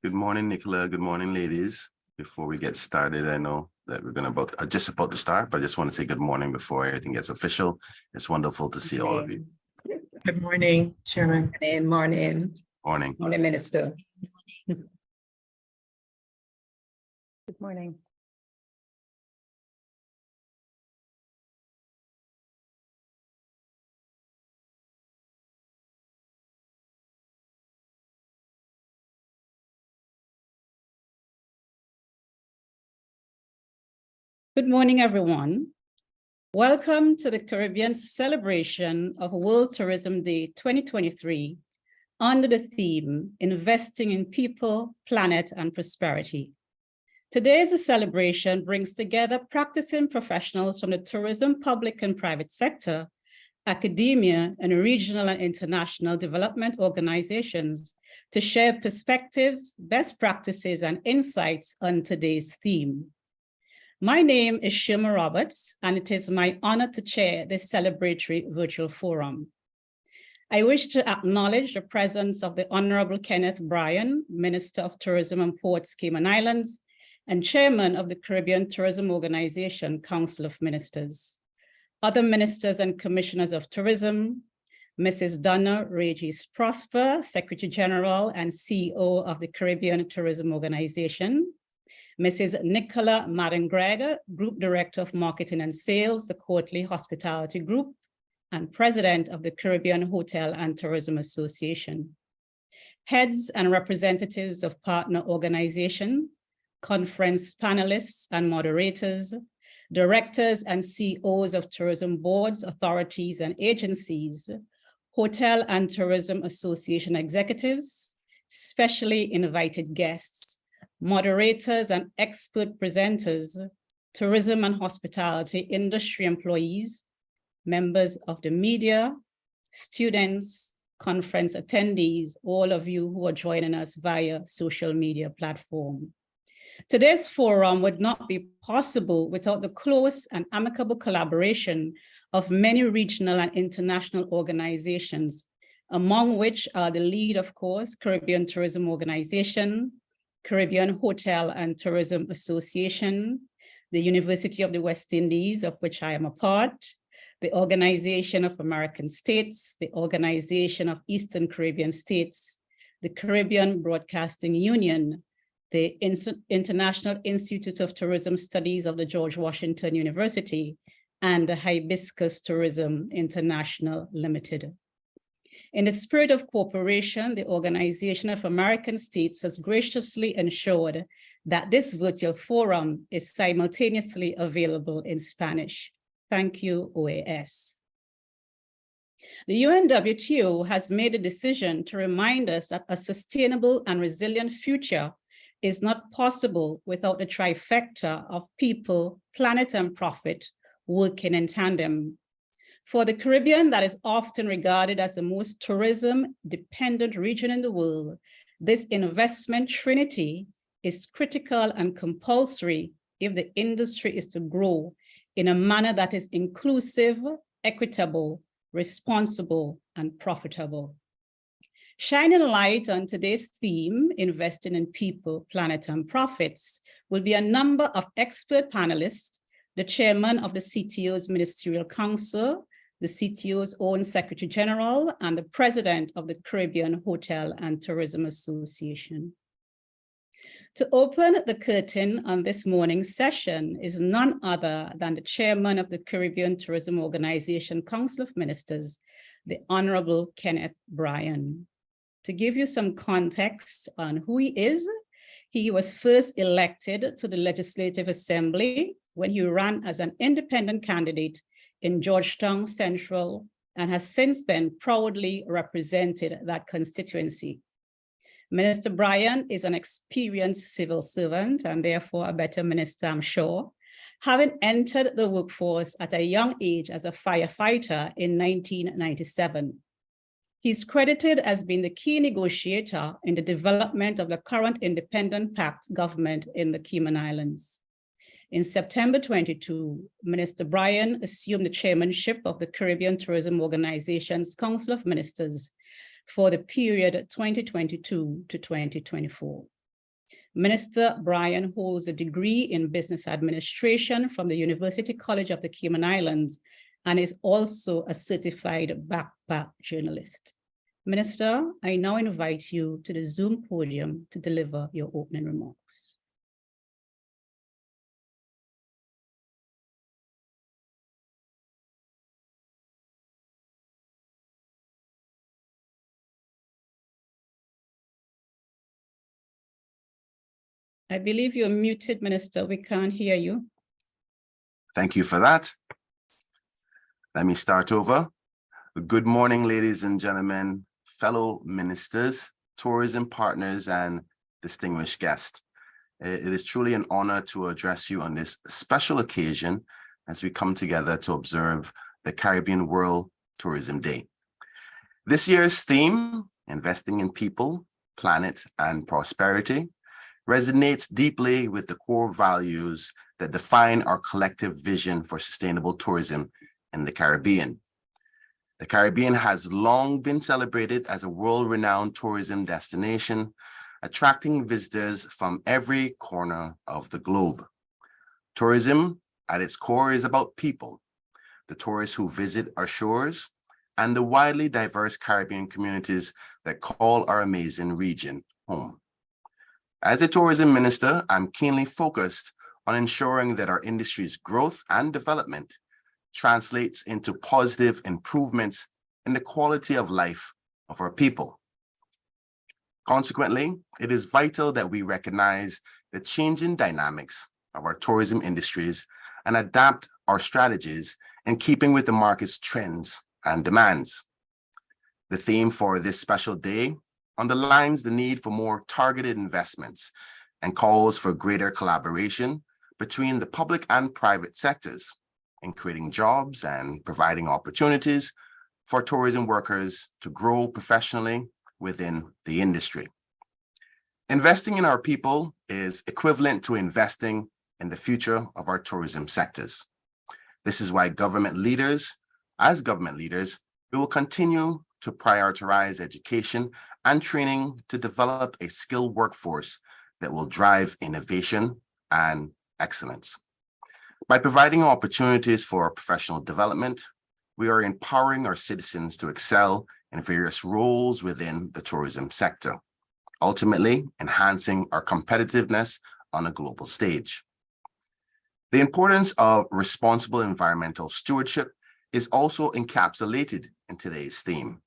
Good morning, Nicola. Good morning, ladies. Before we get started, I know that we're just about to start, but I just want to say good morning before everything gets official. It's wonderful to see all of you. Good morning, Chairman. And morning. Morning. Morning, Minister. Good morning. Good morning, everyone. Welcome to the Caribbean's celebration of World Tourism Day 2023 under the theme, Investing in People, Planet, and Prosperity. Today's celebration brings together practicing professionals from the tourism, public and private sector, academia, and regional and international development organizations to share perspectives, best practices, and insights on today's theme. My name is Shima Roberts, and it is my honor to chair this celebratory virtual forum. I wish to acknowledge the presence of the Honorable Kenneth Bryan, Minister of Tourism and Ports, Cayman Islands, and Chairman of the Caribbean Tourism Organization, Council of Ministers. Other ministers and commissioners of tourism, Mrs. Donna Regis Prosper, Secretary General and CEO of the Caribbean Tourism Organization, Mrs. Nicola Madden-Gregor, Group Director of Marketing and Sales, the Courtly Hospitality Group, and President of the Caribbean Hotel and Tourism Association. Heads and representatives of partner organizations, conference panelists and moderators, directors and CEOs of tourism boards, authorities, and agencies, Hotel and Tourism Association executives, specially invited guests, moderators and expert presenters, tourism and hospitality industry employees, members of the media, students, conference attendees, all of you who are joining us via social media platform. Today's forum would not be possible without the close and amicable collaboration of many regional and international organizations, among which are the lead, of course, Caribbean Tourism Organization, Caribbean Hotel and Tourism Association, the University of the West Indies, of which I am a part, the Organization of American States, the Organization of Eastern Caribbean States, the Caribbean Broadcasting Union, the International Institute of Tourism Studies of the George Washington University, and the Hibiscus Tourism International Limited. In the spirit of cooperation, the Organization of American States has graciously ensured that this virtual forum is simultaneously available in Spanish. Thank you, OAS. The UNWTO has made a decision to remind us that a sustainable and resilient future is not possible without the trifecta of people, planet, and profit working in tandem. For the Caribbean, that is often regarded as the most tourism-dependent region in the world, this investment trinity is critical and compulsory if the industry is to grow in a manner that is inclusive, equitable, responsible, and profitable. Shining light on today's theme, investing in people, planet, and profits, will be a number of expert panelists, the chairman of the CTO's Ministerial Council, the CTO's own Secretary General, and the president of the Caribbean Hotel and Tourism Association. To open the curtain on this morning's session is none other than the chairman of the Caribbean Tourism Organization Council of Ministers, the Honorable Kenneth Bryan. To give you some context on who he was first elected to the Legislative Assembly when he ran as an independent candidate in Georgetown Central and has since then proudly represented that constituency. Minister Bryan is an experienced civil servant and therefore a better minister, I'm sure, having entered the workforce at a young age as a firefighter in 1997. He's credited as being the key negotiator in the development of the current independent pact government in the Cayman Islands. In September 22, Minister Bryan assumed the chairmanship of the Caribbean Tourism Organization's Council of Ministers for the period 2022 to 2024. Minister Brian holds a degree in business administration from the University College of the Cayman Islands and is also a certified backpack journalist. Minister, I now invite you to the Zoom podium to deliver your opening remarks. I believe you're muted, Minister. We can't hear you. Thank you for that. Let me start over. Good morning, ladies and gentlemen, fellow ministers, tourism partners, and distinguished guests. It is truly an honor to address you on this special occasion as we come together to observe the Caribbean World Tourism Day. This year's theme, Investing in People, Planet, and Prosperity, resonates deeply with the core values that define our collective vision for sustainable tourism in the Caribbean. The Caribbean has long been celebrated as a world-renowned tourism destination, attracting visitors from every corner of the globe. Tourism, at its core, is about people, the tourists who visit our shores, and the widely diverse Caribbean communities that call our amazing region home. As a tourism minister, I'm keenly focused on ensuring that our industry's growth and development translates into positive improvements in the quality of life of our people. Consequently, it is vital that we recognize the changing dynamics of our tourism industries and adapt our strategies in keeping with the market's trends and demands. The theme for this special day underlines the need for more targeted investments and calls for greater collaboration between the public and private sectors in creating jobs and providing opportunities for tourism workers to grow professionally within the industry. Investing in our people is equivalent to investing in the future of our tourism sectors. This is why as government leaders, we will continue to prioritize education and training to develop a skilled workforce that will drive innovation and excellence. By providing opportunities for professional development, we are empowering our citizens to excel in various roles within the tourism sector, ultimately enhancing our competitiveness on a global stage. The importance of responsible environmental stewardship is also encapsulated in today's theme,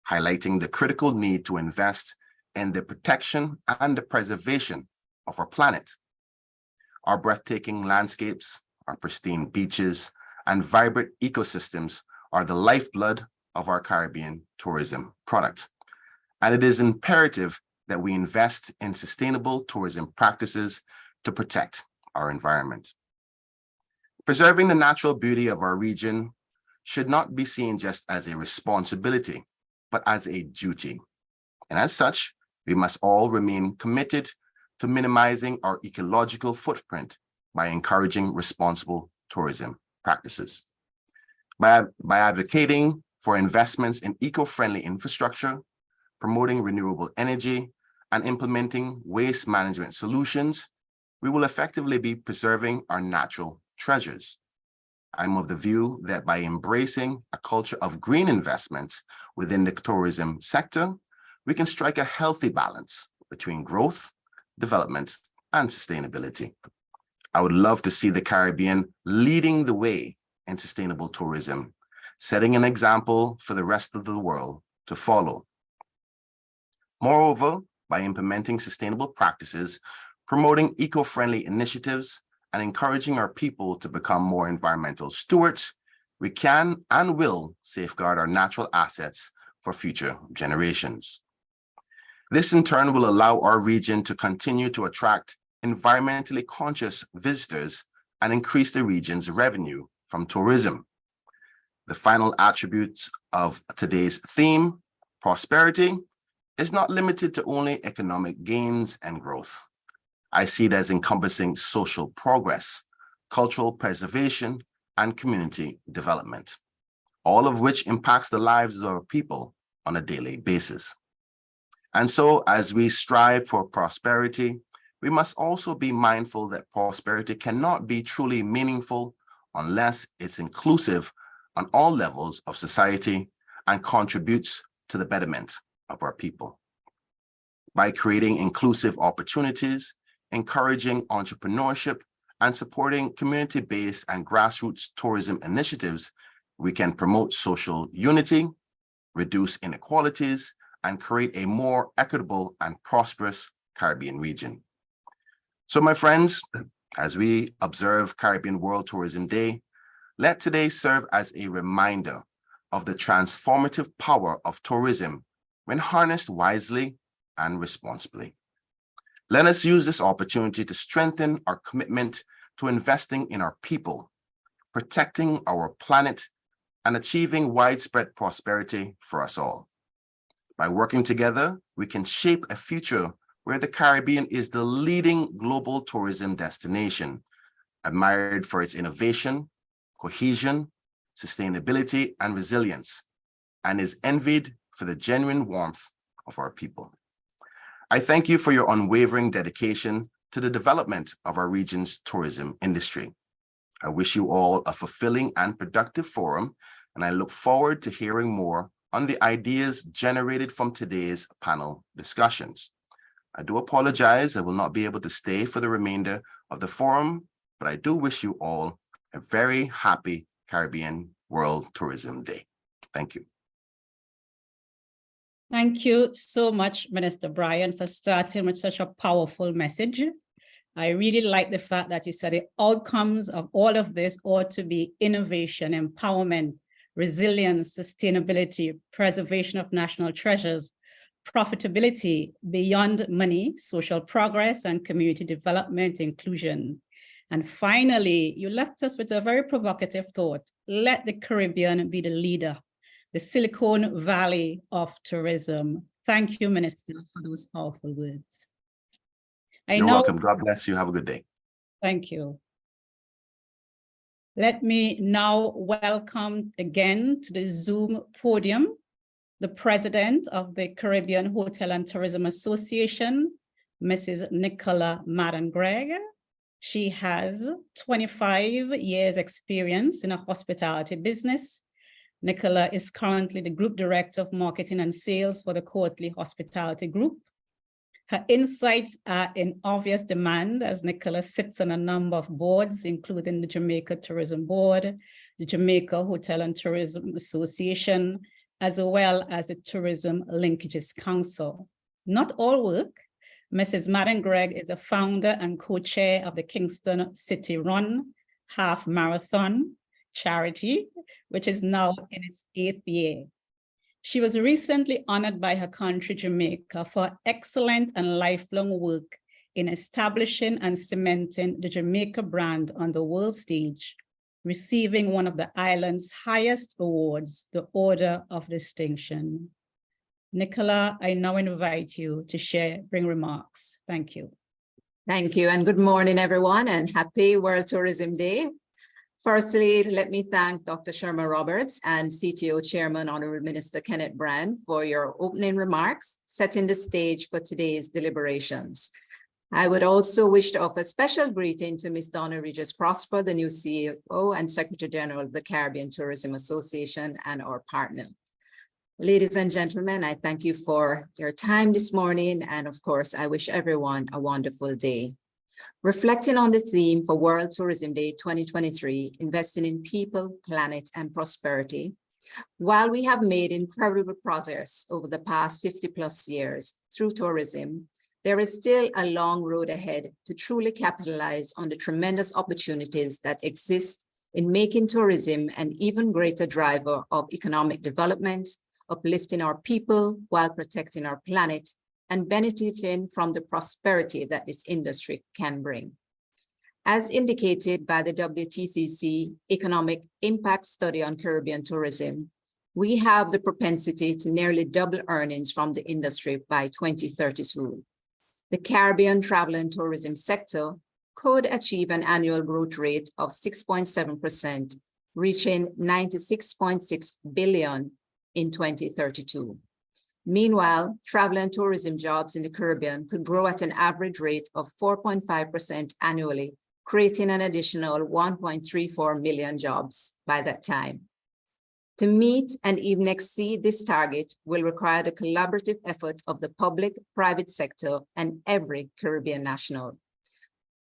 highlighting the critical need to invest in the protection and the preservation of our planet. Our breathtaking landscapes, our pristine beaches, and vibrant ecosystems are the lifeblood of our Caribbean tourism product. And it is imperative that we invest in sustainable tourism practices to protect our environment. Preserving the natural beauty of our region should not be seen just as a responsibility, but as a duty. And as such, we must all remain committed to minimizing our ecological footprint by encouraging responsible tourism practices. By advocating for investments in eco-friendly infrastructure, promoting renewable energy, and implementing waste management solutions, we will effectively be preserving our natural treasures. I'm of the view that by embracing a culture of green investments within the tourism sector, we can strike a healthy balance between growth, development, and sustainability. I would love to see the Caribbean leading the way in sustainable tourism, setting an example for the rest of the world to follow. Moreover, by implementing sustainable practices, promoting eco-friendly initiatives, and encouraging our people to become more environmental stewards, we can and will safeguard our natural assets for future generations. This in turn will allow our region to continue to attract environmentally conscious visitors and increase the region's revenue from tourism. The final attributes of today's theme, prosperity, is not limited to only economic gains and growth. I see it as encompassing social progress, cultural preservation, and community development, all of which impacts the lives of our people on a daily basis. And so, as we strive for prosperity, we must also be mindful that prosperity cannot be truly meaningful unless it's inclusive on all levels of society and contributes to the betterment of our people. By creating inclusive opportunities, encouraging entrepreneurship, and supporting community-based and grassroots tourism initiatives, we can promote social unity, reduce inequalities, and create a more equitable and prosperous Caribbean region. So my friends, as we observe Caribbean World Tourism Day, let today serve as a reminder of the transformative power of tourism when harnessed wisely and responsibly. Let us use this opportunity to strengthen our commitment to investing in our people, protecting our planet, and achieving widespread prosperity for us all. By working together, we can shape a future where the Caribbean is the leading global tourism destination, admired for its innovation, cohesion, sustainability, and resilience, and is envied for the genuine warmth of our people. I thank you for your unwavering dedication to the development of our region's tourism industry. I wish you all a fulfilling and productive forum, and I look forward to hearing more on the ideas generated from today's panel discussions. I do apologize, I will not be able to stay for the remainder of the forum, but I do wish you all a very happy Caribbean World Tourism Day. Thank you. Thank you so much, Minister Brian, for starting with such a powerful message. I really like the fact that you said the outcomes of all of this ought to be innovation, empowerment, resilience, sustainability, preservation of national treasures, profitability beyond money, social progress, and community development, inclusion. And finally, you left us with a very provocative thought. Let the Caribbean be the leader, the Silicon Valley of tourism. Thank you, Minister, for those powerful words. You're welcome. God bless you. Have a good day. Thank you. Let me now welcome again to the Zoom podium the President of the Caribbean Hotel and Tourism Association, Mrs. Nicola Madden-Gregg. She has 25 years experience in a hospitality business. Nicola is currently the Group Director of Marketing and Sales for the Courtly Hospitality Group. Her insights are in obvious demand as Nicola sits on a number of boards, including the Jamaica Tourism Board, the Jamaica Hotel and Tourism Association, as well as the Tourism Linkages Council. Not all work. Mrs. Madden-Gregg is a founder and co-chair of the Kingston City Run Half Marathon charity, which is now in its 8th year. She was recently honored by her country, Jamaica, for excellent and lifelong work in establishing and cementing the Jamaica brand on the world stage, receiving one of the island's highest awards, the Order of Distinction. Nicola, I now invite you to bring remarks. Thank you. Thank you, and good morning, everyone, and happy World Tourism Day. Firstly, let me thank Dr. Sherman Roberts and CTO Chairman Honorable Minister Kenneth Brand for your opening remarks, setting the stage for today's deliberations. I would also wish to offer a special greeting to Ms. Donna Regis Prosper, the new CEO and Secretary General of the Caribbean Tourism Association and our partner. Ladies and gentlemen, I thank you for your time this morning, and of course, I wish everyone a wonderful day. Reflecting on the theme for World Tourism Day 2023, investing in people, planet, and prosperity, while we have made incredible progress over the past 50+ years through tourism, there is still a long road ahead to truly capitalize on the tremendous opportunities that exist in making tourism an even greater driver of economic development, uplifting our people while protecting our planet, and benefiting from the prosperity that this industry can bring. As indicated by the WTCC Economic Impact Study on Caribbean Tourism, we have the propensity to nearly double earnings from the industry by 2032. The Caribbean travel and tourism sector could achieve an annual growth rate of 6.7%, reaching $96.6 billion in 2032. Meanwhile, travel and tourism jobs in the Caribbean could grow at an average rate of 4.5% annually, creating an additional 1.34 million jobs by that time. To meet and even exceed this target will require the collaborative effort of the public, private sector, and every Caribbean national.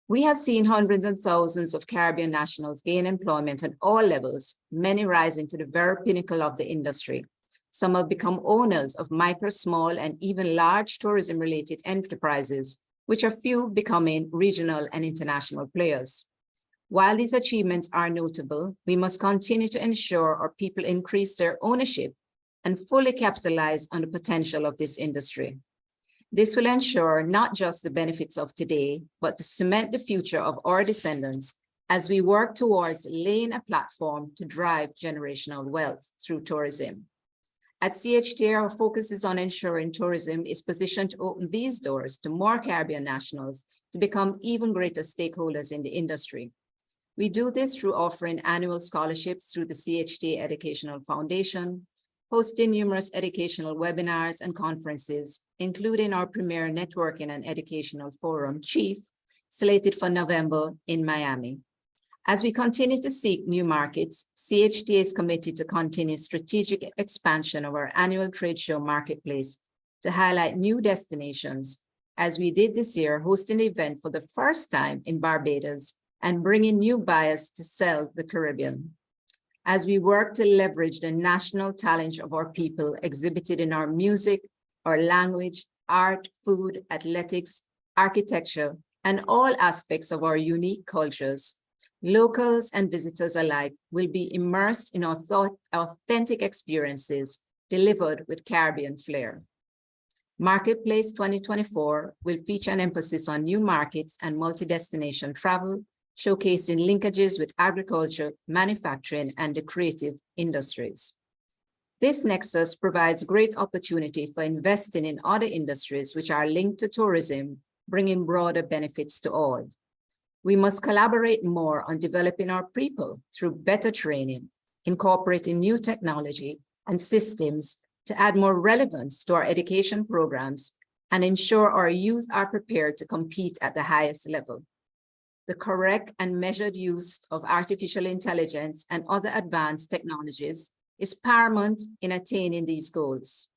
We have seen hundreds and thousands of Caribbean nationals gain employment at all levels, many rising to the very pinnacle of the industry. Some have become owners of micro, small, and even large tourism-related enterprises, which are few becoming regional and international players. While these achievements are notable, we must continue to ensure our people increase their ownership and fully capitalize on the potential of this industry. This will ensure not just the benefits of today, but to cement the future of our descendants as we work towards laying a platform to drive generational wealth through tourism. At CHT, our focus is on ensuring tourism is positioned to open these doors to more Caribbean nationals to become even greater stakeholders in the industry. We do this through offering annual scholarships through the CHT Educational Foundation, hosting numerous educational webinars and conferences, including our premier networking and educational forum, Chief, slated for November in Miami. As we continue to seek new markets, CHT is committed to continue strategic expansion of our annual trade show marketplace to highlight new destinations, as we did this year, hosting the event for the first time in Barbados and bringing new buyers to sell the Caribbean. As we work to leverage the national talent of our people exhibited in our music, our language, art, food, athletics, architecture, and all aspects of our unique cultures, locals and visitors alike will be immersed in authentic experiences delivered with Caribbean flair. Marketplace 2024 will feature an emphasis on new markets and multi-destination travel, showcasing linkages with agriculture, manufacturing, and the creative industries. This nexus provides great opportunity for investing in other industries which are linked to tourism, bringing broader benefits to all. We must collaborate more on developing our people through better training, incorporating new technology and systems to add more relevance to our education programs and ensure our youth are prepared to compete at the highest level. The correct and measured use of artificial intelligence and other advanced technologies is paramount in attaining these goals.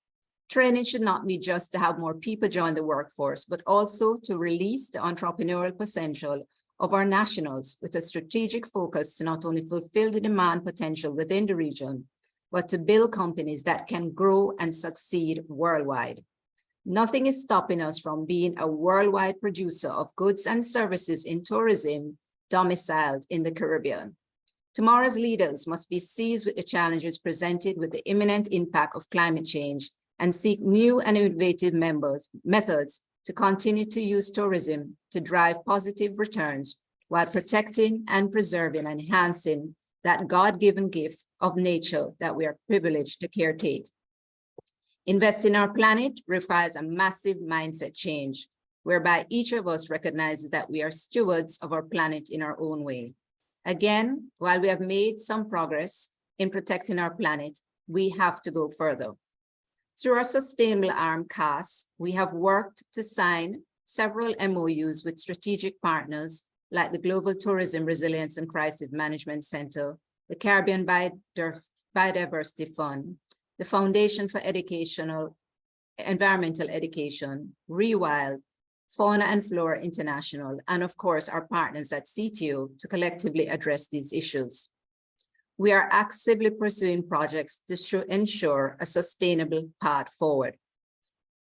Training should not be just to have more people join the workforce, but also to release the entrepreneurial potential of our nationals with a strategic focus to not only fulfill the demand potential within the region, but to build companies that can grow and succeed worldwide. Nothing is stopping us from being a worldwide producer of goods and services in tourism domiciled in the Caribbean. Tomorrow's leaders must be seized with the challenges presented with the imminent impact of climate change and seek new and innovative methods to continue to use tourism to drive positive returns while protecting and preserving and enhancing that God-given gift of nature that we are privileged to caretake. Investing in our planet requires a massive mindset change, whereby each of us recognizes that we are stewards of our planet in our own way. Again, while we have made some progress in protecting our planet, we have to go further. Through our Sustainable Arm CAS, we have worked to sign several MOUs with strategic partners like the Global Tourism Resilience and Crisis Management Center, the Caribbean Biodiversity Fund, the Foundation for Environmental Education, Rewild, Fauna and Flora International, and of course, our partners at CTO to collectively address these issues. We are actively pursuing projects to ensure a sustainable path forward.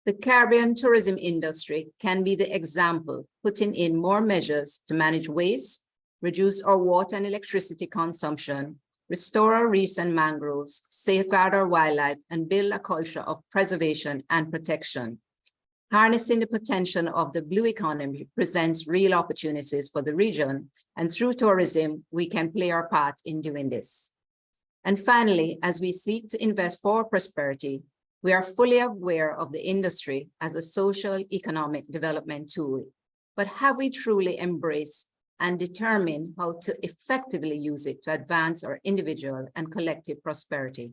The Caribbean tourism industry can be the example, putting in more measures to manage waste, reduce our water and electricity consumption, restore our reefs and mangroves, safeguard our wildlife, and build a culture of preservation and protection. Harnessing the potential of the blue economy presents real opportunities for the region, and through tourism, we can play our part in doing this. And finally, as we seek to invest for prosperity, we are fully aware of the industry as a social economic development tool, but have we truly embraced and determined how to effectively use it to advance our individual and collective prosperity?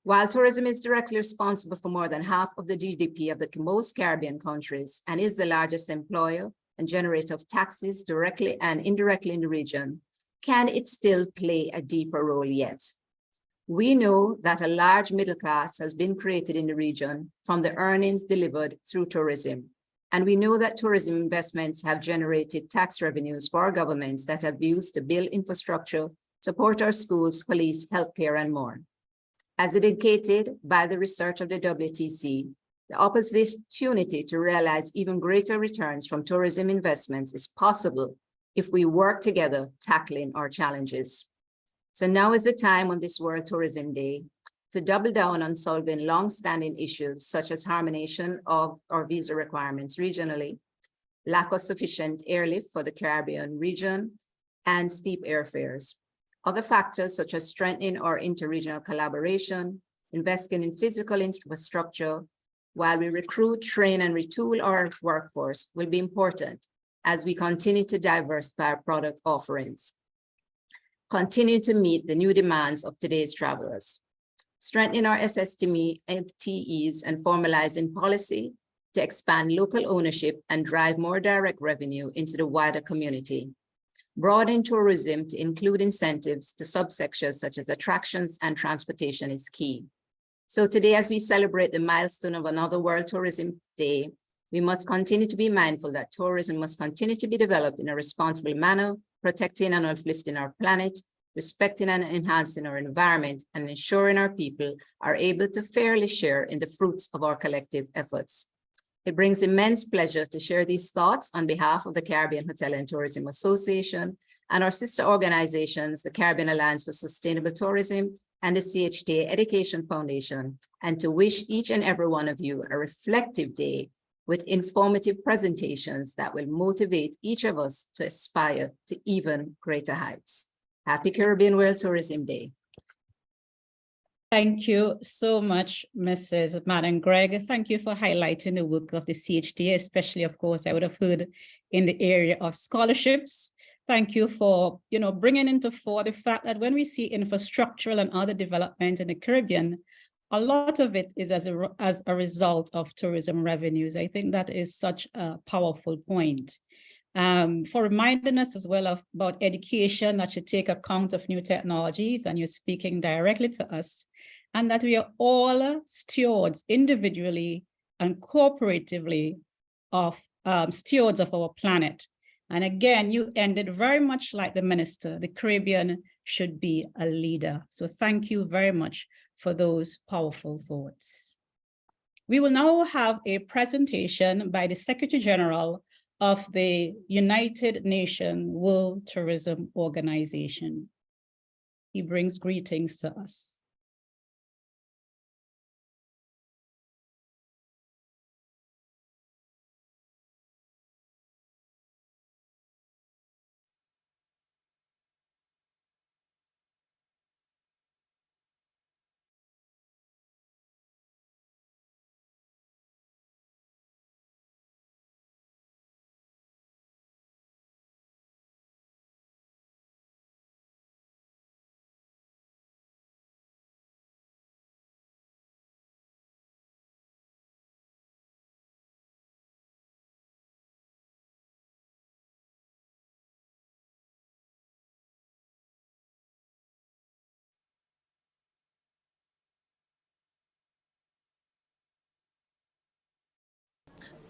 While tourism is directly responsible for more than half of the GDP of the most Caribbean countries and is the largest employer and generator of taxes directly and indirectly in the region, can it still play a deeper role yet? We know that a large middle class has been created in the region from the earnings delivered through tourism. And we know that tourism investments have generated tax revenues for our governments that have used to build infrastructure, support our schools, police, healthcare, and more. As indicated by the research of the WTC, the opportunity to realize even greater returns from tourism investments is possible if we work together tackling our challenges. So now is the time on this World Tourism Day to double down on solving long-standing issues such as harmonization of our visa requirements regionally, lack of sufficient airlift for the Caribbean region, and steep airfares. Other factors such as strengthening our interregional collaboration, investing in physical infrastructure, while we recruit, train, and retool our workforce will be important as we continue to diversify our product offerings, continue to meet the new demands of today's travelers, strengthening our SSTME FTEs and formalizing policy to expand local ownership and drive more direct revenue into the wider community. Broadening tourism to include incentives to subsectors such as attractions and transportation is key. So today, as we celebrate the milestone of another World Tourism Day, we must continue to be mindful that tourism must continue to be developed in a responsible manner, protecting and uplifting our planet, respecting and enhancing our environment, and ensuring our people are able to fairly share in the fruits of our collective efforts. It brings immense pleasure to share these thoughts on behalf of the Caribbean Hotel and Tourism Association and our sister organizations, the Caribbean Alliance for Sustainable Tourism and the CHTA Education Foundation, and to wish each and every one of you a reflective day with informative presentations that will motivate each of us to aspire to even greater heights. Happy Caribbean World Tourism Day. Thank you so much, Mrs. Madam Gregg. Thank you for highlighting the work of the CHTA, especially, of course, I would have heard in the area of scholarships. Thank you for, bringing into fore the fact that when we see infrastructural and other development in the Caribbean, a lot of it is as a result of tourism revenues. I think that is such a powerful point. For reminding us as well about education that should take account of new technologies, and you're speaking directly to us, and that we are all stewards individually and cooperatively of stewards of our planet. And again, you ended very much like the minister. The Caribbean should be a leader. So thank you very much for those powerful thoughts. We will now have a presentation by the Secretary General of the United Nations World Tourism Organization. He brings greetings to us.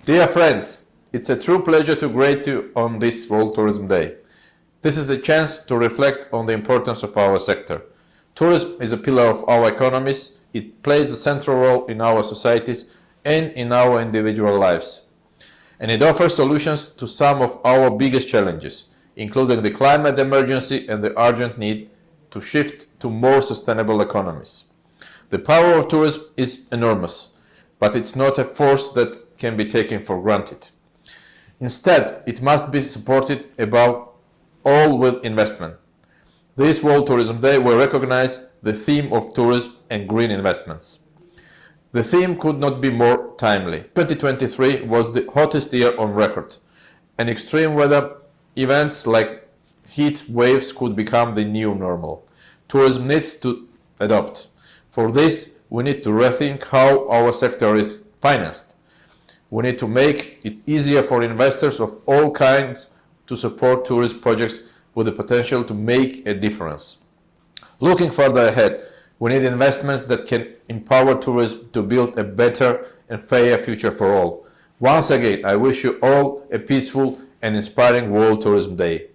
Dear friends, it's a true pleasure to greet you on this World Tourism Day. This is a chance to reflect on the importance of our sector. Tourism is a pillar of our economies. It plays a central role in our societies and in our individual lives. And it offers solutions to some of our biggest challenges, including the climate emergency and the urgent need to shift to more sustainable economies. The power of tourism is enormous, but it's not a force that can be taken for granted. Instead, it must be supported above all with investment. This World Tourism Day will recognize the theme of tourism and green investments. The theme could not be more timely. 2023 was the hottest year on record, and extreme weather events like heat waves could become the new normal. Tourism needs to adapt. For this, we need to rethink how our sector is financed. We need to make it easier for investors of all kinds to support tourist projects with the potential to make a difference. Looking further ahead, we need investments that can empower tourism to build a better and fairer future for all. Once again, I wish you all a peaceful and inspiring World Tourism Day.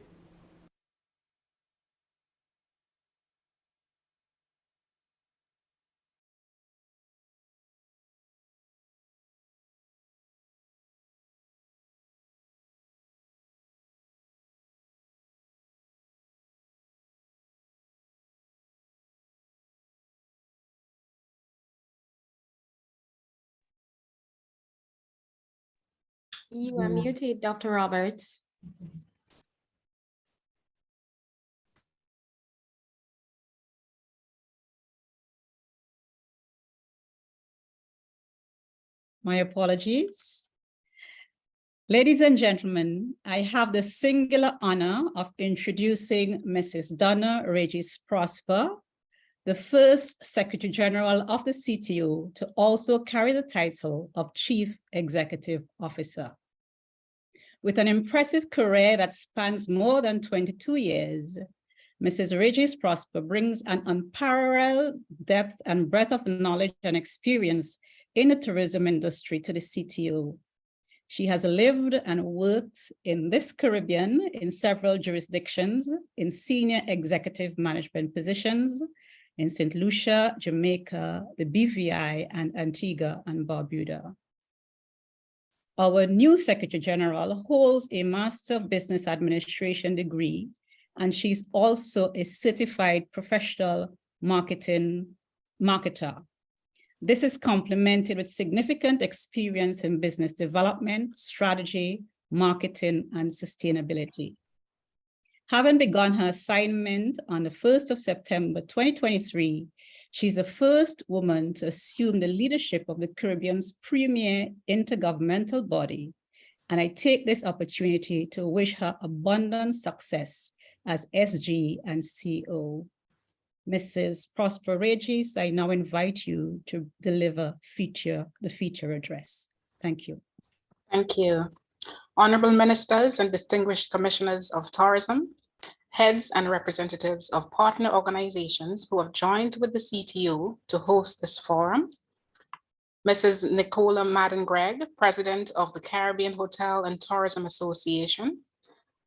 You are muted, Dr. Roberts. My apologies. Ladies and gentlemen, I have the singular honor of introducing Mrs. Donna Regis Prosper, the first Secretary General of the CTO to also carry the title of Chief Executive Officer. With an impressive career that spans more than 22 years, Mrs. Regis Prosper brings an unparalleled depth and breadth of knowledge and experience in the tourism industry to the CTO. She has lived and worked in this Caribbean in several jurisdictions in senior executive management positions in St. Lucia, Jamaica, the BVI, and Antigua and Barbuda. Our new Secretary General holds a Master of Business Administration degree, and she's also a certified professional marketer. This is complemented with significant experience in business development, strategy, marketing, and sustainability. Having begun her assignment on the 1st of September 2023, she's the first woman to assume the leadership of the Caribbean's premier intergovernmental body, and I take this opportunity to wish her abundant success as SG and CO. Mrs. Prosper Regis, I now invite you to deliver the feature address. Thank you. Thank you. Honorable Ministers and distinguished Commissioners of Tourism, heads and representatives of partner organizations who have joined with the CTO to host this forum, Mrs. Nicola Madden-Gregg, President of the Caribbean Hotel and Tourism Association,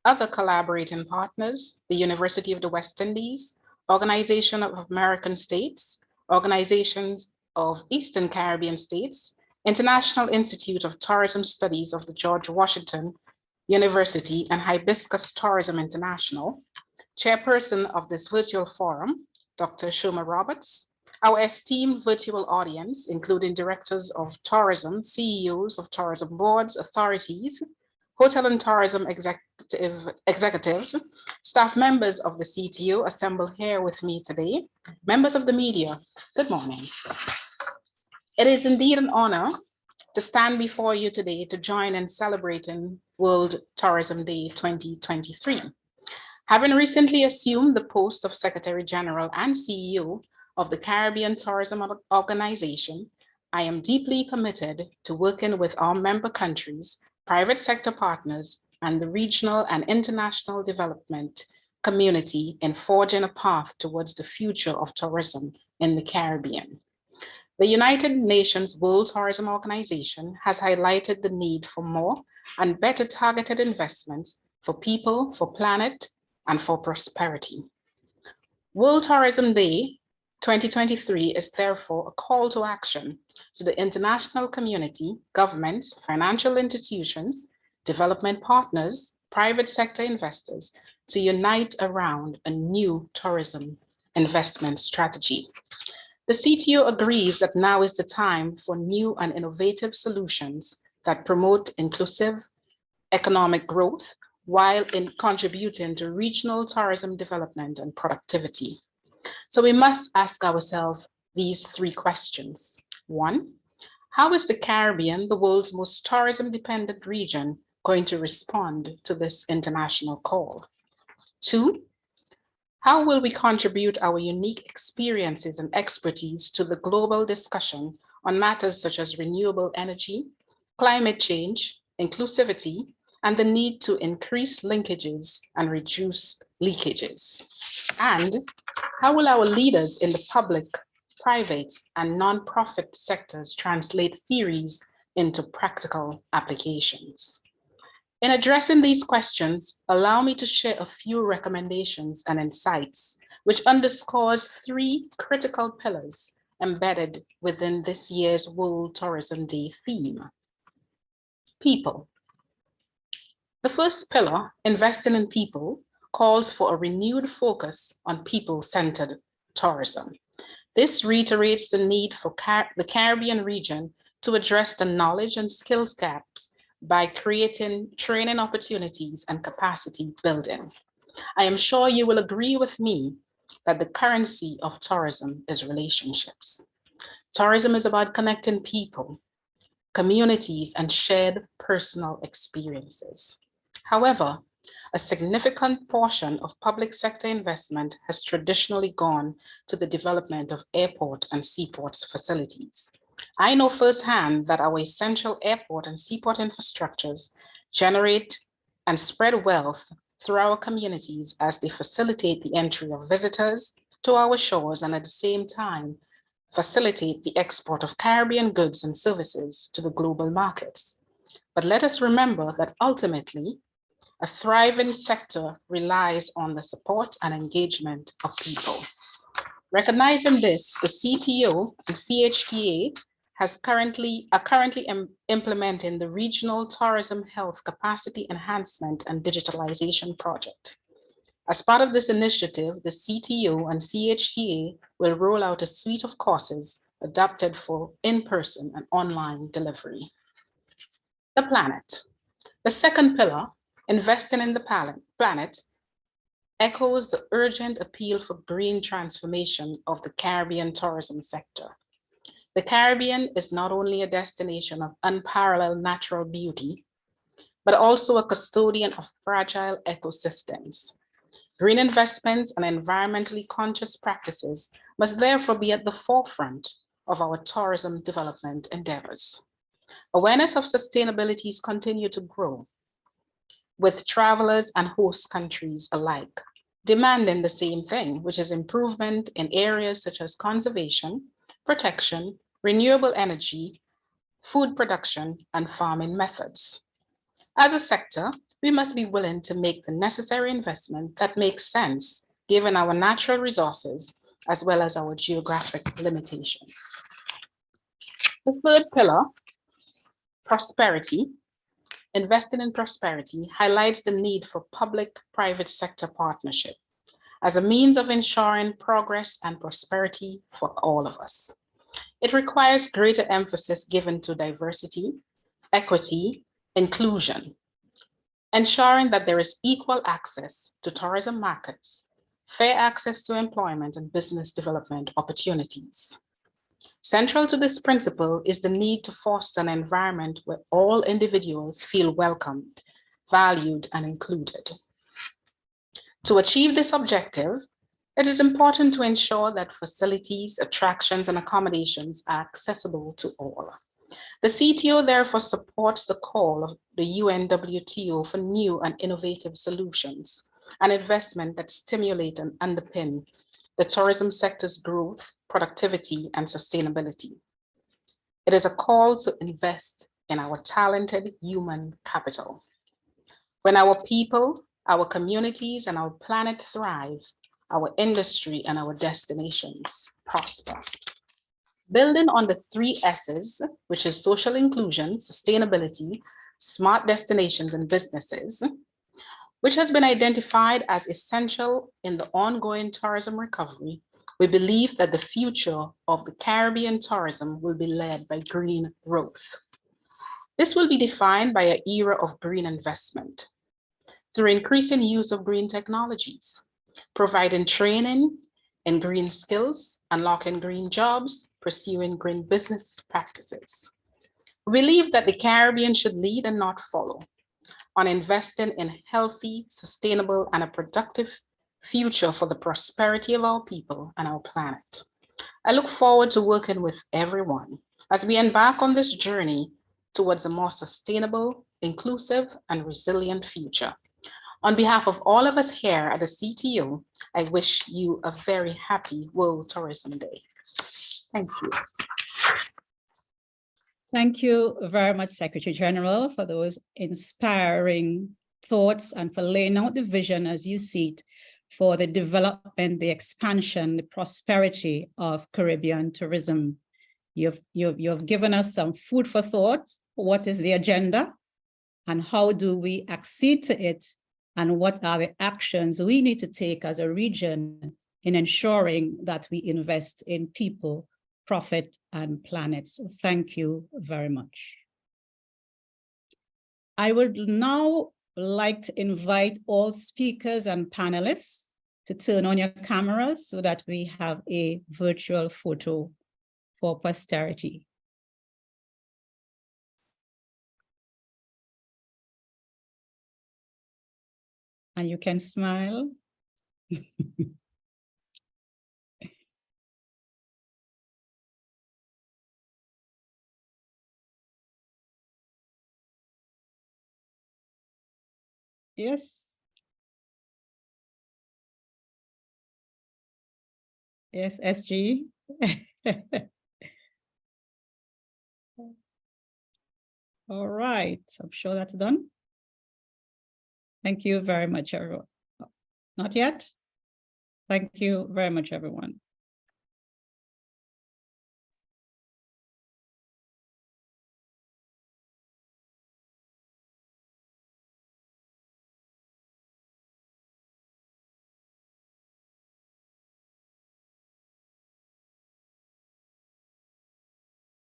other collaborating partners, the University of the West Indies, Organization of American States, Organizations of Eastern Caribbean States, International Institute of Tourism Studies of the George Washington University, and Hibiscus Tourism International, Chairperson of this virtual forum, Dr. Shoma Roberts, our esteemed virtual audience, including directors of tourism, CEOs of tourism boards, authorities, hotel and tourism executives, staff members of the CTO assembled here with me today, members of the media, good morning. It is indeed an honor to stand before you today to join in celebrating World Tourism Day 2023. Having recently assumed the post of Secretary General and CEO of the Caribbean Tourism Organization, I am deeply committed to working with our member countries, private sector partners, and the regional and international development community in forging a path towards the future of tourism in the Caribbean. The United Nations World Tourism Organization has highlighted the need for more and better targeted investments for people, for planet, and for prosperity. World Tourism Day 2023 is therefore a call to action to the international community, governments, financial institutions, development partners, private sector investors to unite around a new tourism investment strategy. The CTO agrees that now is the time for new and innovative solutions that promote inclusive economic growth while contributing to regional tourism development and productivity. So we must ask ourselves these three questions. One, how is the Caribbean, the world's most tourism-dependent region, going to respond to this international call? Two, How will we contribute our unique experiences and expertise to the global discussion on matters such as renewable energy, climate change, inclusivity, and the need to increase linkages and reduce leakages? And how will our leaders in the public, private, and nonprofit sectors translate theories into practical applications? In addressing these questions, allow me to share a few recommendations and insights, which underscores three critical pillars embedded within this year's World Tourism Day theme. People. The first pillar, investing in people, calls for a renewed focus on people-centered tourism. This reiterates the need for the Caribbean region to address the knowledge and skills gaps by creating training opportunities and capacity building. I am sure you will agree with me that the currency of tourism is relationships. Tourism is about connecting people, communities, and shared personal experiences. However, a significant portion of public sector investment has traditionally gone to the development of airport and seaports facilities. I know firsthand that our essential airport and seaport infrastructures generate and spread wealth through our communities as they facilitate the entry of visitors to our shores and at the same time facilitate the export of Caribbean goods and services to the global markets. But let us remember that ultimately, a thriving sector relies on the support and engagement of people. Recognizing this, the CTO and CHTA are currently implementing the Regional Tourism Health Capacity Enhancement and Digitalization Project. As part of this initiative, the CTO and CHTA will roll out a suite of courses adapted for in-person and online delivery. The planet. The second pillar, investing in the planet, echoes the urgent appeal for green transformation of the Caribbean tourism sector. The Caribbean is not only a destination of unparalleled natural beauty, but also a custodian of fragile ecosystems. Green investments and environmentally conscious practices must therefore be at the forefront of our tourism development endeavors. Awareness of sustainability continues to grow, with travelers and host countries alike demanding the same thing, which is improvement in areas such as conservation, protection, renewable energy, food production, and farming methods. As a sector, we must be willing to make the necessary investment that makes sense given our natural resources as well as our geographic limitations. The third pillar, prosperity, investing in prosperity, highlights the need for public-private sector partnership as a means of ensuring progress and prosperity for all of us. It requires greater emphasis given to diversity, equity, inclusion, ensuring that there is equal access to tourism markets, fair access to employment and business development opportunities. Central to this principle is the need to foster an environment where all individuals feel welcomed, valued, and included. To achieve this objective, it is important to ensure that facilities, attractions, and accommodations are accessible to all. The CTO therefore supports the call of the UNWTO for new and innovative solutions and investment that stimulate and underpin the tourism sector's growth, productivity, and sustainability. It is a call to invest in our talented human capital. When our people, our communities, and our planet thrive, our industry and our destinations prosper. Building on the 3 S's, which is social inclusion, sustainability, smart destinations, and businesses, which has been identified as essential in the ongoing tourism recovery, we believe that the future of the Caribbean tourism will be led by green growth. This will be defined by an era of green investment through increasing use of green technologies, providing training in green skills, unlocking green jobs, pursuing green business practices. We believe that the Caribbean should lead and not follow on investing in healthy, sustainable, and a productive future for the prosperity of our people and our planet. I look forward to working with everyone as we embark on this journey towards a more sustainable, inclusive, and resilient future. On behalf of all of us here at the CTO, I wish you a very happy World Tourism Day. Thank you. Thank you very much, Secretary General, for those inspiring thoughts and for laying out the vision as you see it for the development, the expansion, the prosperity of Caribbean tourism. You've given us some food for thought. What is the agenda and how do we accede to it? And what are the actions we need to take as a region in ensuring that we invest in people, profit, and planet? So thank you very much. I would now like to invite all speakers and panelists to turn on your cameras so that we have a virtual photo for posterity. And you can smile. Yes. Yes, SG. All right, I'm sure that's done. Thank you very much, everyone. Not yet? Thank you very much, everyone.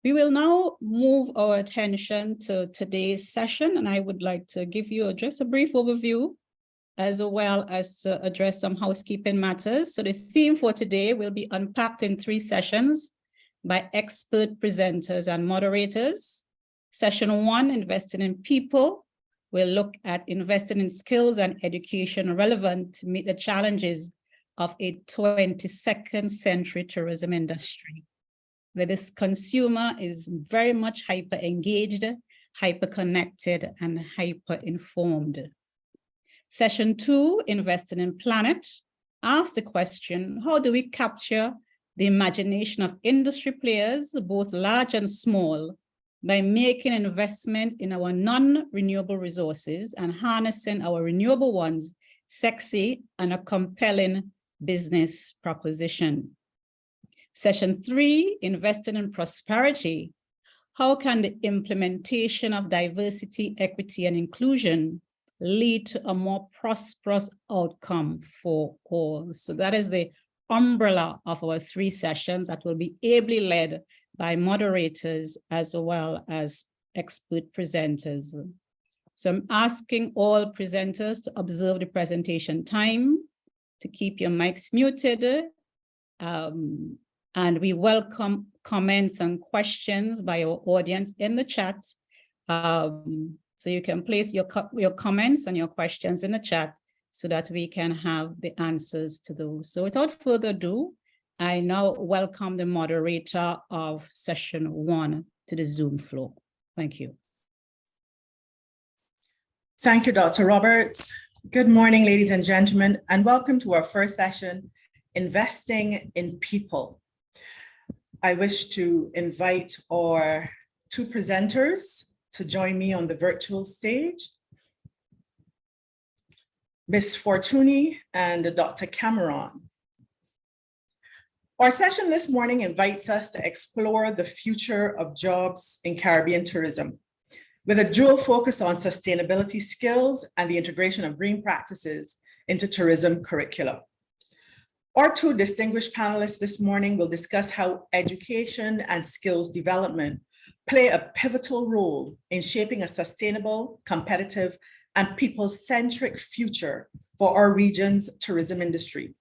We will now move our attention to today's session, and I would like to give you just a brief overview as well as to address some housekeeping matters. So the theme for today will be unpacked in 3 sessions by expert presenters and moderators. Session 1, investing in people. We'll look at investing in skills and education relevant to meet the challenges of a 22nd century tourism industry, where this consumer is very much hyper-engaged, hyper-connected, and hyper-informed. Session 2, investing in planet, asks the question, how do we capture the imagination of industry players, both large and small, by making an investment in our non-renewable resources and harnessing our renewable ones sexy and a compelling business proposition. Session 3, investing in prosperity. How can the implementation of diversity, equity, and inclusion lead to a more prosperous outcome for all? So that is the umbrella of our 3 sessions that will be ably led by moderators as well as expert presenters. So I'm asking all presenters to observe the presentation time, to keep your mics muted, and we welcome comments and questions by our audience in the chat. So you can place your comments and your questions in the chat so that we can have the answers to those. So without further ado, I now welcome the moderator of session 1 to the Zoom floor. Thank you. Thank you, Dr. Roberts. Good morning, ladies and gentlemen, and welcome to our first session, Investing in People. I wish to invite our 2 presenters to join me on the virtual stage, Ms. Fortuny and Dr. Cameron. Our session this morning invites us to explore the future of jobs in Caribbean tourism, with a dual focus on sustainability skills and the integration of green practices into tourism curricula. Our 2 distinguished panelists this morning will discuss how education and skills development play a pivotal role in shaping a sustainable, competitive, and people-centric future for our region's tourism industry,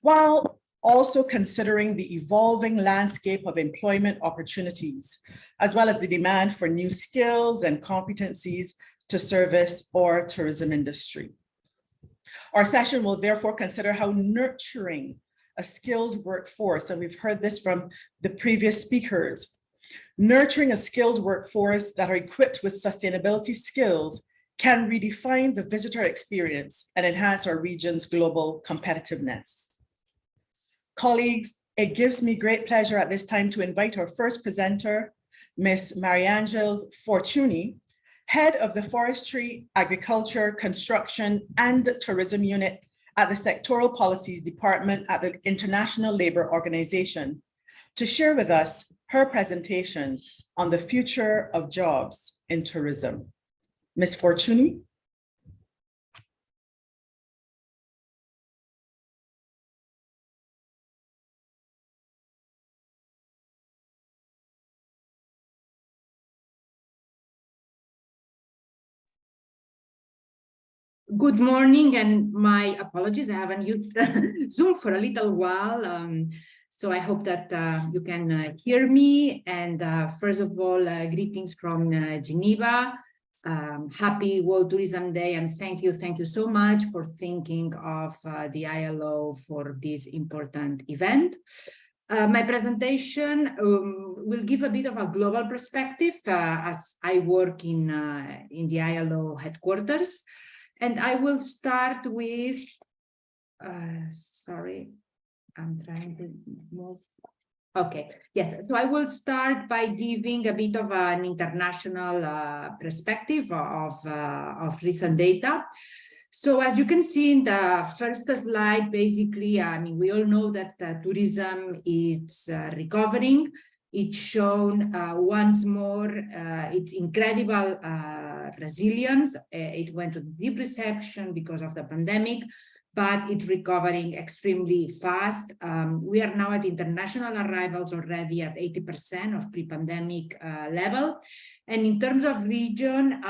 while also considering the evolving landscape of employment opportunities, as well as the demand for new skills and competencies to service our tourism industry. Our session will therefore consider how nurturing a skilled workforce, and we've heard this from the previous speakers, nurturing a skilled workforce that are equipped with sustainability skills can redefine the visitor experience and enhance our region's global competitiveness. Colleagues, it gives me great pleasure at this time to invite our first presenter, Ms. Mariangela Fortuny, Head of the Forestry, Agriculture, Construction, and Tourism Unit at the Sectoral Policies Department at the International Labour Organization, to share with us her presentation on the future of jobs in tourism. Ms. Fortuny. Good morning, and my apologies. I haven't used Zoom for a little while, so I hope that you can hear me. And first of all, greetings from Geneva. Happy World Tourism Day, and thank you so much for thinking of the ILO for this important event. My presentation will give a bit of a global perspective as I work in the ILO headquarters. And I will start with, sorry, I'm trying to move. Okay, yes, so I will start by giving a bit of an international perspective of recent data. So as you can see in the first slide, basically, I mean, we all know that tourism is recovering. It's shown once more its incredible resilience. It went to deep recession because of the pandemic, but it's recovering extremely fast. We are now at international arrivals already at 80% of pre-pandemic level. And in terms of region,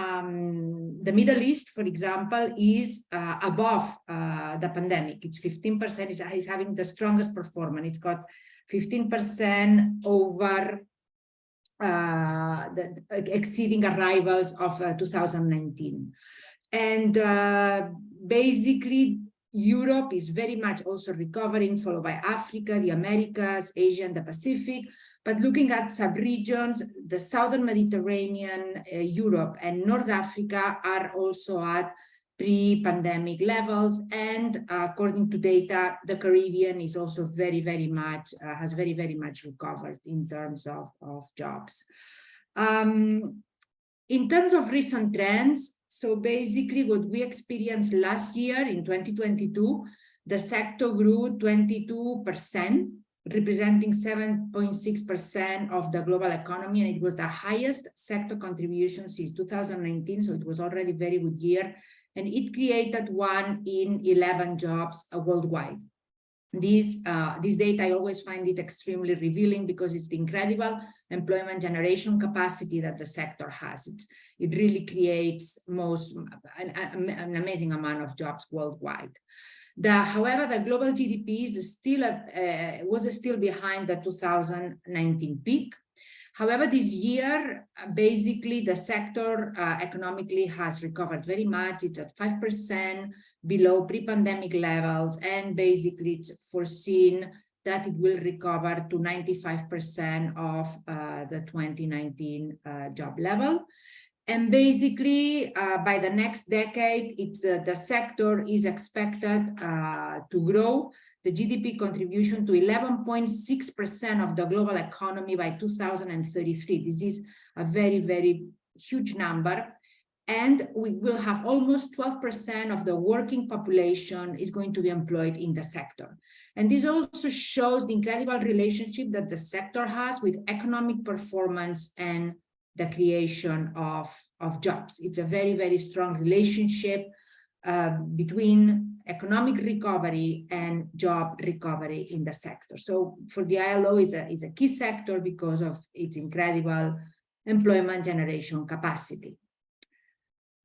the Middle East, for example, is above the pandemic. It's 15%, is having the strongest performance. It's got 15% over exceeding arrivals of 2019. And basically, Europe is very much also recovering, followed by Africa, the Americas, Asia, and the Pacific. But looking at sub-regions, the Southern Mediterranean, Europe, and North Africa are also at pre-pandemic levels. And according to data, the Caribbean is also very much, has very much recovered in terms of jobs. In terms of recent trends, so basically what we experienced last year in 2022, the sector grew 22%, representing 7.6% of the global economy, and it was the highest sector contribution since 2019, so it was already a very good year, and it created 1 in 11 jobs worldwide. This data, I always find it extremely revealing because it's the incredible employment generation capacity that the sector has. It really creates an amazing amount of jobs worldwide. However, the global GDP is still was still behind the 2019 peak. However, this year, basically, the sector economically has recovered very much. It's at 5% below pre-pandemic levels, and basically it's foreseen that it will recover to 95% of the 2019 job level. And basically, by the next decade, the sector is expected to grow the GDP contribution to 11.6% of the global economy by 2033. This is a very huge number. And we will have almost 12% of the working population is going to be employed in the sector. And this also shows the incredible relationship that the sector has with economic performance and the creation of jobs. It's a very strong relationship between economic recovery and job recovery in the sector. So for the ILO is a key sector because of its incredible employment generation capacity.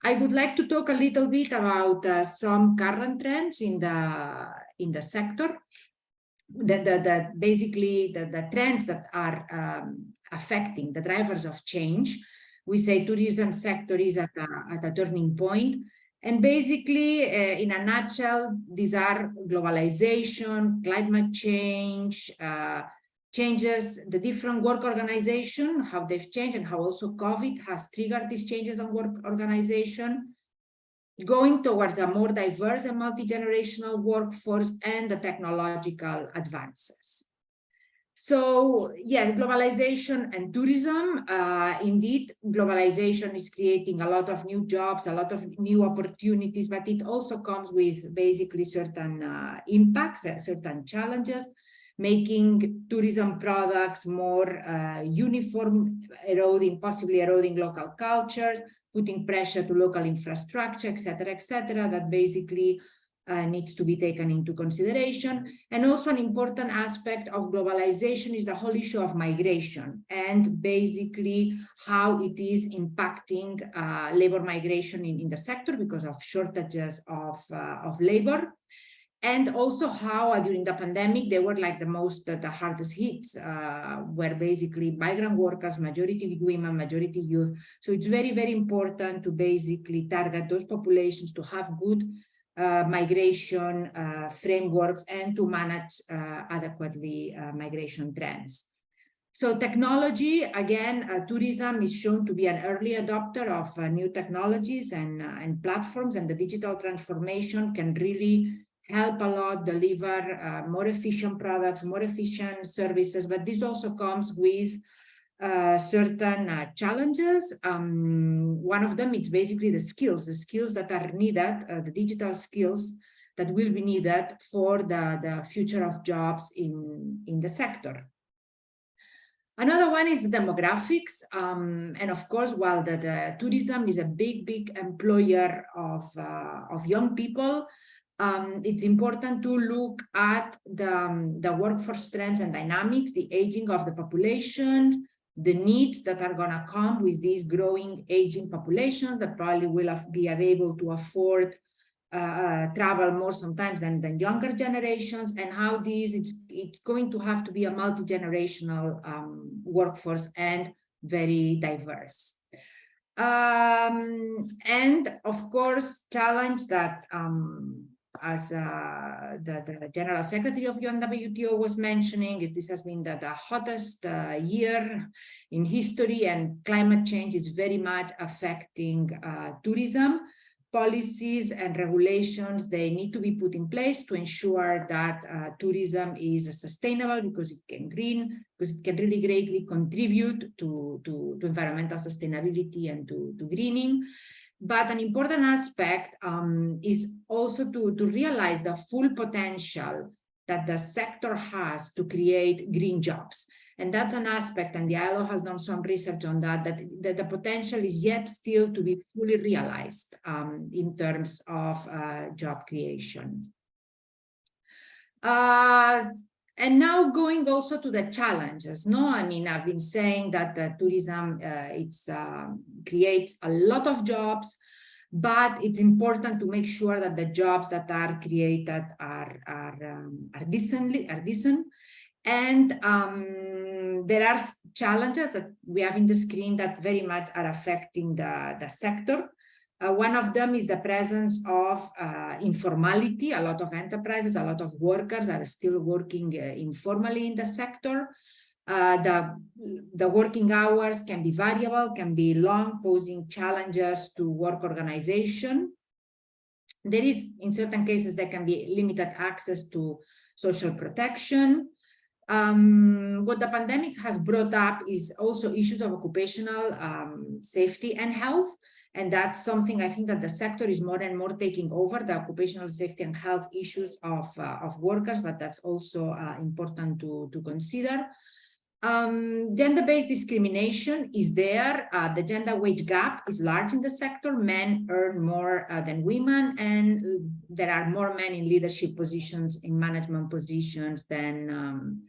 I would like to talk a little bit about some current trends in the sector. Basically the trends that are affecting the drivers of change. We say tourism sector is at a turning point, And basically, in a nutshell, these are globalization, climate change, changes, the different work organization, how they've changed, and how also COVID has triggered these changes on work organization, going towards a more diverse and multi-generational workforce, and the technological advances. So yes, globalization and tourism, indeed, globalization is creating a lot of new jobs, a lot of new opportunities, but it also comes with basically certain impacts, certain challenges, making tourism products more uniform, possibly eroding local cultures, putting pressure to local infrastructure, et cetera, that basically needs to be taken into consideration. And also an important aspect of globalization is the whole issue of migration and basically how it is impacting labor migration in the sector because of shortages of labor. And also how during the pandemic, they were like the hardest hits, where basically migrant workers, majority women, majority youth. So it's very, very important to basically target those populations to have good migration frameworks and to manage adequately migration trends. So technology, again, tourism is shown to be an early adopter of new technologies and platforms, and the digital transformation can really help a lot deliver more efficient products, more efficient services, but this also comes with certain challenges. One of them is basically the skills that are needed, the digital skills that will be needed for the future of jobs in the sector. Another one is the demographics. And of course, while the tourism is a big employer of young people, it's important to look at the workforce trends and dynamics, the aging of the population, the needs that are going to come with this growing aging population that probably will be able to afford travel more sometimes than younger generations, and how it's going to have to be a multi-generational workforce and very diverse. And of course, challenge that as the General Secretary of UNWTO was mentioning, is this has been the hottest year in history, and climate change is very much affecting tourism. Policies and regulations, they need to be put in place to ensure that tourism is sustainable, because it can really greatly contribute to environmental sustainability and to greening. But an important aspect is also to realize the full potential that the sector has to create green jobs. And that's an aspect, and the ILO has done some research on that the potential is yet still to be fully realized in terms of job creation. And now going also to the challenges, no? I mean, I've been saying that the tourism, creates a lot of jobs, but it's important to make sure that the jobs that are created are decent. And there are challenges that we have in the screen that very much are affecting the sector. One of them is the presence of informality. A lot of enterprises, a lot of workers are still working informally in the sector. The working hours can be variable, can be long, posing challenges to work organization. There is, in certain cases, there can be limited access to social protection. What the pandemic has brought up is also issues of occupational safety and health. And that's something I think that the sector is more and more taking over, the occupational safety and health issues of workers, but that's also important to consider. Gender-based discrimination is there. The gender wage gap is large in the sector. Men earn more than women, and there are more men in leadership positions, in management positions than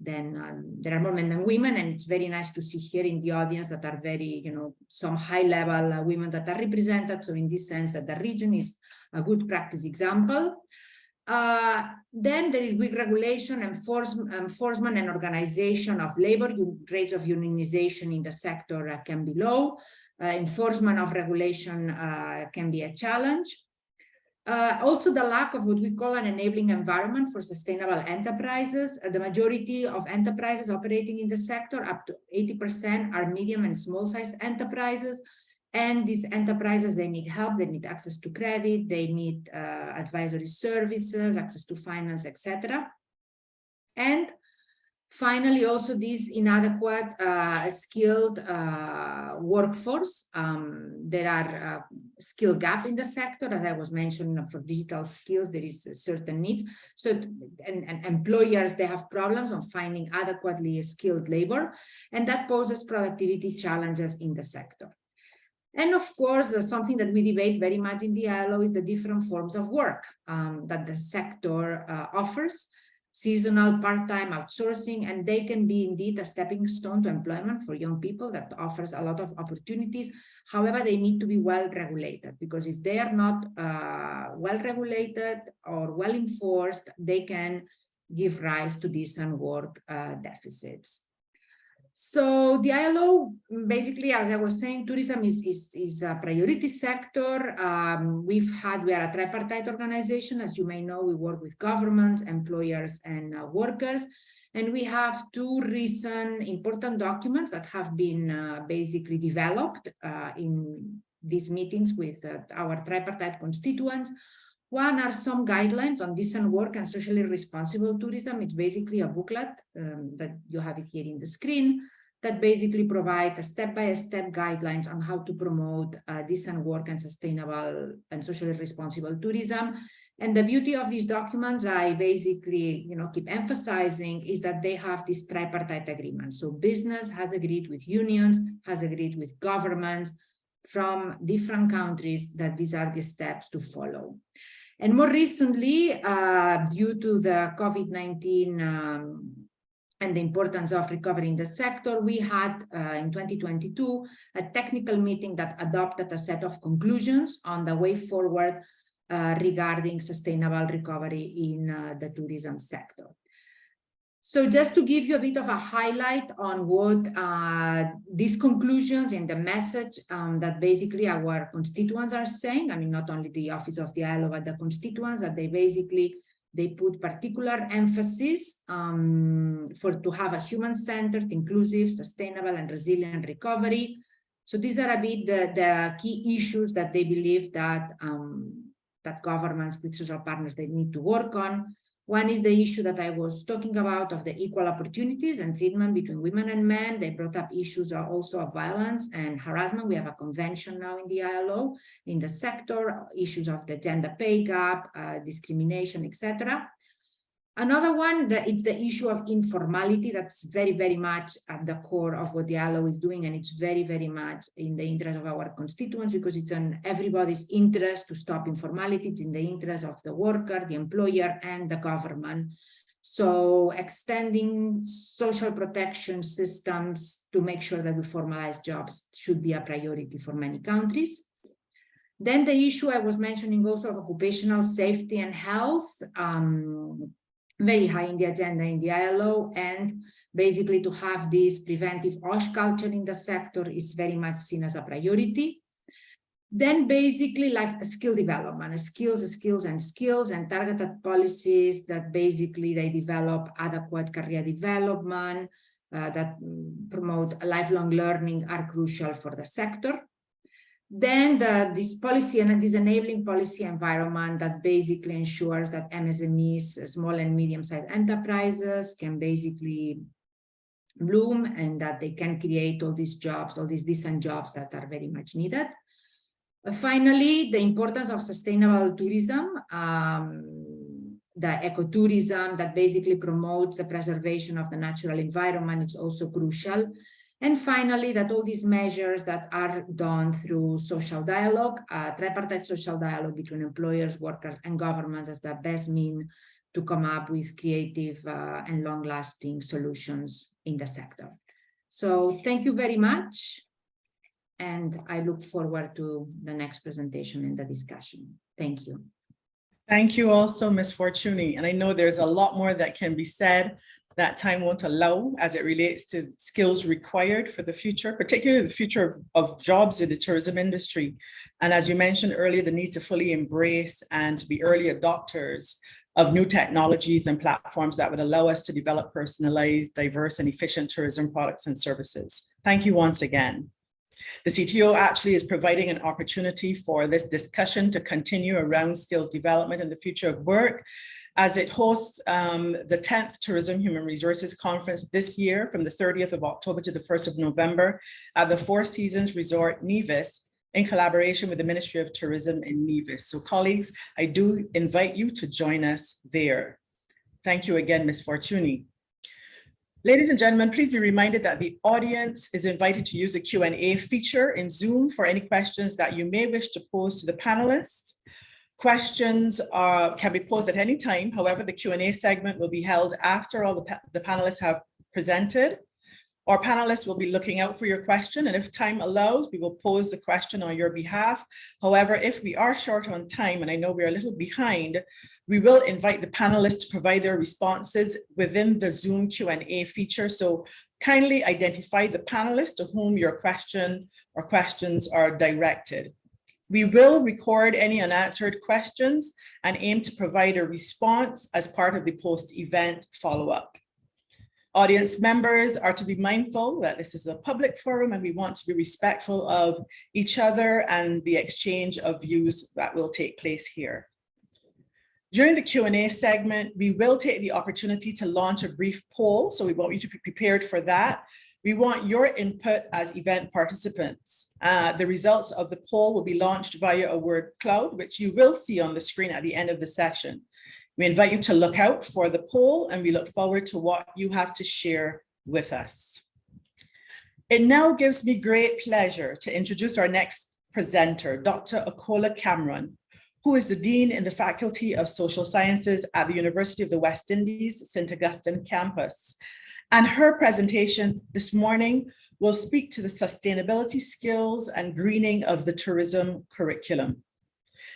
there are more men than women. And it's very nice to see here in the audience that are very, some high-level women that are represented. So in this sense, that the region is a good practice example. Then there is weak regulation, enforcement and organization of labor. Rates of unionization in the sector can be low. Enforcement of regulation can be a challenge. Also, the lack of what we call an enabling environment for sustainable enterprises. The majority of enterprises operating in the sector, up to 80%, are medium and small-sized enterprises. And these enterprises, they need help, they need access to credit, they need advisory services, access to finance, etc. And finally, also this inadequate skilled workforce. There are skill gap in the sector, as I was mentioning. For digital skills, there is certain needs. So, and employers, they have problems on finding adequately skilled labor, and that poses productivity challenges in the sector. And of course, there's something that we debate very much in the ILO is the different forms of work that the sector offers. Seasonal, part-time, outsourcing, and they can be indeed a stepping stone to employment for young people that offers a lot of opportunities. However, they need to be well regulated, because if they are not well regulated or well enforced, they can give rise to decent work deficits. So the ILO, basically, as I was saying, tourism is a priority sector. We are a tripartite organization. As you may know, we work with governments, employers, and workers. And we have two recent important documents that have been basically developed in these meetings with our tripartite constituents. One are some guidelines on decent work and socially responsible tourism. It's basically a booklet that you have it here in the screen that basically provide a step-by-step guidelines on how to promote decent work and sustainable and socially responsible tourism. And the beauty of these documents, I basically keep emphasizing, is that they have this tripartite agreement. So business has agreed with unions, has agreed with governments from different countries that these are the steps to follow. And more recently, due to the COVID-19 and the importance of recovering the sector, we had in 2022 a technical meeting that adopted a set of conclusions on the way forward regarding sustainable recovery in the tourism sector. So just to give you a bit of a highlight on what these conclusions and the message that basically our constituents are saying, I mean, not only the office of the ILO, but the constituents, that they put particular emphasis to have a human-centered, inclusive, sustainable, and resilient recovery. So these are a bit the key issues that they believe that that governments with social partners, they need to work on. One is the issue that I was talking about of the equal opportunities and treatment between women and men. They brought up issues also of violence and harassment. We have a convention now in the ILO in the sector, issues of the gender pay gap, discrimination, etc. Another one, it's the issue of informality. That's very, very much at the core of what the ILO is doing, and it's very, very much in the interest of our constituents, because it's in everybody's interest to stop informality. It's in the interest of the worker, the employer, and the government. So extending social protection systems to make sure that we formalize jobs should be a priority for many countries. Then the issue I was mentioning also of occupational safety and health, very high in the agenda in the ILO, and basically to have this preventive OSH culture in the sector is very much seen as a priority. Then basically like skill development, skills and targeted policies that basically they develop adequate career development that promote lifelong learning are crucial for the sector. Then this policy and this enabling policy environment that basically ensures that MSMEs, small and medium-sized enterprises, can basically bloom and that they can create all these jobs, all these decent jobs that are very much needed. Finally, the importance of sustainable tourism, the ecotourism that basically promotes the preservation of the natural environment is also crucial. And finally, that all these measures that are done through social dialogue, tripartite social dialogue between employers, workers, and governments as the best mean to come up with creative and long-lasting solutions in the sector. So thank you very much. And I look forward to the next presentation and the discussion. Thank you. Thank you also, Ms. Fortuny. And I know there's a lot more that can be said that time won't allow as it relates to skills required for the future, particularly the future of jobs in the tourism industry. And as you mentioned earlier, the need to fully embrace and to be early adopters of new technologies and platforms that would allow us to develop personalized, diverse, and efficient tourism products and services. Thank you once again. The CTO actually is providing an opportunity for this discussion to continue around skills development and the future of work as it hosts the 10th Tourism Human Resources Conference this year from the 30th of October to the 1st of November at the Four Seasons Resort Nevis in collaboration with the Ministry of Tourism in Nevis. So colleagues, I do invite you to join us there. Thank you again, Ms. Fortuny. Ladies and gentlemen, please be reminded that the audience is invited to use the Q&A feature in Zoom for any questions that you may wish to pose to the panelists. Questions can be posed at any time. However, the Q&A segment will be held after all the panelists have presented. Our panelists will be looking out for your question, and if time allows, we will pose the question on your behalf. However, if we are short on time, and I know we're a little behind, we will invite the panelists to provide their responses within the Zoom Q&A feature. So kindly identify the panelist to whom your question or questions are directed. We will record any unanswered questions and aim to provide a response as part of the post-event follow-up. Audience members are to be mindful that this is a public forum and we want to be respectful of each other and the exchange of views that will take place here. During the Q&A segment, we will take the opportunity to launch a brief poll, so we want you to be prepared for that. We want your input as event participants. The results of the poll will be launched via a word cloud, which you will see on the screen at the end of the session. We invite you to look out for the poll and we look forward to what you have to share with us. It now gives me great pleasure to introduce our next presenter, Dr. Akola Cameron, who is the Dean in the Faculty of Social Sciences at the University of the West Indies, St. Augustine campus. And her presentation this morning will speak to the sustainability skills and greening of the tourism curriculum.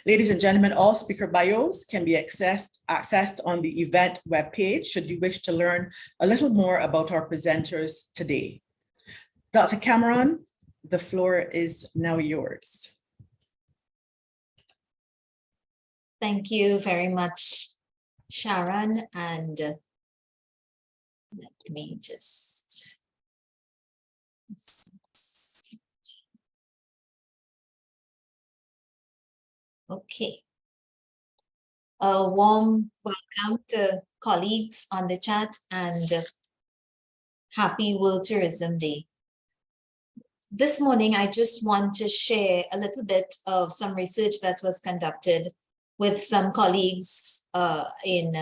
Ladies and gentlemen, all speaker bios can be accessed on the event webpage should you wish to learn a little more about our presenters today. Dr. Cameron, the floor is now yours. Thank you very much, Sharon, and let me just okay. A warm welcome to colleagues on the chat and happy World Tourism Day. This morning, I just want to share a little bit of some research that was conducted with some colleagues in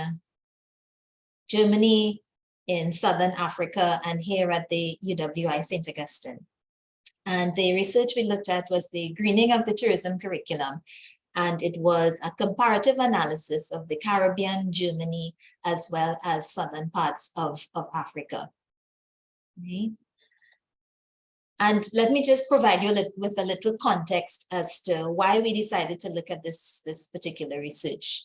Germany, in Southern Africa, and here at the UWI St. Augustine. And the research we looked at was the greening of the tourism curriculum. And it was a comparative analysis of the Caribbean, Germany, as well as southern parts of Africa. Okay. And let me just provide you with a little context as to why we decided to look at this particular research.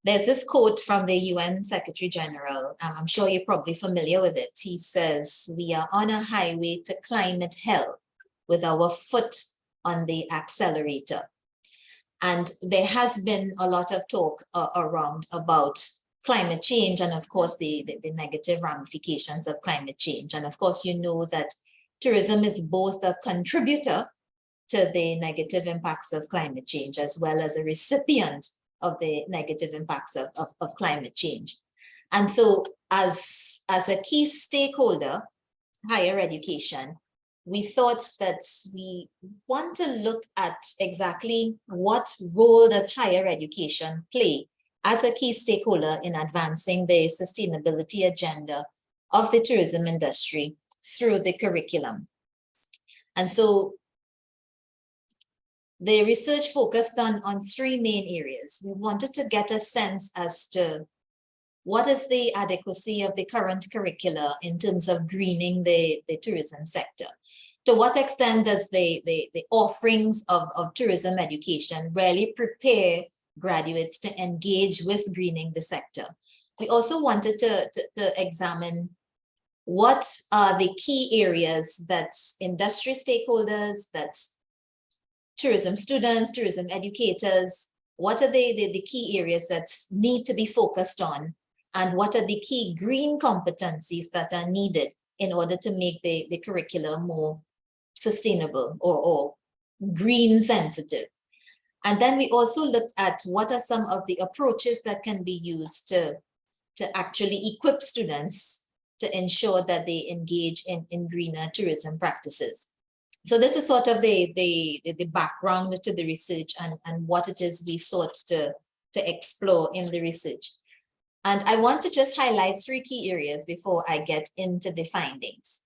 There's this quote from the UN Secretary General. I'm sure you're probably familiar with it. He says, "We are on a highway to climate hell with our foot on the accelerator." And there has been a lot of talk around about climate change and of course the negative ramifications of climate change. And of course, you know that tourism is both a contributor to the negative impacts of climate change as well as a recipient of the negative impacts of climate change. And so as a key stakeholder, higher education, we thought that we want to look at exactly what role does higher education play as a key stakeholder in advancing the sustainability agenda of the tourism industry through the curriculum. And so the research focused on three main areas. We wanted to get a sense as to what is the adequacy of the current curricula in terms of greening the tourism sector? To what extent does the offerings of tourism education really prepare graduates to engage with greening the sector. We also wanted to examine what are the key areas that industry stakeholders, that tourism students, tourism educators, what are the key areas that need to be focused on, and what are the key green competencies that are needed in order to make the curriculum more sustainable or green sensitive. And then we also looked at what are some of the approaches that can be used to actually equip students to ensure that they engage in greener tourism practices. So this is sort of the background to the research and what it is we sought to explore in the research. And I want to just highlight 3 key areas before I get into the findings.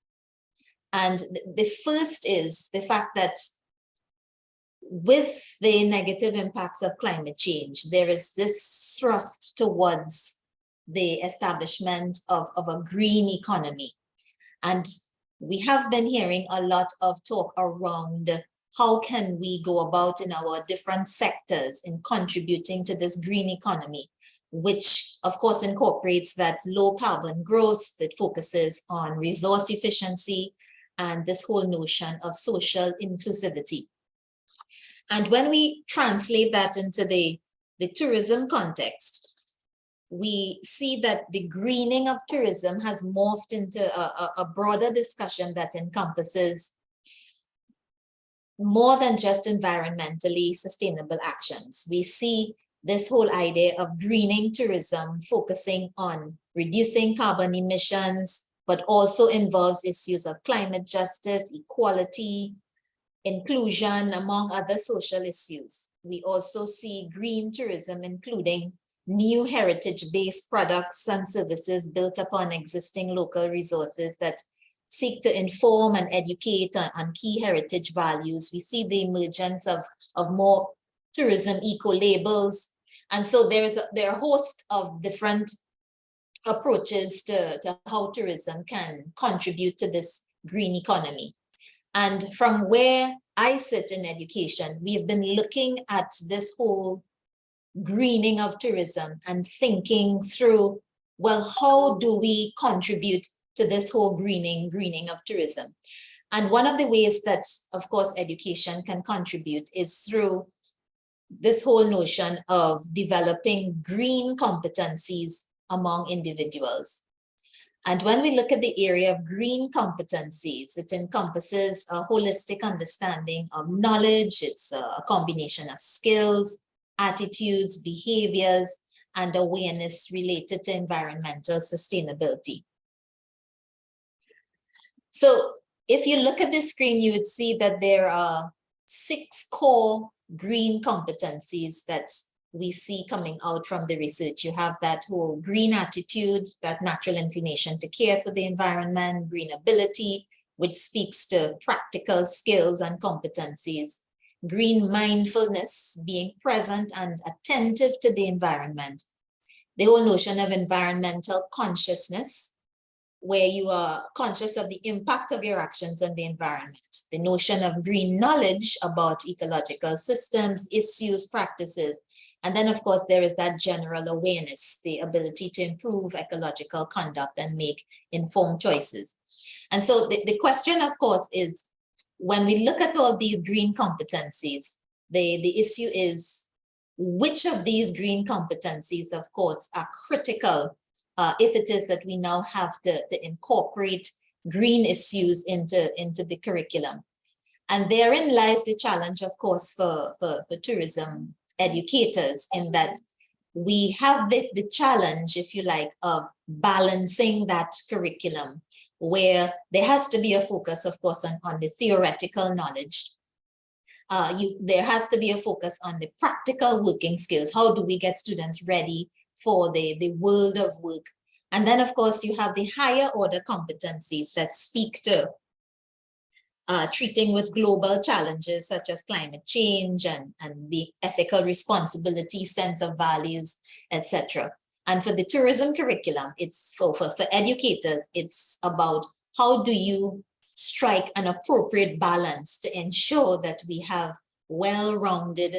And the first is the fact that with the negative impacts of climate change, there is this thrust towards the establishment of a green economy. And we have been hearing a lot of talk around how can we go about in our different sectors in contributing to this green economy, which of course incorporates that low carbon growth that focuses on resource efficiency and this whole notion of social inclusivity. And when we translate that into the tourism context, we see that the greening of tourism has morphed into a broader discussion that encompasses more than just environmentally sustainable actions. We see this whole idea of greening tourism focusing on reducing carbon emissions, but also involves issues of climate justice, equality, inclusion, among other social issues. We also see green tourism including new heritage-based products and services built upon existing local resources that seek to inform and educate on key heritage values. We see the emergence of more tourism eco-labels. And so there are a host of different approaches to how tourism can contribute to this green economy. And from where I sit in education, we've been looking at this whole greening of tourism and thinking through, well, how do we contribute to this whole greening of tourism? And one of the ways that, of course, education can contribute is through this whole notion of developing green competencies among individuals. And when we look at the area of green competencies, it encompasses a holistic understanding of knowledge. It's a combination of skills, attitudes, behaviors, and awareness related to environmental sustainability. So if you look at the screen, you would see that there are 6 core green competencies that we see coming out from the research. You have that whole green attitude, that natural inclination to care for the environment, green ability, which speaks to practical skills and competencies, green mindfulness, being present and attentive to the environment, the whole notion of environmental consciousness, where you are conscious of the impact of your actions on the environment, the notion of green knowledge about ecological systems, issues, practices. And then, of course, there is that general awareness, the ability to improve ecological conduct and make informed choices. And so the question, of course, is when we look at all these green competencies, the issue is which of these green competencies, of course, are critical if it is that we now have to incorporate green issues into the curriculum. And therein lies the challenge, of course, for tourism educators, in that we have the challenge, if you like, of balancing that curriculum, where there has to be a focus, of course, on the theoretical knowledge. There has to be a focus on the practical working skills. How do we get students ready for the world of work? And then, of course, you have the higher order competencies that speak to treating with global challenges such as climate change and the ethical responsibility, sense of values, etc. And for the tourism curriculum, it's for educators, it's about how do you strike an appropriate balance to ensure that we have well-rounded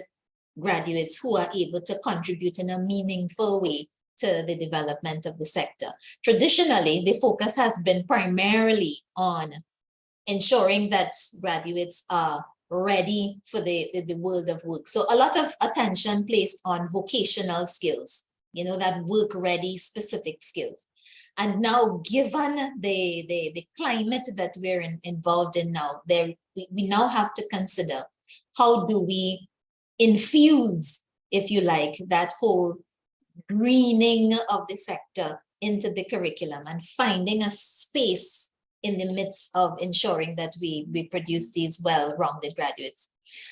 graduates who are able to contribute in a meaningful way to the development of the sector. Traditionally, the focus has been primarily on ensuring that graduates are ready for the world of work. So a lot of attention placed on vocational skills, that work-ready specific skills. And now, given the climate that we're involved in now, we now have to consider how do we infuse, if you like, that whole greening of the sector into the curriculum and finding a space in the midst of ensuring that we produce these well-rounded graduates.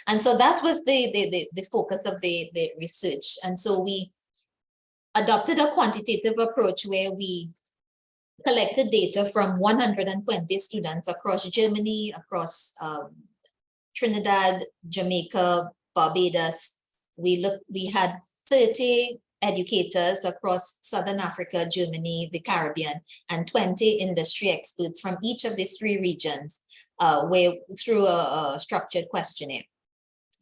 And so that was the focus of the research. And so we adopted a quantitative approach where we collected data from 120 students across Germany, across Trinidad, Jamaica, Barbados. We had 30 educators across Southern Africa, Germany, the Caribbean, and 20 industry experts from each of these 3 regions through a structured questionnaire,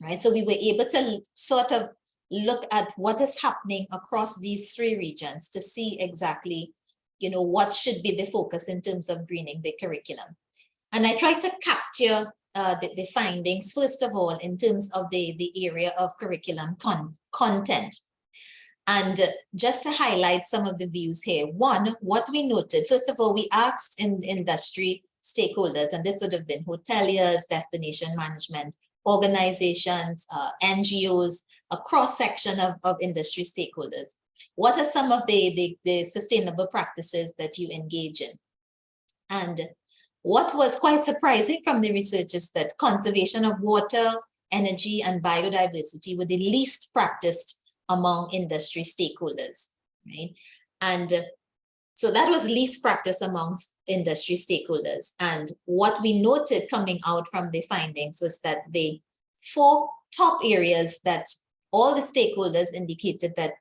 right? So we were able to sort of look at what is happening across these 3 regions to see exactly, what should be the focus in terms of greening the curriculum. And I tried to capture the findings, first of all, in terms of the area of curriculum content. And just to highlight some of the views here, one, what we noted, first of all, we asked in industry stakeholders, and this would have been hoteliers, destination management organizations, NGOs, a cross-section of industry stakeholders. What are some of the sustainable practices that you engage in? And what was quite surprising from the research is that conservation of water, energy, and biodiversity were the least practiced among industry stakeholders, right? And so that was least practice amongst industry stakeholders. And what we noted coming out from the findings was that the 4 top areas that all the stakeholders indicated that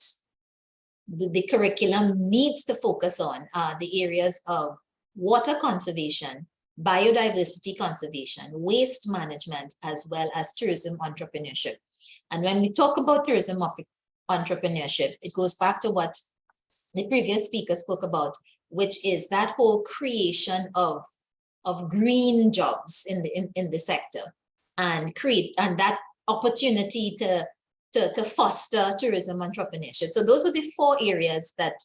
the curriculum needs to focus on are the areas of water conservation, biodiversity conservation, waste management, as well as tourism entrepreneurship. And when we talk about tourism entrepreneurship, it goes back to what the previous speaker spoke about, which is that whole creation of green jobs in the sector and that opportunity to foster tourism entrepreneurship. So those were the 4 areas that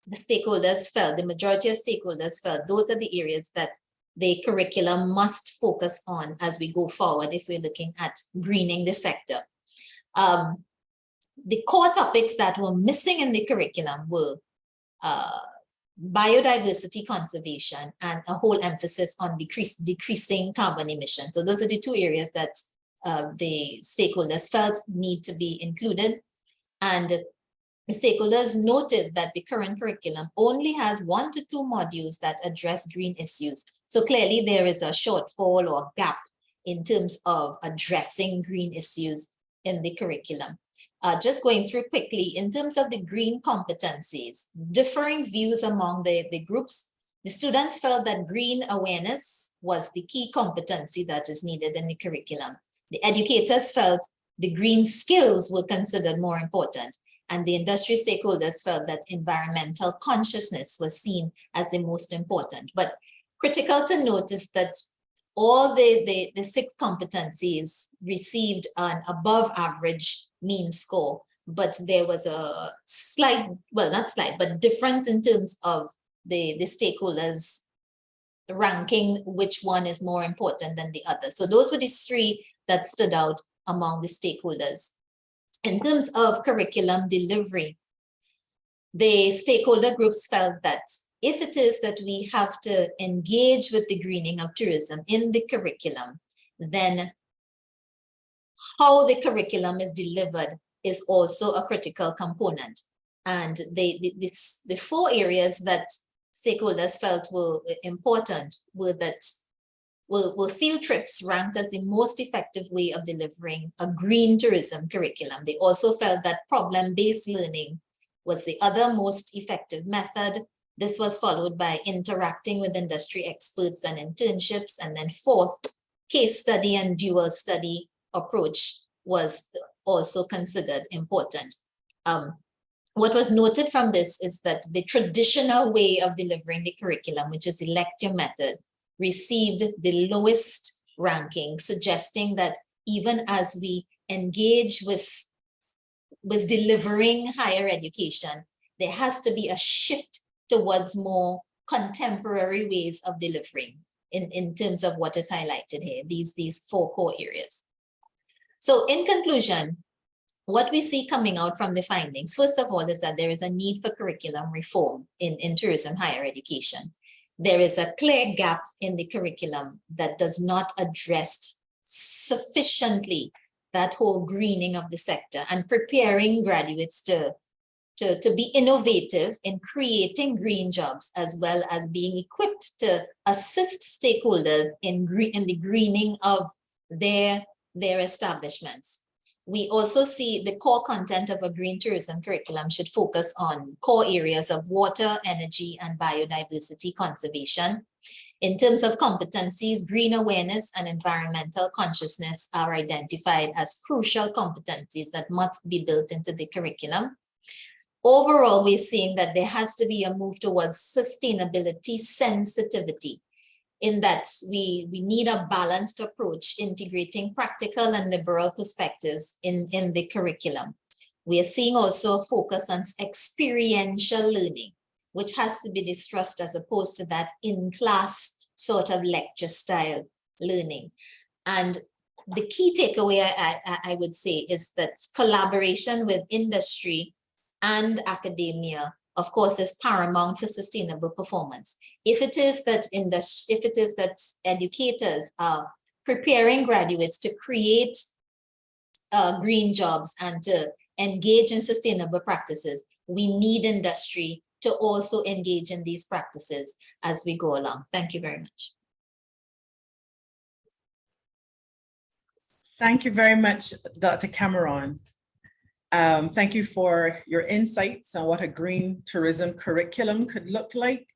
the stakeholders felt, the majority of stakeholders felt, those are the areas that the curriculum must focus on as we go forward if we're looking at greening the sector. The core topics that were missing in the curriculum were biodiversity conservation and a whole emphasis on decreasing carbon emissions. So those are the 2 areas that the stakeholders felt need to be included. And the stakeholders noted that the current curriculum only has 1 to 2 modules that address green issues. So clearly there is a shortfall or gap in terms of addressing green issues in the curriculum. Just going through quickly, in terms of the green competencies, differing views among the groups, the students felt that green awareness was the key competency that is needed in the curriculum. The educators felt the green skills were considered more important, and the industry stakeholders felt that environmental consciousness was seen as the most important. But critical to note is that all the 6 competencies received an above average mean score, but there was a slight, well, not slight, but difference in terms of the stakeholders ranking which one is more important than the other. So those were the 3 that stood out among the stakeholders. In terms of curriculum delivery, the stakeholder groups felt that if it is that we have to engage with the greening of tourism in the curriculum, then how the curriculum is delivered is also a critical component. And the 4 areas that stakeholders felt were important were field trips ranked as the most effective way of delivering a green tourism curriculum. They also felt that problem-based learning was the other most effective method. This was followed by interacting with industry experts and internships. And then 4th, case study and dual study approach was also considered important. What was noted from this is that the traditional way of delivering the curriculum, which is the lecture method, received the lowest ranking, suggesting that even as we engage with delivering higher education, there has to be a shift towards more contemporary ways of delivering in terms of what is highlighted here, these 4 core areas. So in conclusion, what we see coming out from the findings, first of all, is that there is a need for curriculum reform in tourism higher education. There is a clear gap in the curriculum that does not address sufficiently that whole greening of the sector and preparing graduates to be innovative in creating green jobs, as well as being equipped to assist stakeholders in the greening of their establishments. We also see the core content of a green tourism curriculum should focus on core areas of water, energy, and biodiversity conservation. In terms of competencies, green awareness and environmental consciousness are identified as crucial competencies that must be built into the curriculum. Overall, we're seeing that there has to be a move towards sustainability sensitivity, in that we need a balanced approach integrating practical and liberal perspectives in the curriculum. We are seeing also a focus on experiential learning, which has to be distressed as opposed to that in-class sort of lecture style learning. And the key takeaway I would say is that collaboration with industry and academia, of course, is paramount for sustainable performance. If it is that educators are preparing graduates to create green jobs and to engage in sustainable practices, we need industry to also engage in these practices as we go along. Thank you very much. Thank you very much, Dr. Cameron. Thank you for your insights on what a green tourism curriculum could look like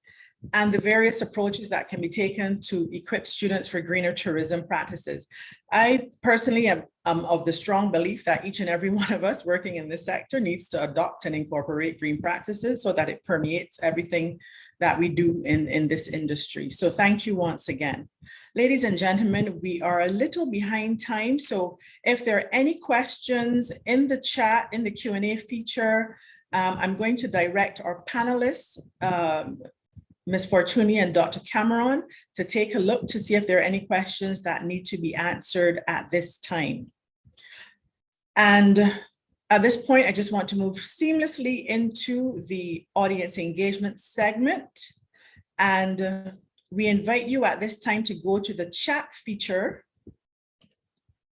and the various approaches that can be taken to equip students for greener tourism practices. I personally am of the strong belief that each and every one of us working in this sector needs to adopt and incorporate green practices so that it permeates everything that we do in this industry. So thank you once again. Ladies and gentlemen, we are a little behind time. So if there are any questions in the chat, in the Q&A feature, I'm going to direct our panelists, Ms. Fortuny and Dr. Cameron, to take a look to see if there are any questions that need to be answered at this time. And at this point, I just want to move seamlessly into the audience engagement segment. And we invite you at this time to go to the chat feature.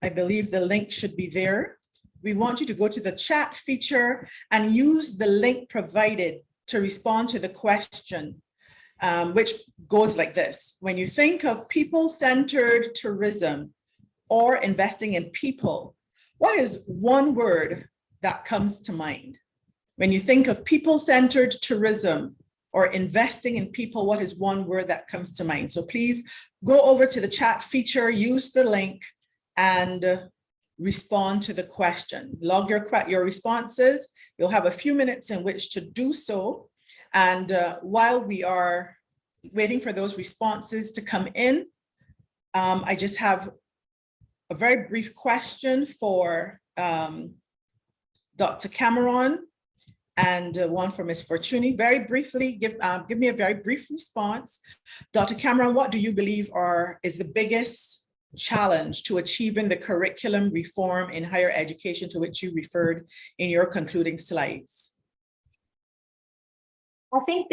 I believe the link should be there. We want you to go to the chat feature and use the link provided to respond to the question, which goes like this. When you think of people-centered tourism or investing in people, what is one word that comes to mind? When you think of people-centered tourism or investing in people, what is one word that comes to mind? So please go over to the chat feature, use the link, and respond to the question. Log your responses. You'll have a few minutes in which to do so. And while we are waiting for those responses to come in, I just have a very brief question for Dr. Cameron and one for Ms. Fortuny. Very briefly, give me a very brief response. Dr. Cameron, what do you believe is the biggest challenge to achieving the curriculum reform in higher education to which you referred in your concluding slides? I think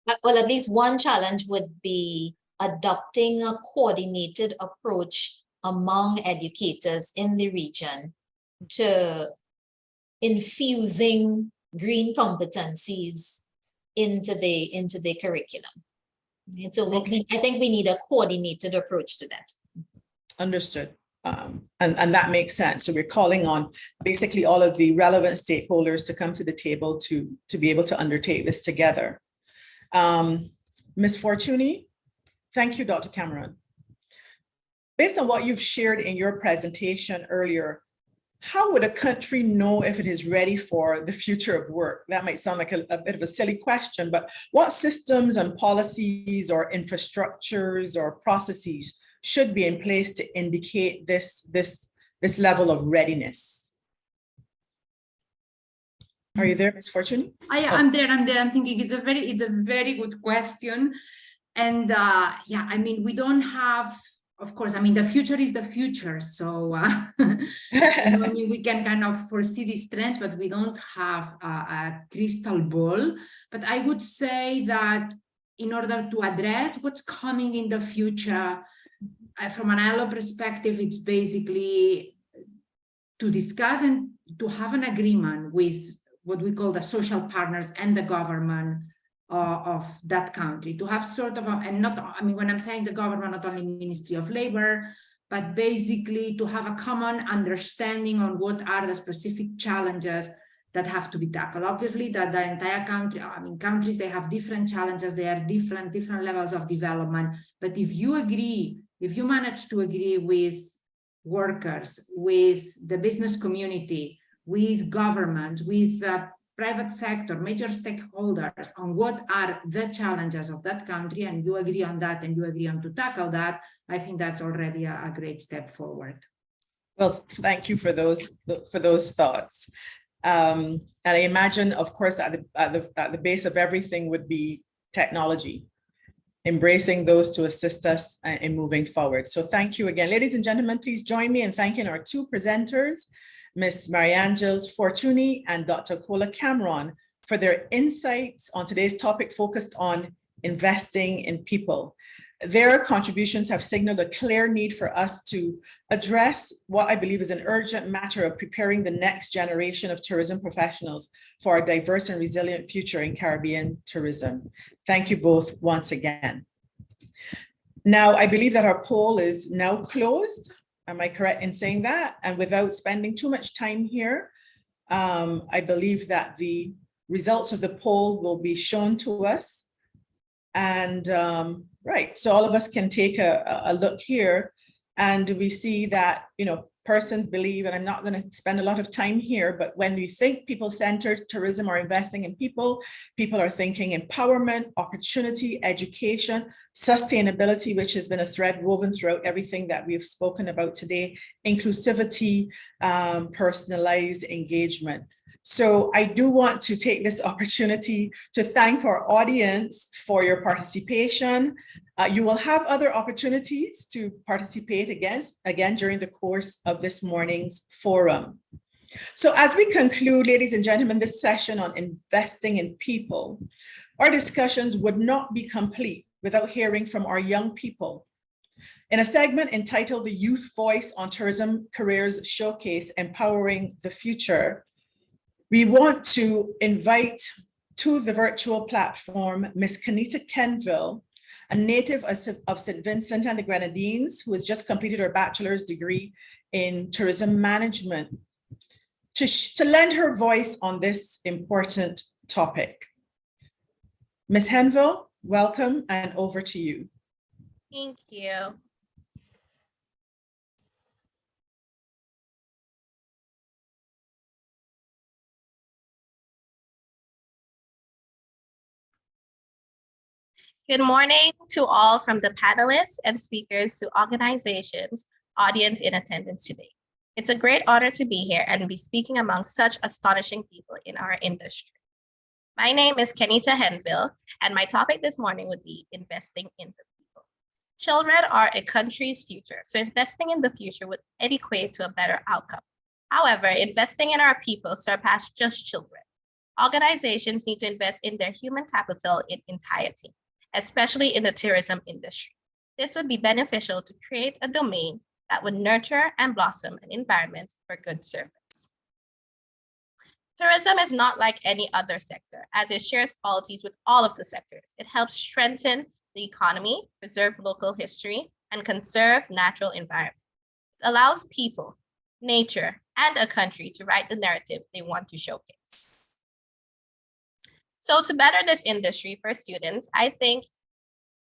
at least one challenge would be adopting a coordinated approach among educators in the region to infusing green competencies into the curriculum. And so I think we need a coordinated approach to that. Understood. And that makes sense. So we're calling on basically all of the relevant stakeholders to come to the table to be able to undertake this together. Ms. Fortuny, thank you, Dr. Cameron. Based on what you've shared in your presentation earlier, how would a country know if it is ready for the future of work? That might sound like a bit of a silly question, but what systems and policies or infrastructures or processes should be in place to indicate this level of readiness? Are you there, Ms. Fortuny? I'm there. I'm thinking it's a very good question. And yeah, I mean, we don't have, of course, I mean, the future is the future. So I mean, we can kind of foresee these trends, but we don't have a crystal ball. But I would say that in order to address what's coming in the future, from an ILO perspective, it's basically to discuss and to have an agreement with what we call the social partners and the government of that country, to have sort of, and not, I mean, when I'm saying the government, not only Ministry of Labor, but basically to have a common understanding on what are the specific challenges that have to be tackled. Obviously, that the entire country, I mean, countries, they have different challenges, they are different levels of development. But if you agree, if you manage to agree with workers, with the business community, with government, with the private sector, major stakeholders on what are the challenges of that country, and you agree on that and you agree on to tackle that, I think that's already a great step forward. Well, thank you for those thoughts. And I imagine, of course, at the base of everything would be technology, embracing those to assist us in moving forward. So thank you again. Ladies and gentlemen, please join me in thanking our two presenters, Ms. Mariangels Fortuny and Dr. Kola Cameron, for their insights on today's topic focused on investing in people. Their contributions have signaled a clear need for us to address what I believe is an urgent matter of preparing the next generation of tourism professionals for a diverse and resilient future in Caribbean tourism. Thank you both once again. Now, I believe that our poll is now closed. Am I correct in saying that? And without spending too much time here, I believe that the results of the poll will be shown to us. And right, so all of us can take a look here, and we see that, you know, persons believe, and I'm not going to spend a lot of time here, but when we think people-centered tourism or investing in people, people are thinking empowerment, opportunity, education, sustainability, which has been a thread woven throughout everything that we've spoken about today, inclusivity, personalized engagement. So I do want to take this opportunity to thank our audience for your participation. You will have other opportunities to participate again during the course of this morning's forum. So as we conclude, ladies and gentlemen, this session on investing in people, our discussions would not be complete without hearing from our young people. In a segment entitled The Youth Voice on Tourism Careers Showcase, Empowering the Future, we want to invite to the virtual platform Ms. Kenita Kenville, a native of St. Vincent and the Grenadines, who has just completed her bachelor's degree in tourism management, to lend her voice on this important topic. Ms. Henville, welcome, and over to you. Thank you. Good morning to all from the panelists and speakers to organizations, audience in attendance today. It's a great honor to be here and be speaking among such astonishing people in our industry. My name is Kenita Henville, and my topic this morning would be investing in the people. Children are a country's future, so investing in the future would equate to a better outcome. However, investing in our people surpass just children. Organizations need to invest in their human capital in entirety, especially in the tourism industry. This would be beneficial to create a domain that would nurture and blossom an environment for good service. Tourism is not like any other sector, as it shares qualities with all of the sectors. It helps strengthen the economy, preserve local history, and conserve natural environment. It allows people, nature, and a country to write the narrative they want to showcase. So to better this industry for students, I think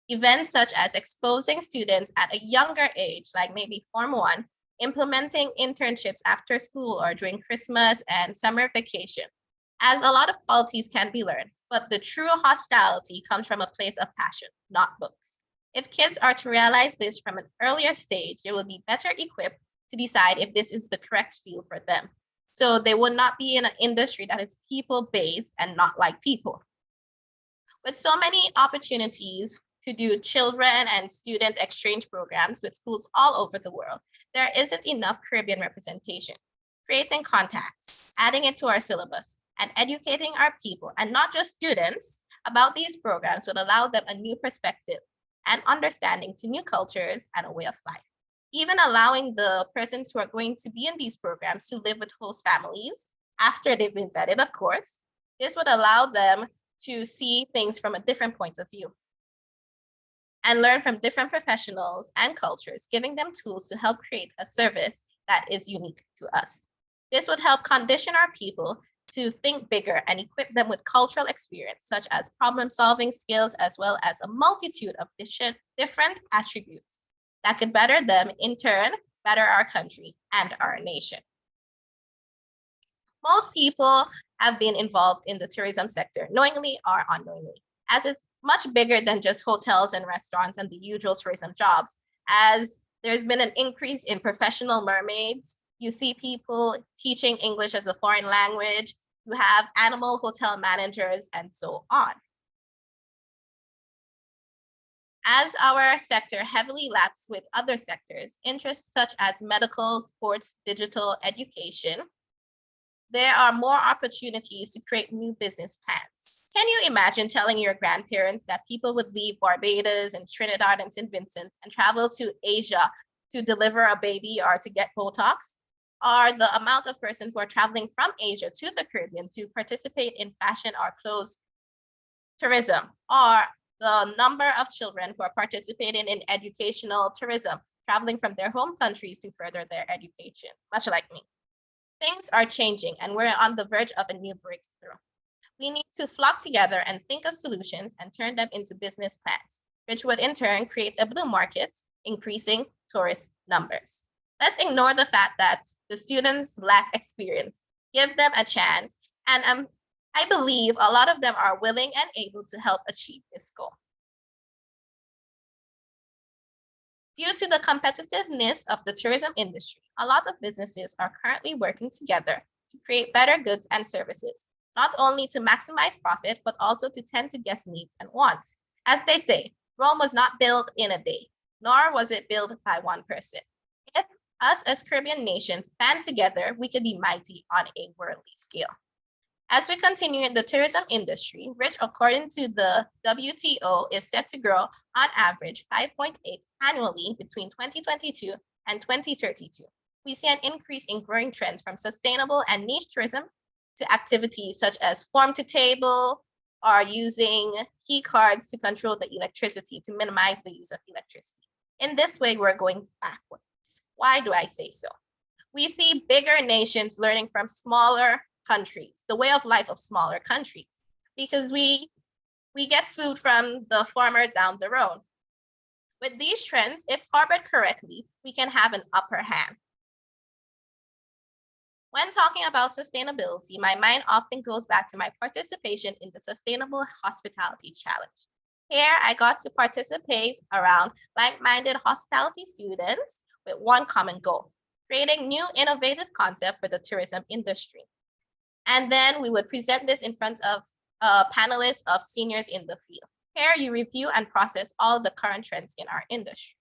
events such as exposing students at a younger age, like maybe Form 1, implementing internships after school or during Christmas and summer vacation, as a lot of qualities can be learned, but the true hospitality comes from a place of passion, not books. If kids are to realize this from an earlier stage, they will be better equipped to decide if this is the correct field for them. So they will not be in an industry that is people-based and not like people. With so many opportunities to do children and student exchange programs with schools all over the world, there isn't enough Caribbean representation. Creating contacts, adding it to our syllabus, and educating our people, and not just students, about these programs would allow them a new perspective and understanding to new cultures and a way of life. Even allowing the persons who are going to be in these programs to live with host families after they've been vetted, of course, this would allow them to see things from a different point of view and learn from different professionals and cultures, giving them tools to help create a service that is unique to us. This would help condition our people to think bigger and equip them with cultural experience, such as problem-solving skills, as well as a multitude of different attributes that could better them, in turn, better our country and our nation. Most people have been involved in the tourism sector, knowingly or unknowingly, as it's much bigger than just hotels and restaurants and the usual tourism jobs, as there's been an increase in professional mermaids. You see people teaching English as a foreign language. You have animal hotel managers and so on. As our sector heavily laps with other sectors, interests such as medical, sports, digital, education, there are more opportunities to create new business plans. Can you imagine telling your grandparents that people would leave Barbados and Trinidad and St. Vincent and travel to Asia to deliver a baby or to get Botox? Or the amount of persons who are traveling from Asia to the Caribbean to participate in fashion or clothes tourism, or the number of children who are participating in educational tourism, traveling from their home countries to further their education, much like me. Things are changing and we're on the verge of a new breakthrough. We need to flock together and think of solutions and turn them into business plans, which would in turn create a blue market, increasing tourist numbers. Let's ignore the fact that the students lack experience. Give them a chance. And I believe a lot of them are willing and able to help achieve this goal. Due to the competitiveness of the tourism industry, a lot of businesses are currently working together to create better goods and services, not only to maximize profit, but also to tend to guest needs and wants. As they say, Rome was not built in a day, nor was it built by one person. If us as Caribbean nations band together, we could be mighty on a worldly scale. As we continue in the tourism industry, which according to the WTO is set to grow on average 5.8 annually between 2022 and 2032, we see an increase in growing trends from sustainable and niche tourism to activities such as farm to table or using key cards to control the electricity to minimize the use of electricity. In this way, we're going backwards. Why do I say so? We see bigger nations learning from smaller countries, the way of life of smaller countries, because we get food from the farmer down the road. With these trends, if harbored correctly, we can have an upper hand. When talking about sustainability, my mind often goes back to my participation in the Sustainable Hospitality Challenge. Here, I got to participate around like-minded hospitality students with one common goal, creating new innovative concepts for the tourism industry. And then we would present this in front of panelists of seniors in the field. Here, you review and process all the current trends in our industry.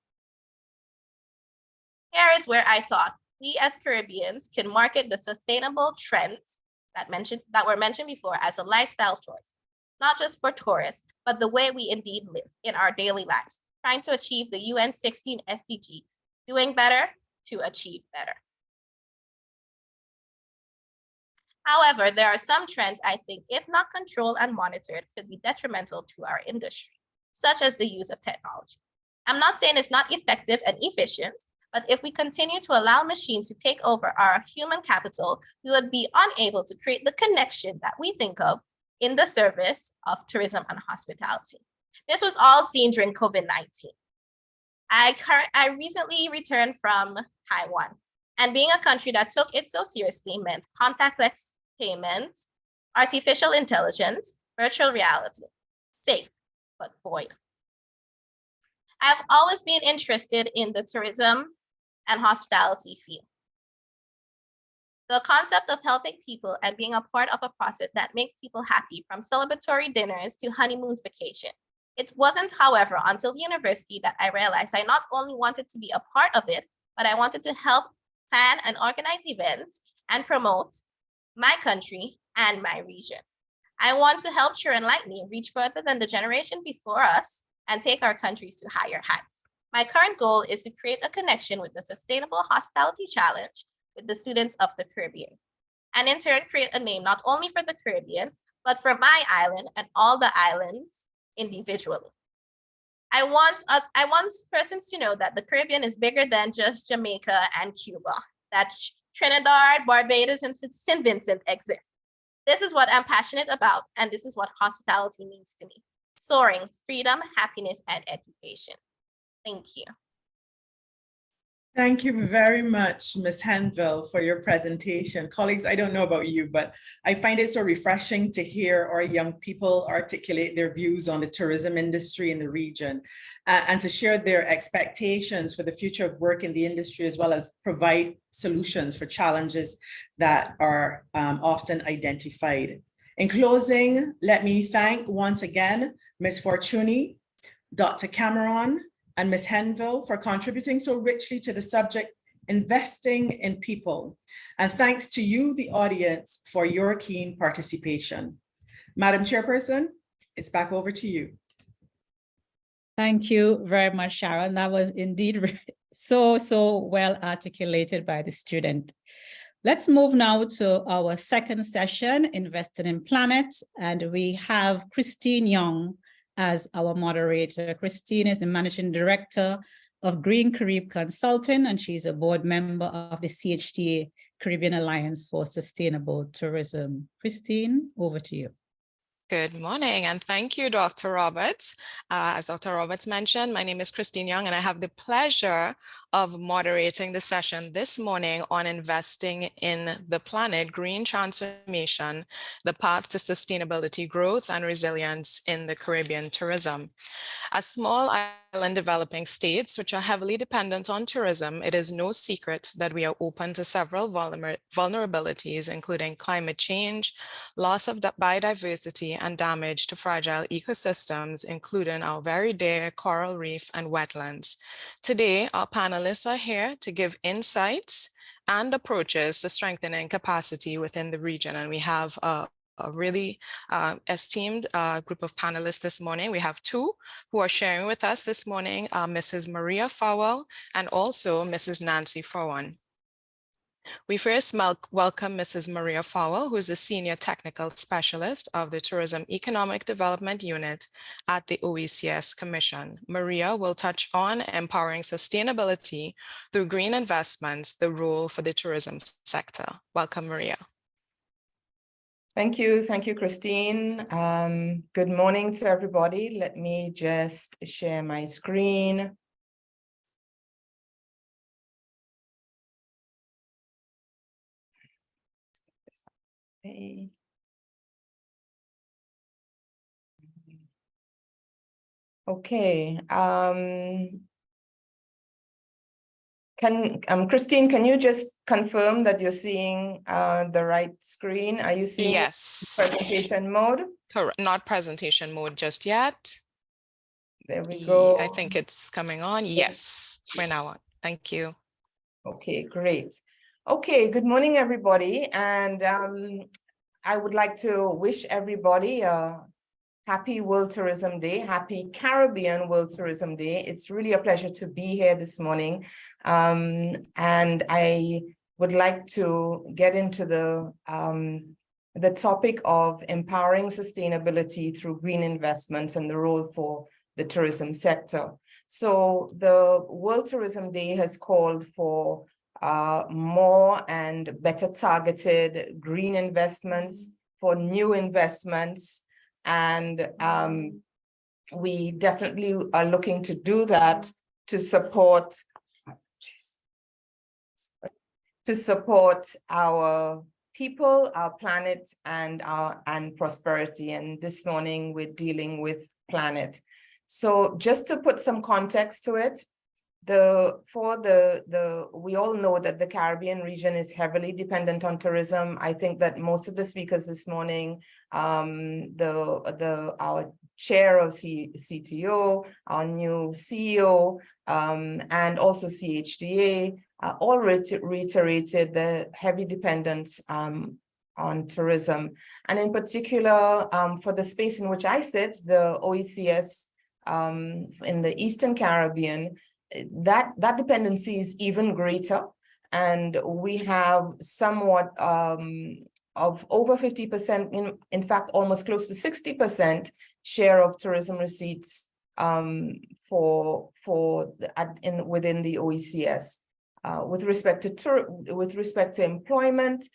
Here is where I thought we as Caribbeans can market the sustainable trends that were mentioned before as a lifestyle choice, not just for tourists, but the way we indeed live in our daily lives, trying to achieve the UN 16 SDGs, doing better to achieve better. However, there are some trends I think, if not controlled and monitored, could be detrimental to our industry, such as the use of technology. I'm not saying it's not effective and efficient, but if we continue to allow machines to take over our human capital, we would be unable to create the connection that we think of in the service of tourism and hospitality. This was all seen during COVID-19. I recently returned from Taiwan, and being a country that took it so seriously meant contactless payments, artificial intelligence, virtual reality, safe but void. I've always been interested in the tourism and hospitality field. The concept of helping people and being a part of a process that makes people happy, from celebratory dinners to honeymoon vacation. It wasn't, however, until university that I realized I not only wanted to be a part of it, but I wanted to help plan and organize events and promote my country and my region. I want to help children like me reach further than the generation before us and take our countries to higher heights. My current goal is to create a connection with the Sustainable Hospitality Challenge with the students of the Caribbean, and in turn create a name not only for the Caribbean, but for my island and all the islands individually. I want persons to know that the Caribbean is bigger than just Jamaica and Cuba, that Trinidad, Barbados, and St. Vincent exist. This is what I'm passionate about, and this is what hospitality means to me. Soaring, freedom, happiness, and education. Thank you. Thank you very much, Ms. Hanville, for your presentation. Colleagues, I don't know about you, but I find it so refreshing to hear our young people articulate their views on the tourism industry in the region and to share their expectations for the future of work in the industry, as well as provide solutions for challenges that are often identified. In closing, let me thank once again Ms. Fortuny, Dr. Cameron, and Ms. Hanville for contributing so richly to the subject, investing in people. And thanks to you, the audience, for your keen participation. Madam Chairperson, it's back over to you. Thank you very much, Sharon. That was indeed so well articulated by the student. Let's move now to our second session, Investing in Planet, and we have Christine Young as our moderator. Christine is the Managing Director of Green Carib Consulting, and she's a board member of the CHTA Caribbean Alliance for Sustainable Tourism. Christine, over to you. Good morning, and thank you, Dr. Roberts. As Dr. Roberts mentioned, my name is Christine Young, and I have the pleasure of moderating the session this morning on investing in the planet, green transformation, the path to sustainability, growth, and resilience in the Caribbean tourism. As small island developing states, which are heavily dependent on tourism, it is no secret that we are open to several vulnerabilities, including climate change, loss of biodiversity, and damage to fragile ecosystems, including our very dear coral reef and wetlands. Today, our panelists are here to give insights and approaches to strengthening capacity within the region. And we have a really esteemed group of panelists this morning. We have two who are sharing with us this morning, Mrs. Maria Fowell and also Mrs. Nancy Fowan. We first welcome Mrs. Maria Fowell, who is a Senior Technical Specialist of the Tourism Economic Development Unit at the OECS Commission. Maria will touch on empowering sustainability through green investments, the role for the tourism sector. Welcome, Maria. Thank you, Christine. Good morning to everybody. Let me just share my screen. Okay. Christine, can you just confirm that you're seeing the right screen? Are you seeing yes presentation mode? Correct. Not presentation mode just yet. There we go. I think it's coming on. Yes, we're now on. Thank you. Okay, great. Okay, good morning, everybody. And I would like to wish everybody a happy World Tourism Day, happy Caribbean World Tourism Day. It's really a pleasure to be here this morning. And I would like to get into the topic of empowering sustainability through green investments and the role for the tourism sector. So the World Tourism Day has called for more and better targeted green investments, for new investments. And we definitely are looking to do that to support our people, our planet, and prosperity. And this morning we're dealing with planet. So just to put some context to it, we all know that the Caribbean region is heavily dependent on tourism. I think that most of the speakers this morning, our chair of CTO, our new CEO, and also CHDA, all reiterated the heavy dependence on tourism. And in particular, for the space in which I sit, the OECS in the Eastern Caribbean, that dependency is even greater. And we have somewhat of over 50%, in fact, almost close to 60% share of tourism receipts within the OECS. With respect to employment,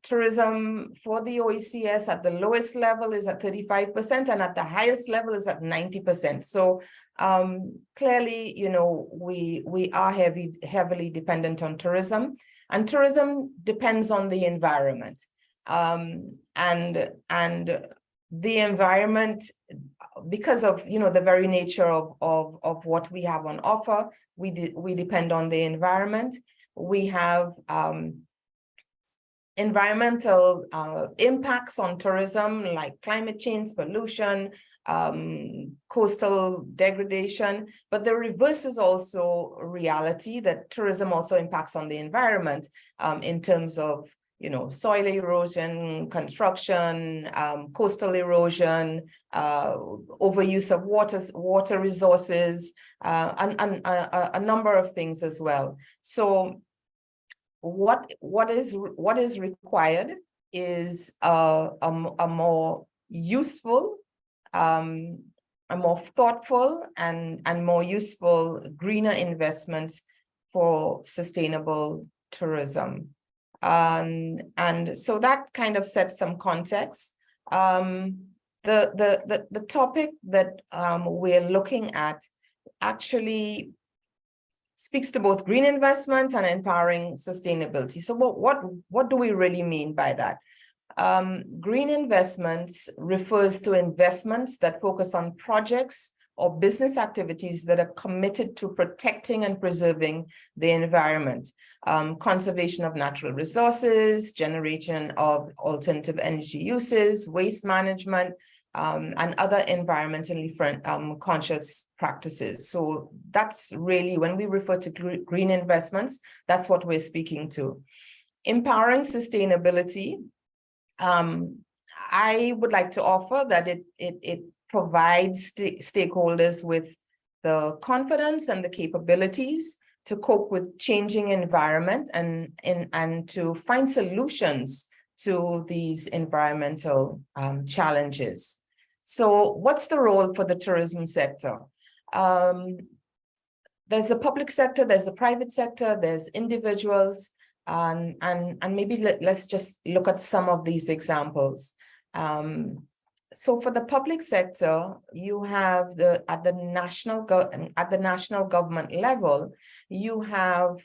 tourism for the OECS at the lowest level is at 35%, and at the highest level is at 90%. So clearly, we are heavily dependent on tourism, and tourism depends on the environment. And the environment, because of the very nature of what we have on offer, we depend on the environment. We have environmental impacts on tourism, like climate change, pollution, coastal degradation, but the reverse is also reality, that tourism also impacts on the environment in terms of soil erosion, construction, coastal erosion, overuse of water resources, and a number of things as well. So what is required is a more useful, a more thoughtful, and more useful greener investments for sustainable tourism. And so that kind of sets some context. The topic that we're looking at actually speaks to both green investments and empowering sustainability. So what do we really mean by that? Green investments refers to investments that focus on projects or business activities that are committed to protecting and preserving the environment, conservation of natural resources, generation of alternative energy uses, waste management, and other environmentally conscious practices. So that's really, when we refer to green investments, that's what we're speaking to. Empowering sustainability, I would like to offer that it provides stakeholders with the confidence and the capabilities to cope with changing environment and to find solutions to these environmental challenges. So what's the role for the tourism sector? There's the public sector, there's the private sector, there's individuals, and maybe let's just look at some of these examples. So for the public sector, you have at the national government level, you have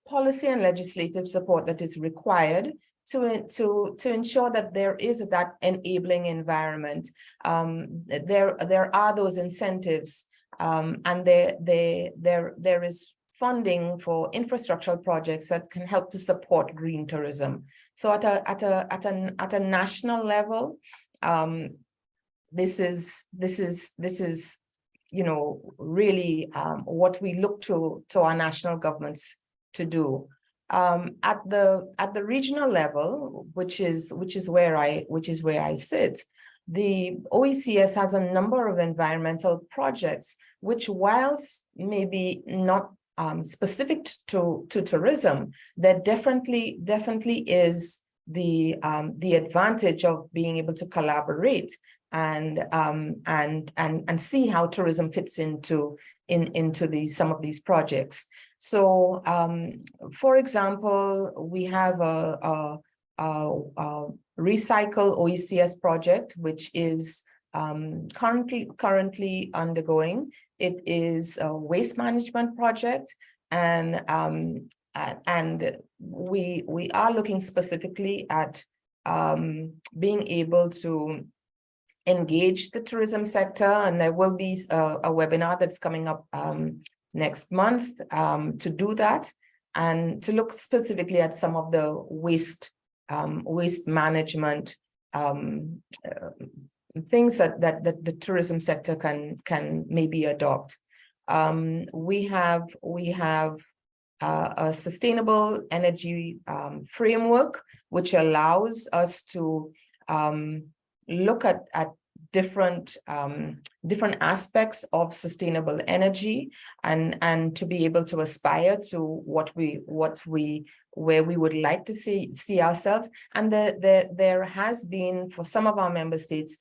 policy and legislative support that is required to ensure that there is that enabling environment. There are those incentives, and there is funding for infrastructural projects that can help to support green tourism. So at a national level, this is really what we look to our national governments to do. At the regional level, which is where I sit, the OECS has a number of environmental projects, which, whilst maybe not specific to tourism, there definitely is the advantage of being able to collaborate and see how tourism fits into some of these projects. So, for example, we have a Recycle OECS project, which is currently undergoing. It is a waste management project, and we are looking specifically at being able to engage the tourism sector, and there will be a webinar that's coming up next month to do that, and to look specifically at some of the waste management things that the tourism sector can maybe adopt. We have a sustainable energy framework, which allows us to look at different aspects of sustainable energy, and to be able to aspire to where we would like to see ourselves. And there has been, for some of our member states,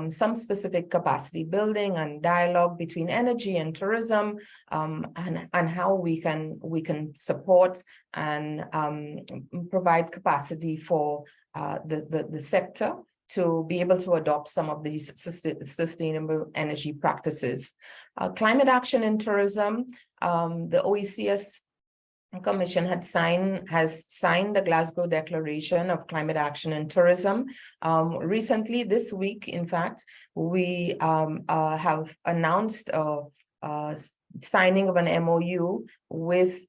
some specific capacity building and dialogue between energy and tourism, and how we can support and provide capacity for the sector to be able to adopt some of these sustainable energy practices. Climate action in tourism, the OECS Commission has signed the Glasgow Declaration of Climate Action in Tourism. Recently, this week, in fact, we have announced signing of an MOU with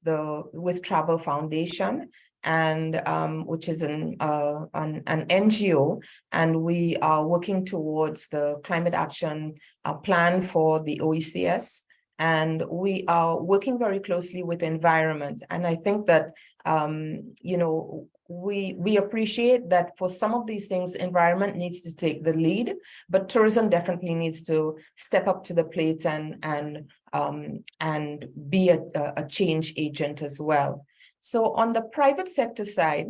Travel Foundation, and which is an NGO, and we are working towards the climate action plan for the OECS. And we are working very closely with environment. And I think that, we appreciate that for some of these things, environment needs to take the lead, but tourism definitely needs to step up to the plate and be a change agent as well. So on the private sector side,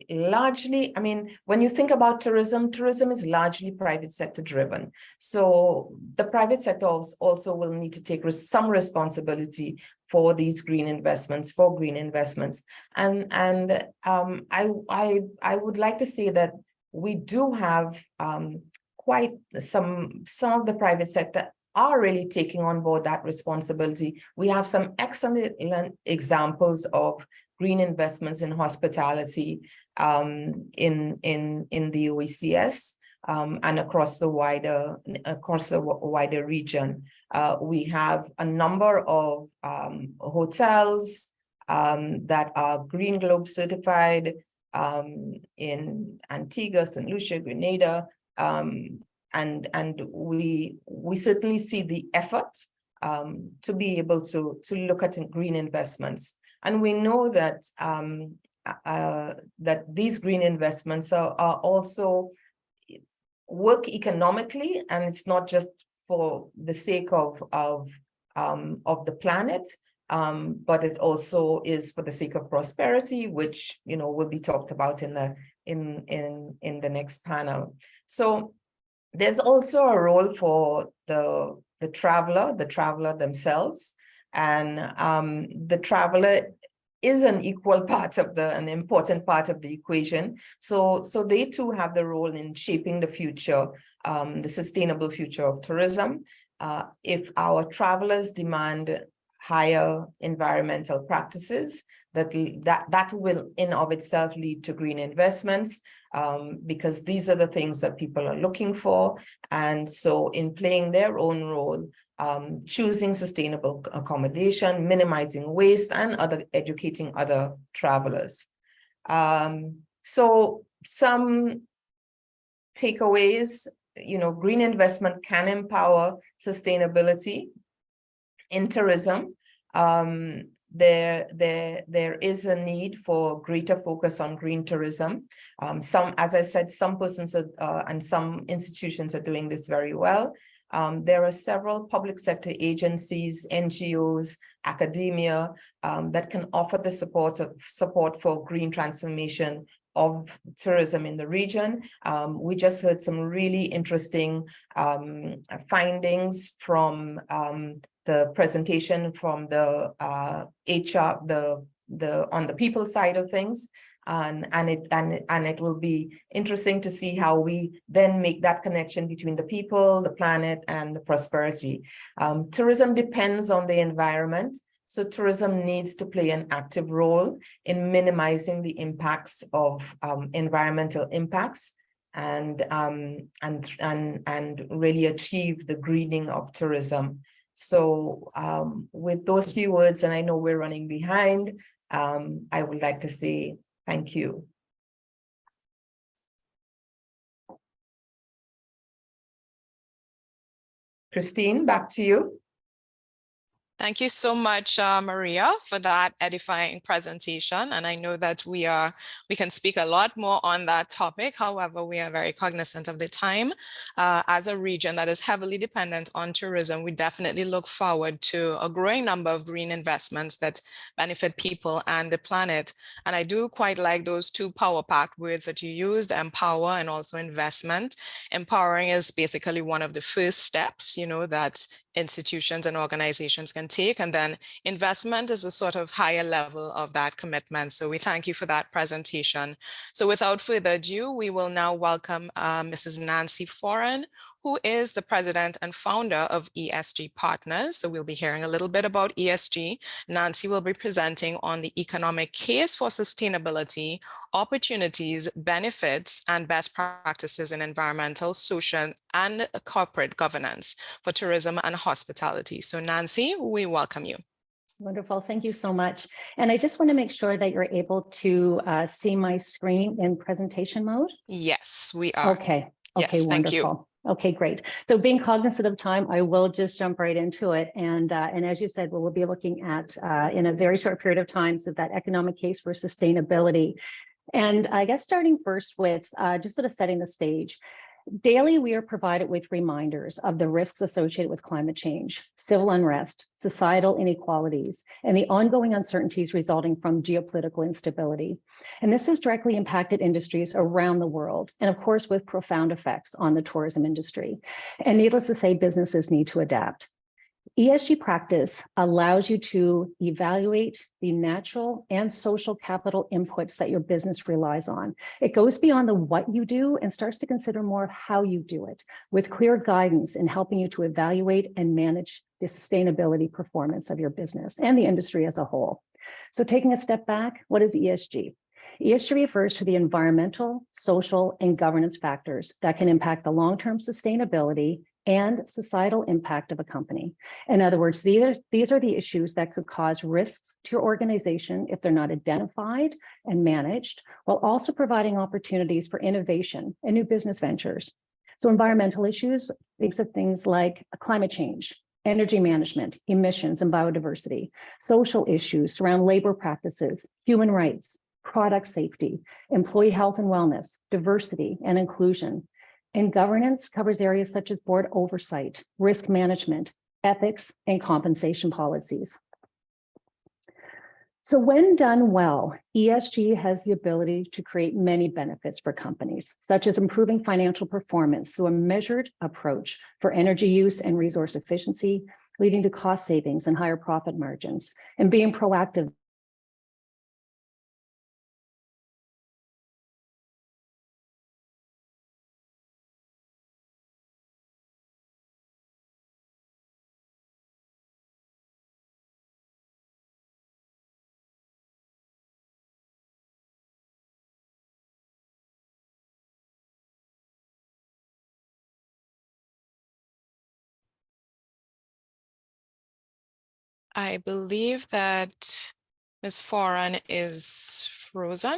largely, I mean, when you think about tourism is largely private sector driven. So the private sector also will need to take some responsibility for these green investments, And I would like to say that we do have quite some of the private sector are really taking on board that responsibility. We have some excellent examples of green investments in hospitality in the OECS and across the wider region. We have a number of hotels that are Green Globe certified in Antigua, St. Lucia, Grenada, and we certainly see the effort to be able to look at green investments. And we know that that these green investments are also work economically, and it's not just for the sake of the planet, but it also is for the sake of prosperity, which will be talked about in the next panel. So there's also a role for the traveler themselves. And the traveler is an equal part of an important part of the equation. So they too have the role in shaping the future, the sustainable future of tourism. If our travelers demand higher environmental practices, that will in of itself lead to green investments, because these are the things that people are looking for. And so in playing their own role, choosing sustainable accommodation, minimizing waste, and educating other travelers. So some takeaways, green investment can empower sustainability in tourism. There is a need for greater focus on green tourism. As I said, some persons and some institutions are doing this very well. There are several public sector agencies, NGOs, academia that can offer the support for green transformation of tourism in the region. We just heard some really interesting findings from the presentation from the HR, on the people side of things. And it will be interesting to see how we then make that connection between the people, the planet, and the prosperity. Tourism depends on the environment, so tourism needs to play an active role in minimizing the impacts of environmental impacts and really achieve the greening of tourism. So with those few words, and I know we're running behind, I would like to say thank you. Christine, back to you. Thank you so much, Maria, for that edifying presentation. And I know that we can speak a lot more on that topic. However, we are very cognizant of the time. As a region that is heavily dependent on tourism, we definitely look forward to a growing number of green investments that benefit people and the planet. And I do quite like those two power-packed words that you used, empower and also investment. Empowering is basically one of the first steps, that institutions and organizations can take, and then investment is a sort of higher level of that commitment. So we thank you for that presentation. So without further ado, we will now welcome Mrs. Nancy Foran, who is the president and founder of ESG Partners. So we'll be hearing a little bit about ESG. Nancy will be presenting on the economic case for sustainability, opportunities, benefits, and best practices in environmental, social, and corporate governance for tourism and hospitality. So Nancy, we welcome you. Wonderful. Thank you so much. And I just want to make sure that you're able to see my screen in presentation mode. Yes, we are. Okay. Yes, Okay, thank you. wonderful. Okay, great. So being cognizant of time, I will just jump right into it. And as you said, we'll be looking at in a very short period of time, so that economic case for sustainability. And I guess starting first with just sort of setting the stage. Daily, we are provided with reminders of the risks associated with climate change, civil unrest, societal inequalities, and the ongoing uncertainties resulting from geopolitical instability. And this has directly impacted industries around the world, and of course, with profound effects on the tourism industry. And needless to say, businesses need to adapt. ESG practice allows you to evaluate the natural and social capital inputs that your business relies on. It goes beyond the what you do and starts to consider more of how you do it, with clear guidance in helping you to evaluate and manage the sustainability performance of your business and the industry as a whole. So taking a step back, what is ESG? ESG refers to the environmental, social, and governance factors that can impact the long-term sustainability and societal impact of a company. In other words, these are the issues that could cause risks to your organization if they're not identified and managed, while also providing opportunities for innovation and new business ventures. So environmental issues, these are things like climate change, energy management, emissions, and biodiversity. Social issues surround labor practices, human rights, product safety, employee health and wellness, diversity and inclusion. And governance covers areas such as board oversight, risk management, ethics, and compensation policies. So when done well, ESG has the ability to create many benefits for companies, such as improving financial performance through a measured approach for energy use and resource efficiency, leading to cost savings and higher profit margins, and being proactive I believe that Ms. Foran is frozen.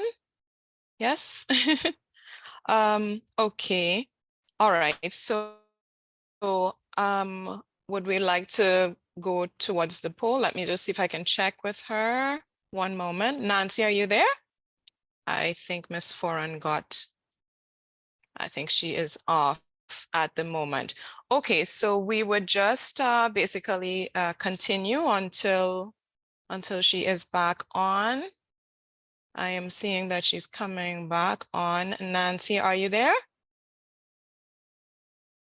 Yes. Okay. All right. So would we like to go towards the poll? Let me just see if I can check with her. One moment. Nancy, are you there? I think Ms. Foran I think she is off at the moment. Okay, so we would just basically continue until she is back on. I am seeing that she's coming back on. Nancy, are you there?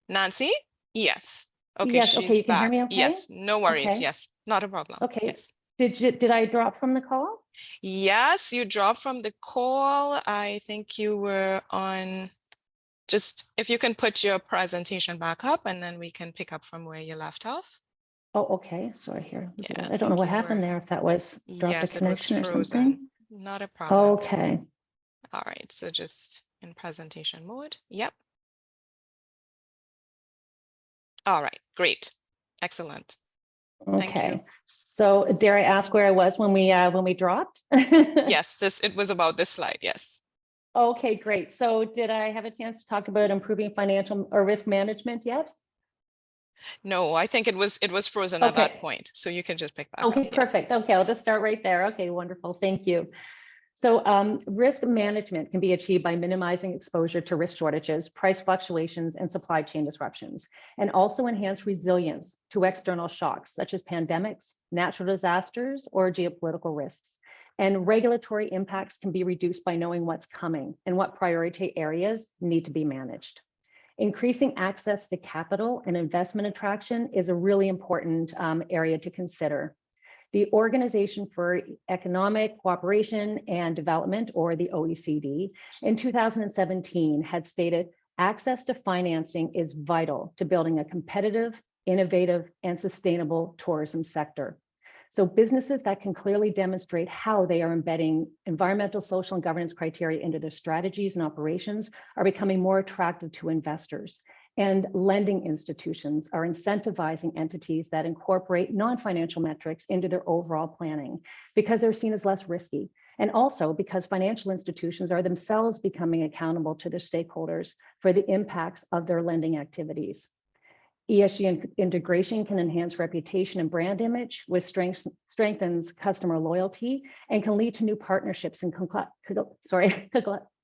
Nancy? Yes. Okay, Yes, she's okay, you can back. hear me okay? Yes, no worries. Okay. Yes, not a problem. Okay. Yes. Did I drop from the call? Yes, you dropped from the call. I think you were on, just if you can put your presentation back up and then we can pick up from where you left off. Oh, okay. Sorry here. Yeah, I don't know think what you happened were- there, if that was drop the Yes, it was connection or something. frozen. Not a problem. Okay. All right, so just in presentation mode. Yep. All right, great. Excellent. Thank you. Okay. So dare I ask where I was when we dropped? Yes, it was about this slide. Yes. Okay, great. So did I have a chance to talk about improving financial or risk management yet? No, I think it was frozen at that Okay. point. So you can just pick back up. Okay, Yes. perfect. Okay, I'll just start right there. Okay, wonderful. Thank you. So risk management can be achieved by minimizing exposure to risk shortages, price fluctuations, and supply chain disruptions, and also enhance resilience to external shocks such as pandemics, natural disasters, or geopolitical risks. And regulatory impacts can be reduced by knowing what's coming and what priority areas need to be managed. Increasing access to capital and investment attraction is a really important area to consider. The Organization for Economic Cooperation and Development, or the OECD, in 2017 had stated access to financing is vital to building a competitive, innovative, and sustainable tourism sector. So businesses that can clearly demonstrate how they are embedding environmental, social, and governance criteria into their strategies and operations are becoming more attractive to investors. And lending institutions are incentivizing entities that incorporate non-financial metrics into their overall planning because they're seen as less risky. And also because financial institutions are themselves becoming accountable to their stakeholders for the impacts of their lending activities. ESG integration can enhance reputation and brand image, which strengthens customer loyalty and can lead to new partnerships and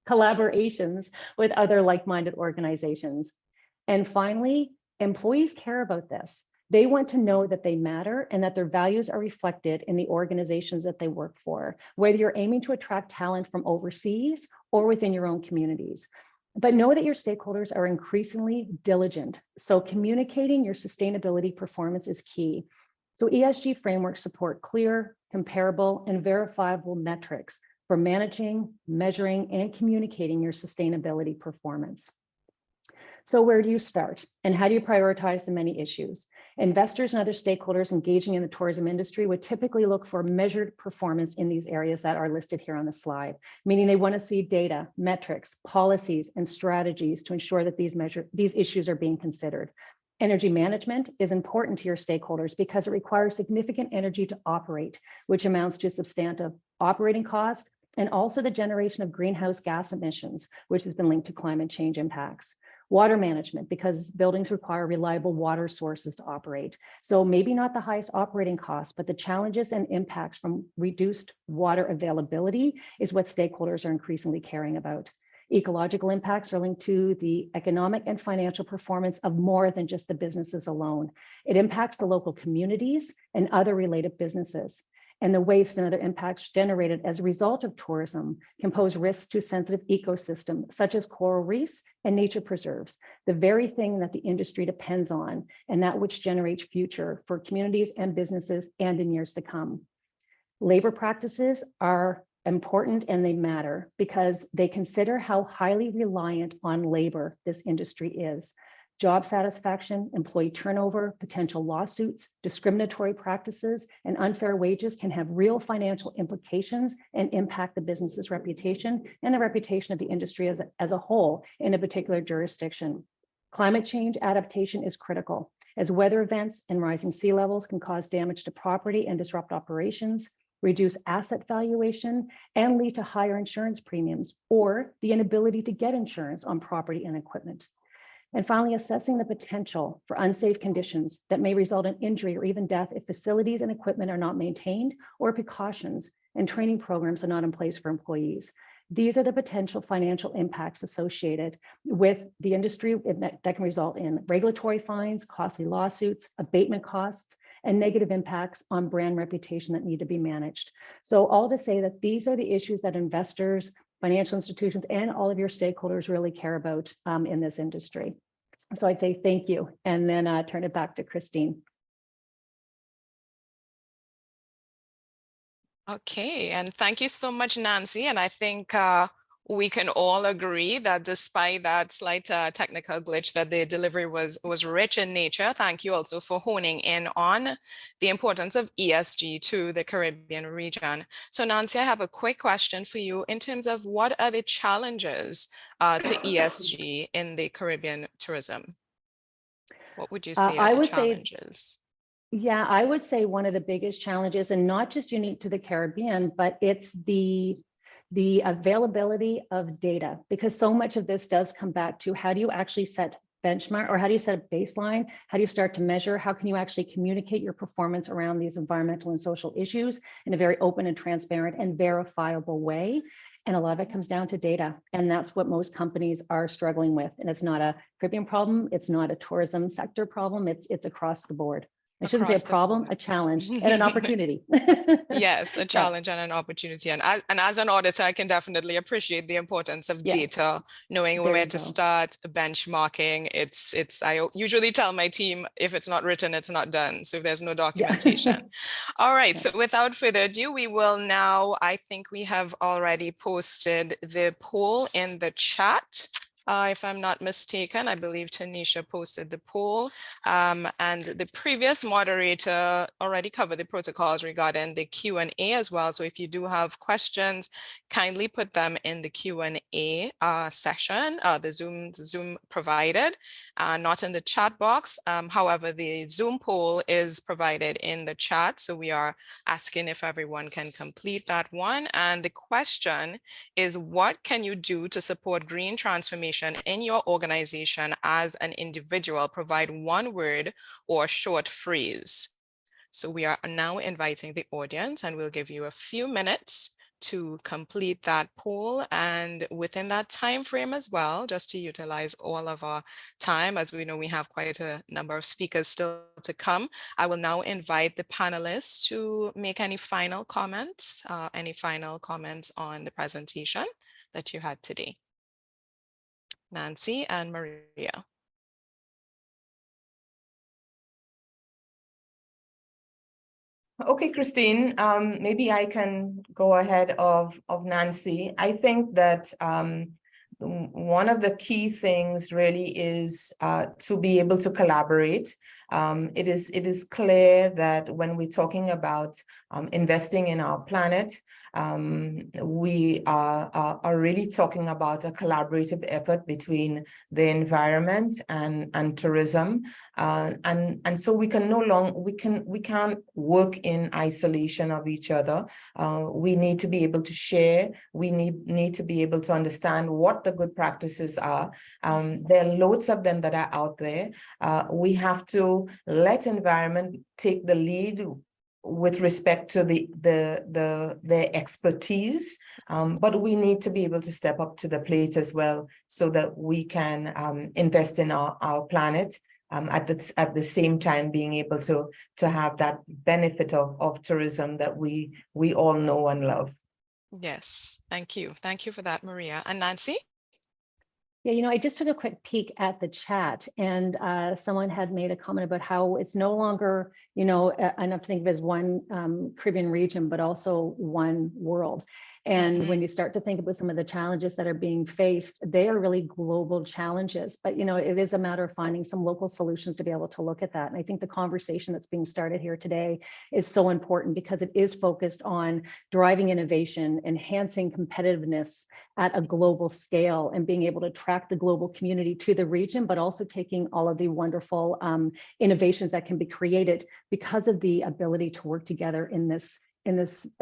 collaborations with other like-minded organizations. And finally, employees care about this. They want to know that they matter and that their values are reflected in the organizations that they work for, whether you're aiming to attract talent from overseas or within your own communities. But know that your stakeholders are increasingly diligent. So communicating your sustainability performance is key. So ESG frameworks support clear, comparable, and verifiable metrics for managing, measuring, and communicating your sustainability performance. So where do you start and how do you prioritize the many issues? Investors and other stakeholders engaging in the tourism industry would typically look for measured performance in these areas that are listed here on the slide, meaning they want to see data, metrics, policies, and strategies to ensure that these issues are being considered. Energy management is important to your stakeholders because it requires significant energy to operate, which amounts to substantive operating cost and also the generation of greenhouse gas emissions, which has been linked to climate change impacts. Water management, because buildings require reliable water sources to operate. So maybe not the highest operating costs, but the challenges and impacts from reduced water availability is what stakeholders are increasingly caring about. Ecological impacts are linked to the economic and financial performance of more than just the businesses alone. It impacts the local communities and other related businesses. And the waste and other impacts generated as a result of tourism can pose risks to sensitive ecosystems, such as coral reefs and nature preserves, the very thing that the industry depends on, and that which generates future for communities and businesses and in years to come. Labor practices are important and they matter because they consider how highly reliant on labor this industry is. Job satisfaction, employee turnover, potential lawsuits, discriminatory practices, and unfair wages can have real financial implications and impact the business's reputation and the reputation of the industry as a whole in a particular jurisdiction. Climate change adaptation is critical, as weather events and rising sea levels can cause damage to property and disrupt operations, reduce asset valuation, and lead to higher insurance premiums or the inability to get insurance on property and equipment. And finally, assessing the potential for unsafe conditions that may result in injury or even death if facilities and equipment are not maintained or precautions and training programs are not in place for employees. These are the potential financial impacts associated with the industry that can result in regulatory fines, costly lawsuits, abatement costs, and negative impacts on brand reputation that need to be managed. So all to say that these are the issues that investors, financial institutions, and all of your stakeholders really care about in this industry. So I'd say thank you, and then turn it back to Christine. Okay, and thank you so much, Nancy. And I think we can all agree that despite that slight technical glitch, that the delivery was rich in nature. Thank you also for honing in on the importance of ESG to the Caribbean region. So Nancy, I have a quick question for you in terms of what are the challenges to ESG in the Caribbean tourism? What would you say are I the would say, challenges? yeah, I would say one of the biggest challenges, and not just unique to the Caribbean, but it's the availability of data, because so much of this does come back to how do you actually set benchmark, or how do you set a baseline? How do you start to measure? How can you actually communicate your performance around these environmental and social issues in a very open and transparent and verifiable way? And a lot of it comes down to data. And that's what most companies are struggling with. And it's not a Caribbean problem. It's not a tourism sector problem. It's across the board. I shouldn't say a problem, a challenge and an opportunity. Yes, a challenge and an opportunity. And as an auditor, I can definitely appreciate the importance of data, knowing where to start, benchmarking. I usually tell my team, if it's not written, it's not done. So if there's no documentation. All right, so without further ado, we will now, I think we have already posted the poll in the chat. If I'm not mistaken, I believe Tanisha posted the poll, and the previous moderator already covered the protocols regarding the Q&A as well. So if you do have questions, kindly put them in the Q&A session, the Zoom provided, not in the chat box. However, the Zoom poll is provided in the chat. So we are asking if everyone can complete that one. And the question is, what can you do to support green transformation in your organization as an individual? Provide one word or short phrase. So we are now inviting the audience, and we'll give you a few minutes to complete that poll, and within that time frame as well, just to utilize all of our time, as we know we have quite a number of speakers still to come. I will now invite the panelists to make any final comments on the presentation that you had today. Nancy and Maria. Okay, Christine, maybe I can go ahead of Nancy. I think that one of the key things really is to be able to collaborate. It is clear that when we're talking about investing in our planet, we are really talking about a collaborative effort between the environment and tourism, and so we can't work in isolation of each other. We need to be able to share. We need to be able to understand what the good practices are. There are loads of them that are out there. We have to let environment take the lead with respect to their expertise, but we need to be able to step up to the plate as well, so that we can invest in our planet, at the same time being able to have that benefit of tourism that we all know and love. Yes, thank you for that, Maria. And Nancy? Yeah, I just took a quick peek at the chat, and someone had made a comment about how it's no longer, enough to think of as one Caribbean region, but also one world. And when you start to think about some of the challenges that are being faced, they are really global challenges. But, it is a matter of finding some local solutions to be able to look at that. And I think the conversation that's being started here today is so important, because it is focused on driving innovation, enhancing competitiveness at a global scale, and being able to attract the global community to the region, but also taking all of the wonderful innovations that can be created because of the ability to work together in this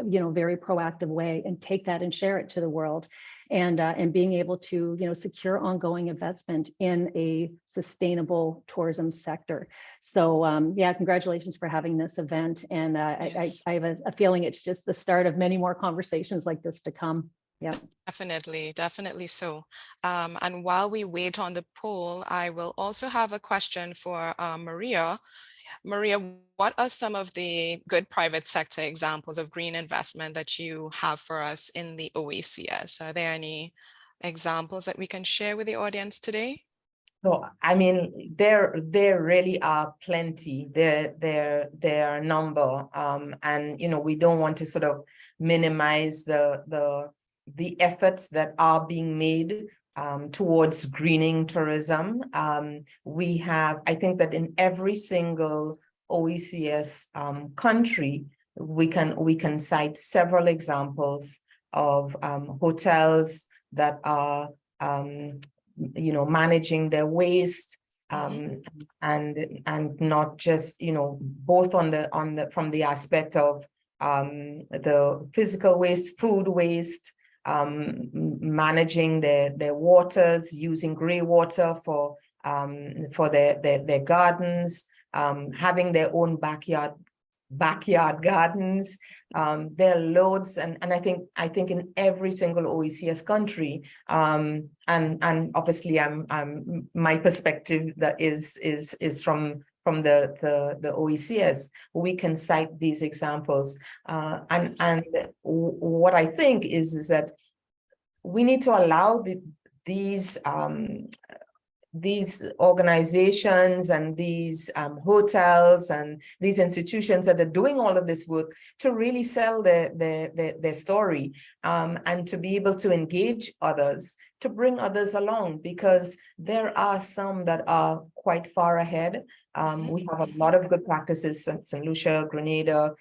very proactive way, and take that and share it to the world, and being able to secure ongoing investment in a sustainable tourism sector. So yeah, congratulations for having this event, and yes. I have a feeling it's just the start of many more conversations like this to come. Yeah, definitely so. And while we wait on the poll, I will also have a question for Maria. Maria, what are some of the good private sector examples of green investment that you have for us in the OACS? Are there any examples that we can share with the audience today? So, I mean, there really are plenty. There are a number, and you know, we don't want to sort of minimize the efforts that are being made towards greening tourism. We have, I think that in every single OECS country, we can cite several examples of hotels that are you know, managing their waste, and not just, you know, both from the aspect of the physical waste, food waste, managing their waters, using gray water for their gardens, having their own backyard gardens. There are loads, and I think in every single OECS country, and obviously my perspective that is from the OECS, we can cite these examples, and what I think is that we need to allow these organizations and these hotels and these institutions that are doing all of this work to really sell their story, and to be able to engage others, to bring others along, because there are some that are quite far ahead. We have a lot of good practices, St. Lucia, Grenada,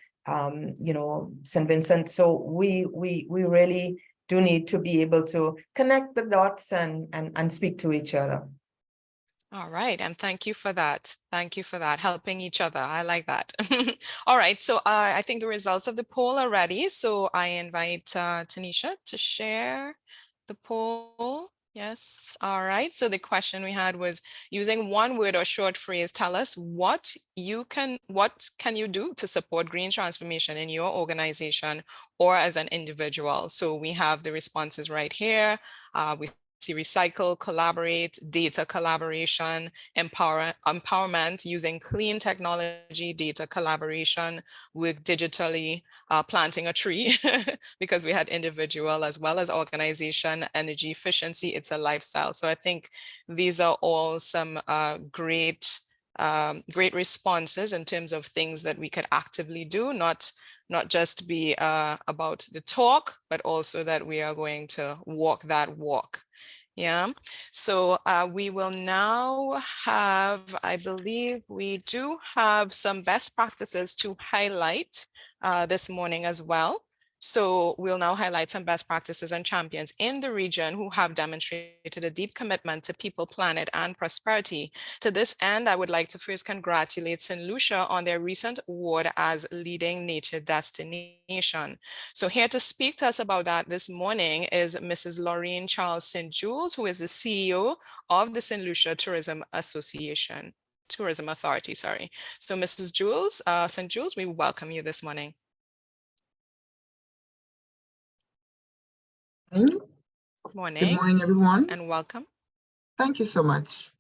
you know, St. Vincent. So we really do need to be able to connect the dots and speak to each other. All right, and thank you for that. Thank you for that, helping each other. I like that. All right, so I think the results of the poll are ready. So I invite Tanisha to share the poll. Yes, all right. So the question we had was, using one word or short phrase, tell us what can you do to support green transformation in your organization or as an individual? So we have the responses right here. We recycle, collaborate, data collaboration, empowerment using clean technology, data collaboration, work digitally, planting a tree, because we had individual as well as organization, energy efficiency, it's a lifestyle. So I think these are all some great responses in terms of things that we could actively do, not just be about the talk, but also that we are going to walk that walk. Yeah, so we will now have, I believe we do have some best practices to highlight this morning as well. So we'll now highlight some best practices and champions in the region who have demonstrated a deep commitment to people, planet, and prosperity. To this end, I would like to first congratulate St. Lucia on their recent award as leading nature destination. So here to speak to us about that this morning is Mrs. Laureen Charles St. Jules, who is the CEO of the St. Lucia Tourism Authority, sorry. So Mrs. Jules, St. Jules, we welcome you this morning. Good morning. Good morning, everyone. And welcome. Thank you so much.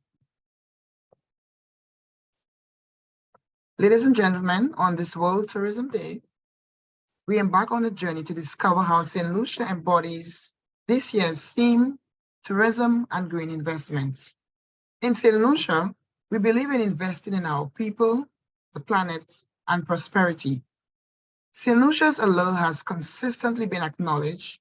Ladies and gentlemen, on this World Tourism Day, we embark on a journey to discover how St. Lucia embodies this year's theme, tourism and green investments. In St. Lucia, we believe in investing in our people, the planet, and prosperity. St. Lucia's allure has consistently been acknowledged,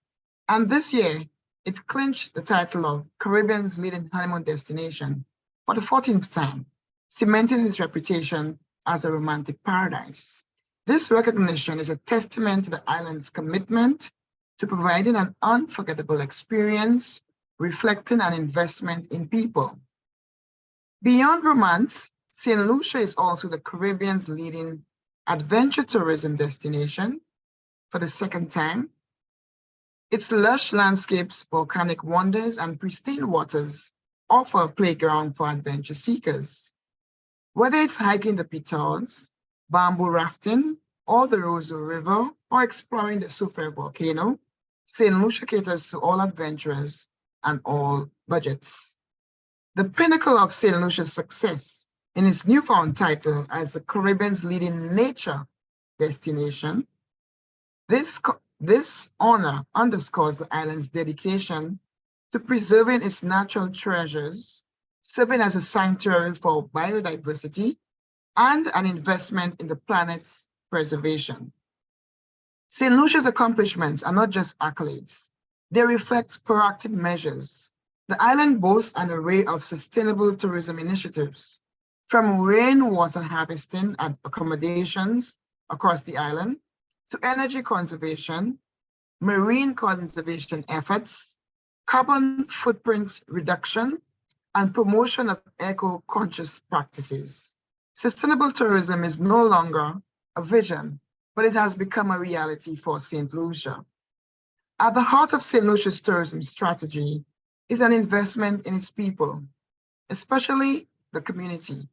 and this year, it clinched the title of Caribbean's leading honeymoon destination for the 14th time, cementing its reputation as a romantic paradise. This recognition is a testament to the island's commitment to providing an unforgettable experience, reflecting an investment in people. Beyond romance, St. Lucia is also the Caribbean's leading adventure tourism destination for the second time. Its lush landscapes, volcanic wonders, and pristine waters offer a playground for adventure seekers. Whether it's hiking the Pitons, bamboo rafting, or the Roseau River, or exploring the Soufrière volcano, St. Lucia caters to all adventurers and all budgets. The pinnacle of St. Lucia's success in its newfound title as the Caribbean's leading nature destination, this honor underscores the island's dedication to preserving its natural treasures serving as a sanctuary for biodiversity and an investment in the planet's preservation. St. Lucia's accomplishments are not just accolades. They reflect proactive measures. The island boasts an array of sustainable tourism initiatives, from rainwater harvesting and accommodations across the island to energy conservation, marine conservation efforts, carbon footprint reduction, and promotion of eco-conscious practices. Sustainable tourism is no longer a vision, but it has become a reality for St. Lucia. At the heart of St. Lucia's tourism strategy is an investment in its people, especially the community.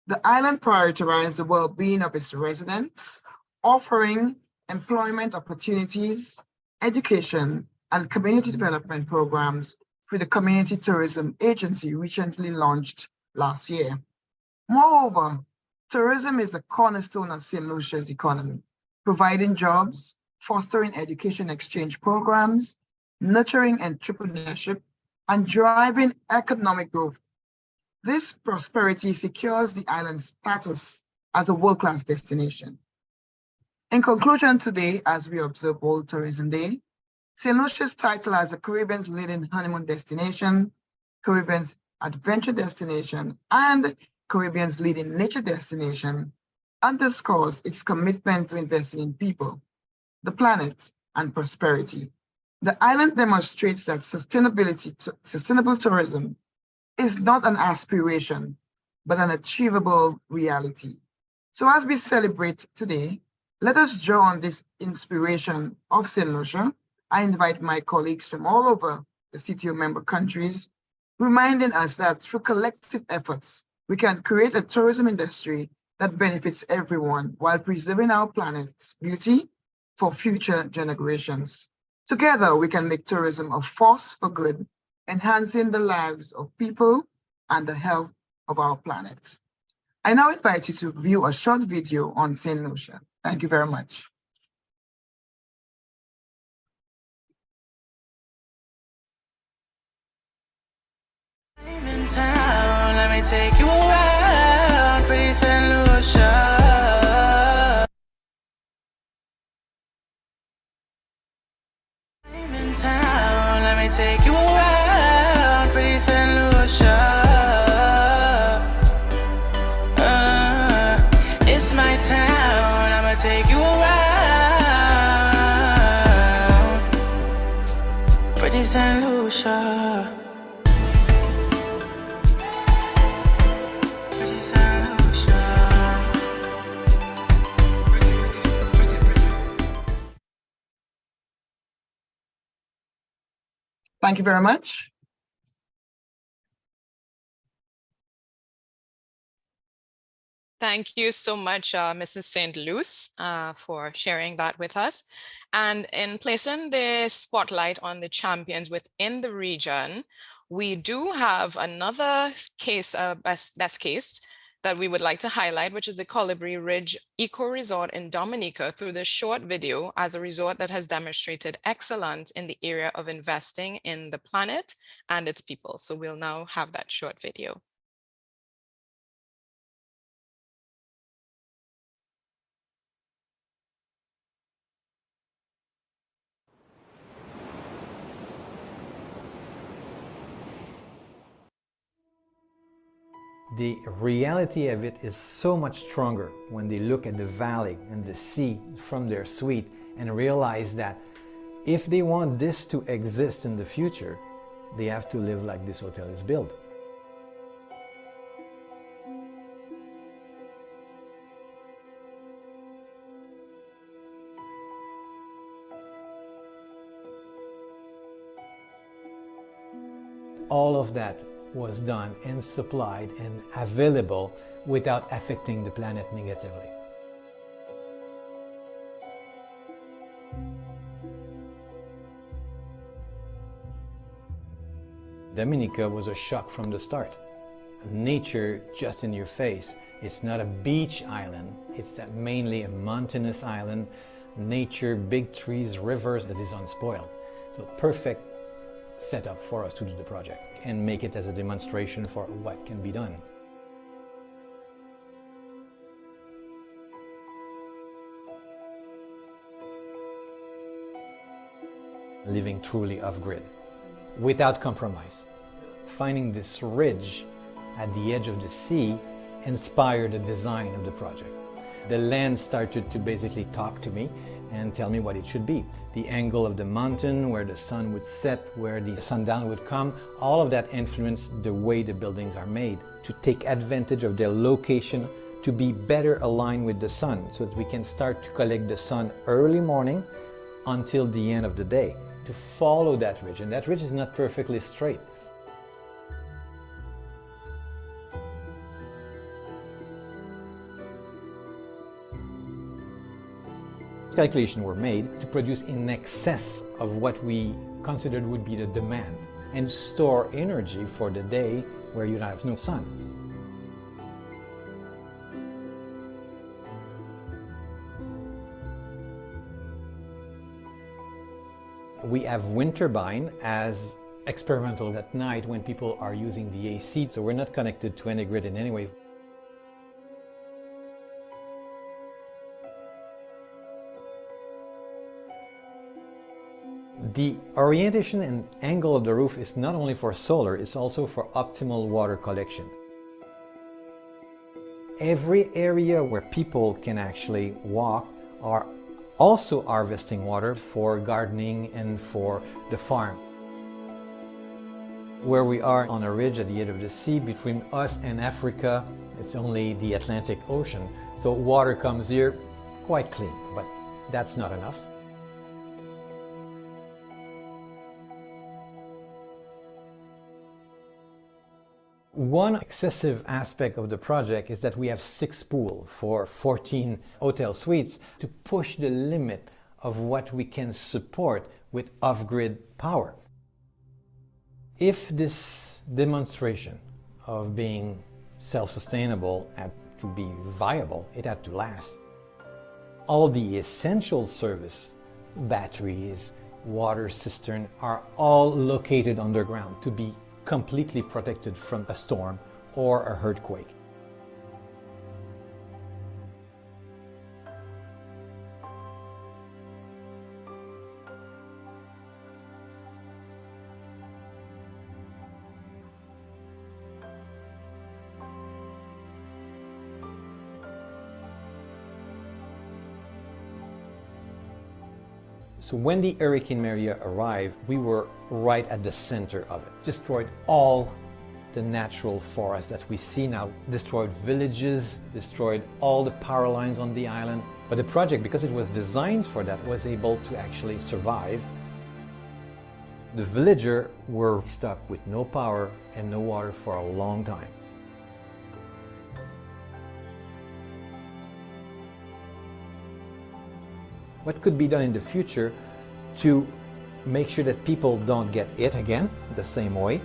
The island prioritizes the well-being of its residents, offering employment opportunities, education, and community development programs through the Community Tourism Agency recently launched last year. Moreover, tourism is the cornerstone of St. Lucia's economy, providing jobs, fostering education exchange programs, nurturing entrepreneurship, and driving economic growth. This prosperity secures the island's status as a world-class destination. In conclusion today, as we observe World Tourism Day, St. Lucia's title as the Caribbean's leading honeymoon destination, Caribbean's adventure destination, and Caribbean's leading nature destination underscores its commitment to investing in people, the planet, and prosperity. The island demonstrates that sustainable tourism is not an aspiration, but an achievable reality. So as we celebrate today, let us draw on this inspiration of St. Lucia. I invite my colleagues from all over the CTO member countries, reminding us that through collective efforts, we can create a tourism industry that benefits everyone while preserving our planet's beauty for future generations. Together, we can make tourism a force for good, enhancing the lives of people and the health of our planet. I now invite you to view a short video on St. Lucia. Thank you very much. I'm in town, let me take you around, pretty St. Lucia. I'm in town, let me take you around, pretty St. Lucia. It's my town, I'ma take you around, pretty St. Lucia. Thank you very much. Thank you so much, Mrs. St. Luce, for sharing that with us. And in placing the spotlight on the champions within the region, we do have another case, best case, that we would like to highlight, which is the Colibri Ridge Eco Resort in Dominica, through this short video, as a resort that has demonstrated excellence in the area of investing in the planet and its people. So we'll now have that short video. The reality of it is so much stronger when they look at the valley and the sea from their suite and realize that if they want this to exist in the future, they have to live like this hotel is built. All of that was done and supplied and available without affecting the planet negatively. Dominica was a shock from the start. Nature just in your face. It's not a beach island, it's mainly a mountainous island. Nature, big trees, rivers that is unspoiled. So perfect set up for us to do the project and make it as a demonstration for what can be done. Living truly off-grid, without compromise. Finding this ridge at the edge of the sea inspired the design of the project. The land started to basically talk to me and tell me what it should be. The angle of the mountain, where the sun would set, where the sundown would come, all of that influenced the way the buildings are made, to take advantage of their location, to be better aligned with the sun, so that we can start to collect the sun early morning until the end of the day, to follow that ridge. And that ridge is not perfectly straight. Calculations were made to produce in excess of what we considered would be the demand and store energy for the day where you have no sun. We have wind turbine as experimental at night when people are using the AC, so we're not connected to any grid in any way. The orientation and angle of the roof is not only for solar, it's also for optimal water collection. Every area where people can actually walk are also harvesting water for gardening and for the farm. Where we are on a ridge at the edge of the sea, between us and Africa, it's only the Atlantic Ocean. So water comes here quite clean, but that's not enough. One excessive aspect of the project is that we have 6 pools for 14 hotel suites to push the limit of what we can support with off-grid power. If this demonstration of being self-sustainable had to be viable, it had to last. All the essential service, batteries, water cistern, are all located underground to be completely protected from a storm or a earthquake. So when the Hurricane Maria arrived, we were right at the center of it. Destroyed all the natural forest that we see now, destroyed villages, destroyed all the power lines on the island. But the project, because it was designed for that, was able to actually survive. The villagers were stuck with no power and no water for a long time. What could be done in the future to make sure that people don't get it again the same way?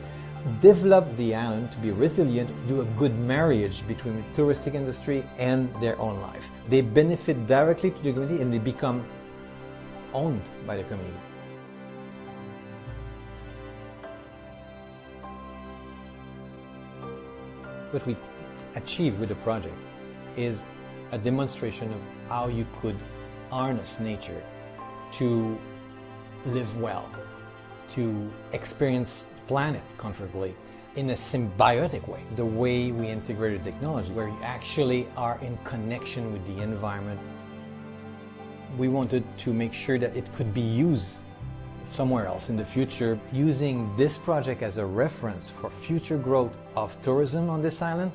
Develop the island to be resilient, do a good marriage between the touristic industry and their own life. They benefit directly to the community and they become owned by the community. What we achieved with the project is a demonstration of how you could harness nature to live well, to experience the planet comfortably in a symbiotic way, the way we integrated technology, where you actually are in connection with the environment. We wanted to make sure that it could be used somewhere else in the future, using this project as a reference for future growth of tourism on this island.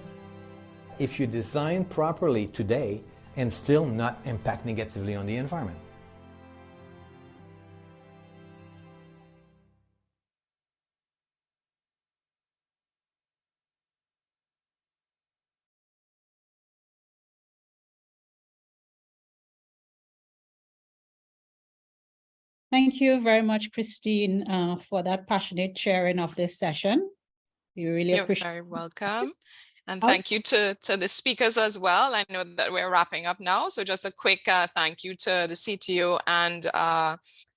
If you design properly today, and still not impact negatively on the environment. Thank you very much, Christine, for that passionate sharing of this session. We really appreciate it. You're very welcome. And thank you to the speakers as well. I know that we're wrapping up now. So just a quick thank you to the CTO and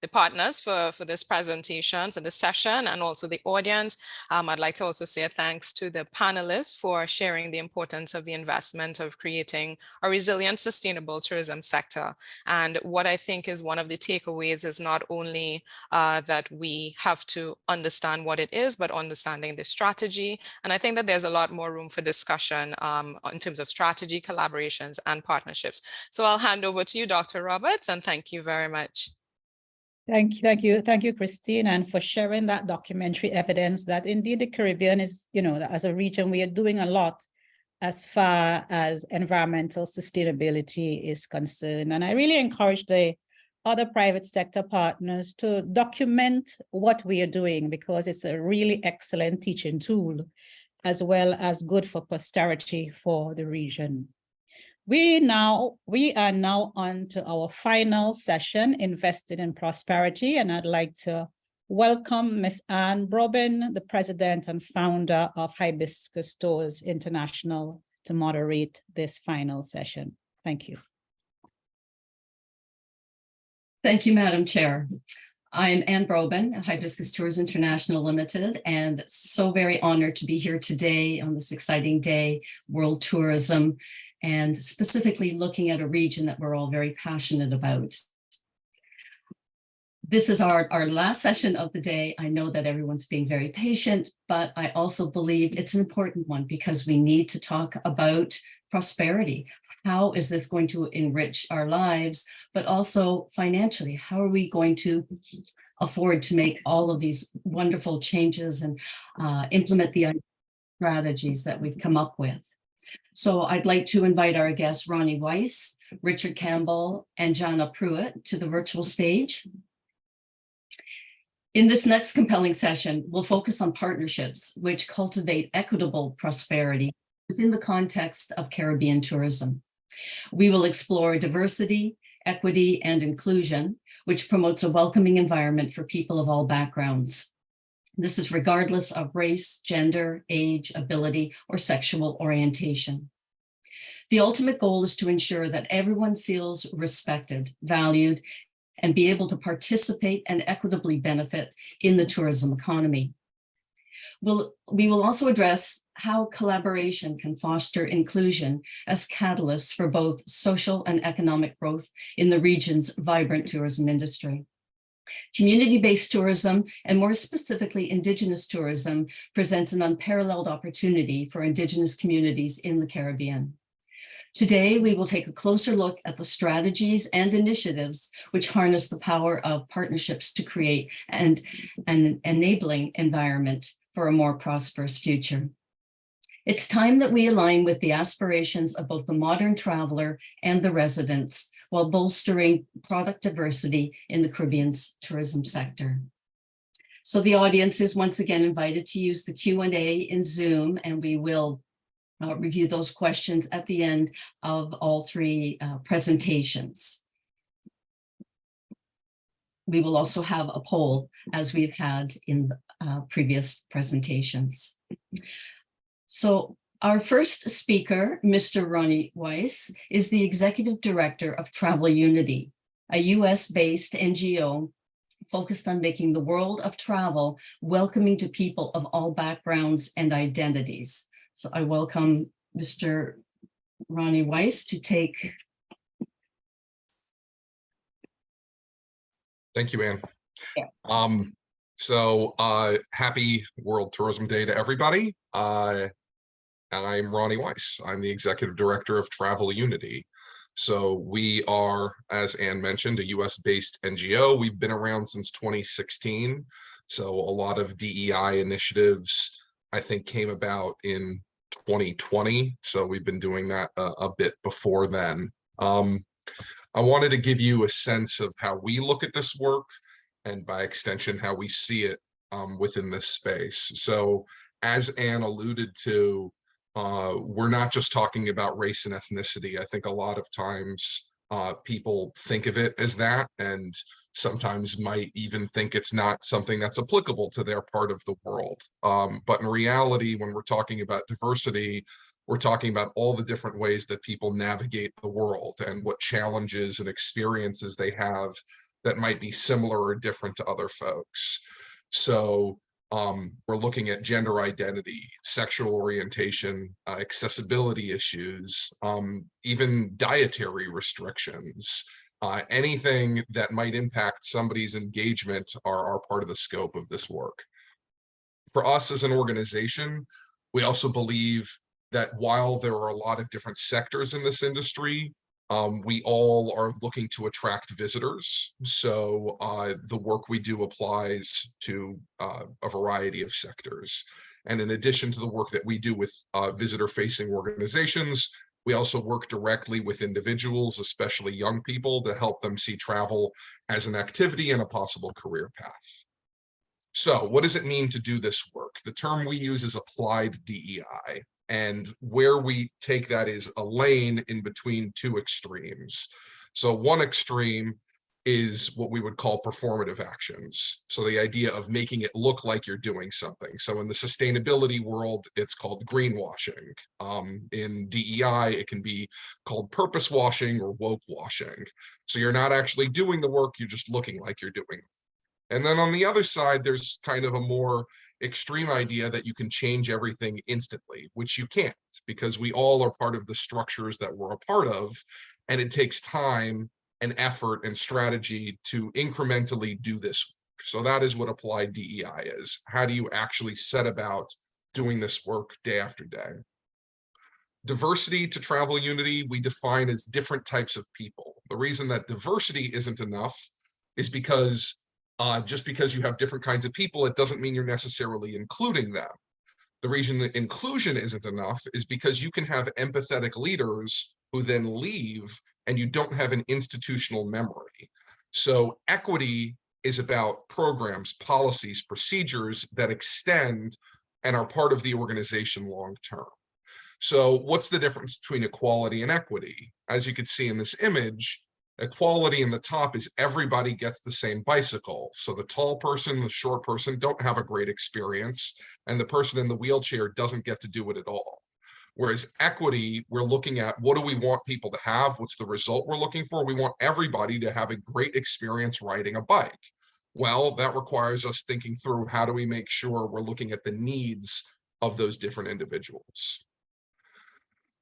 the partners for this presentation, for this session, and also the audience. I'd like to also say thanks to the panelists for sharing the importance of the investment of creating a resilient, sustainable tourism sector. And what I think is one of the takeaways is not only that we have to understand what it is, but understanding the strategy. And I think that there's a lot more room for discussion in terms of strategy, collaborations, and partnerships. So I'll hand over to you, Dr. Roberts, and thank you very much. Thank you, Christine, and for sharing that documentary evidence that indeed the Caribbean is, as a region, we are doing a lot as far as environmental sustainability is concerned. And I really encourage the other private sector partners to document what we are doing, because it's a really excellent teaching tool, as well as good for posterity for the region. We are now on to our final session, Invested in Prosperity, and I'd like to welcome Ms. Anne Brobin, the president and founder of Hibiscus Tours International, to moderate this final session. Thank you. Thank you, Madam Chair. I'm Anne Brobin at Hibiscus Tours International Limited, and so very honored to be here today on this exciting day, World Tourism, and specifically looking at a region that we're all very passionate about. This is our last session of the day. I know that everyone's being very patient, but I also believe it's an important one because we need to talk about prosperity. How is this going to enrich our lives, but also financially? How are we going to afford to make all of these wonderful changes and implement the strategies that we've come up with? So I'd like to invite our guests, Ronnie Weiss, Richard Campbell, and Jana Pruitt to the virtual stage. In this next compelling session, we'll focus on partnerships which cultivate equitable prosperity within the context of Caribbean tourism. We will explore diversity, equity, and inclusion, which promotes a welcoming environment for people of all backgrounds. This is regardless of race, gender, age, ability, or sexual orientation. The ultimate goal is to ensure that everyone feels respected, valued, and be able to participate and equitably benefit in the tourism economy. We will also address how collaboration can foster inclusion as catalysts for both social and economic growth in the region's vibrant tourism industry. Community-based tourism, and more specifically Indigenous tourism, presents an unparalleled opportunity for Indigenous communities in the Caribbean. Today, we will take a closer look at the strategies and initiatives which harness the power of partnerships to create an enabling environment for a more prosperous future. It's time that we align with the aspirations of both the modern traveler and the residents, while bolstering product diversity in the Caribbean's tourism sector. So the audience is once again invited to use the Q&A in Zoom, and we will review those questions at the end of all three presentations. We will also have a poll, as we've had in previous presentations. So our first speaker, Mr. Ronnie Weiss, is the Executive Director of Travel Unity, a US-based NGO focused on making the world of travel welcoming to people of all backgrounds and identities. So I welcome Mr. Ronnie Weiss to take. Thank you, Anne. Yeah. Happy World Tourism Day to everybody. I'm Ronnie Weiss. I'm the Executive Director of Travel Unity. So we are, as Anne mentioned, a US-based NGO. We've been around since 2016. So a lot of DEI initiatives, I think, came about in 2020. So we've been doing that a bit before then. I wanted to give you a sense of how we look at this work, and by extension, how we see it within this space. So as Anne alluded to, we're not just talking about race and ethnicity. I think a lot of times people think of it as that, and sometimes might even think it's not something that's applicable to their part of the world. But in reality, when we're talking about diversity, we're talking about all the different ways that people navigate the world and what challenges and experiences they have that might be similar or different to other folks. So we're looking at gender identity, sexual orientation, accessibility issues, even dietary restrictions. Anything that might impact somebody's engagement are part of the scope of this work. For us as an organization, we also believe that while there are a lot of different sectors in this industry, we all are looking to attract visitors. So the work we do applies to a variety of sectors. And in addition to the work that we do with visitor-facing organizations, we also work directly with individuals, especially young people, to help them see travel as an activity and a possible career path. So what does it mean to do this work? The term we use is applied DEI. And where we take that is a lane in between two extremes. So one extreme is what we would call performative actions. So the idea of making it look like you're doing something. So in the sustainability world, it's called greenwashing. In DEI, it can be called purpose washing or woke washing. So you're not actually doing the work, you're just looking like you're doing it. And then on the other side, there's kind of a more extreme idea that you can change everything instantly, which you can't, because we all are part of the structures that we're a part of, and it takes time and effort and strategy to incrementally do this work. So that is what applied DEI is. How do you actually set about doing this work day after day? Diversity to Travel Unity, we define as different types of people. The reason that diversity isn't enough is because just because you have different kinds of people, it doesn't mean you're necessarily including them. The reason that inclusion isn't enough is because you can have empathetic leaders who then leave and you don't have an institutional memory. So equity is about programs, policies, procedures that extend and are part of the organization long term. So what's the difference between equality and equity? As you can see in this image, equality in the top is everybody gets the same bicycle. So the tall person, the short person don't have a great experience, and the person in the wheelchair doesn't get to do it at all. Whereas equity, we're looking at what do we want people to have? What's the result we're looking for? We want everybody to have a great experience riding a bike. Well, that requires us thinking through how do we make sure we're looking at the needs of those different individuals.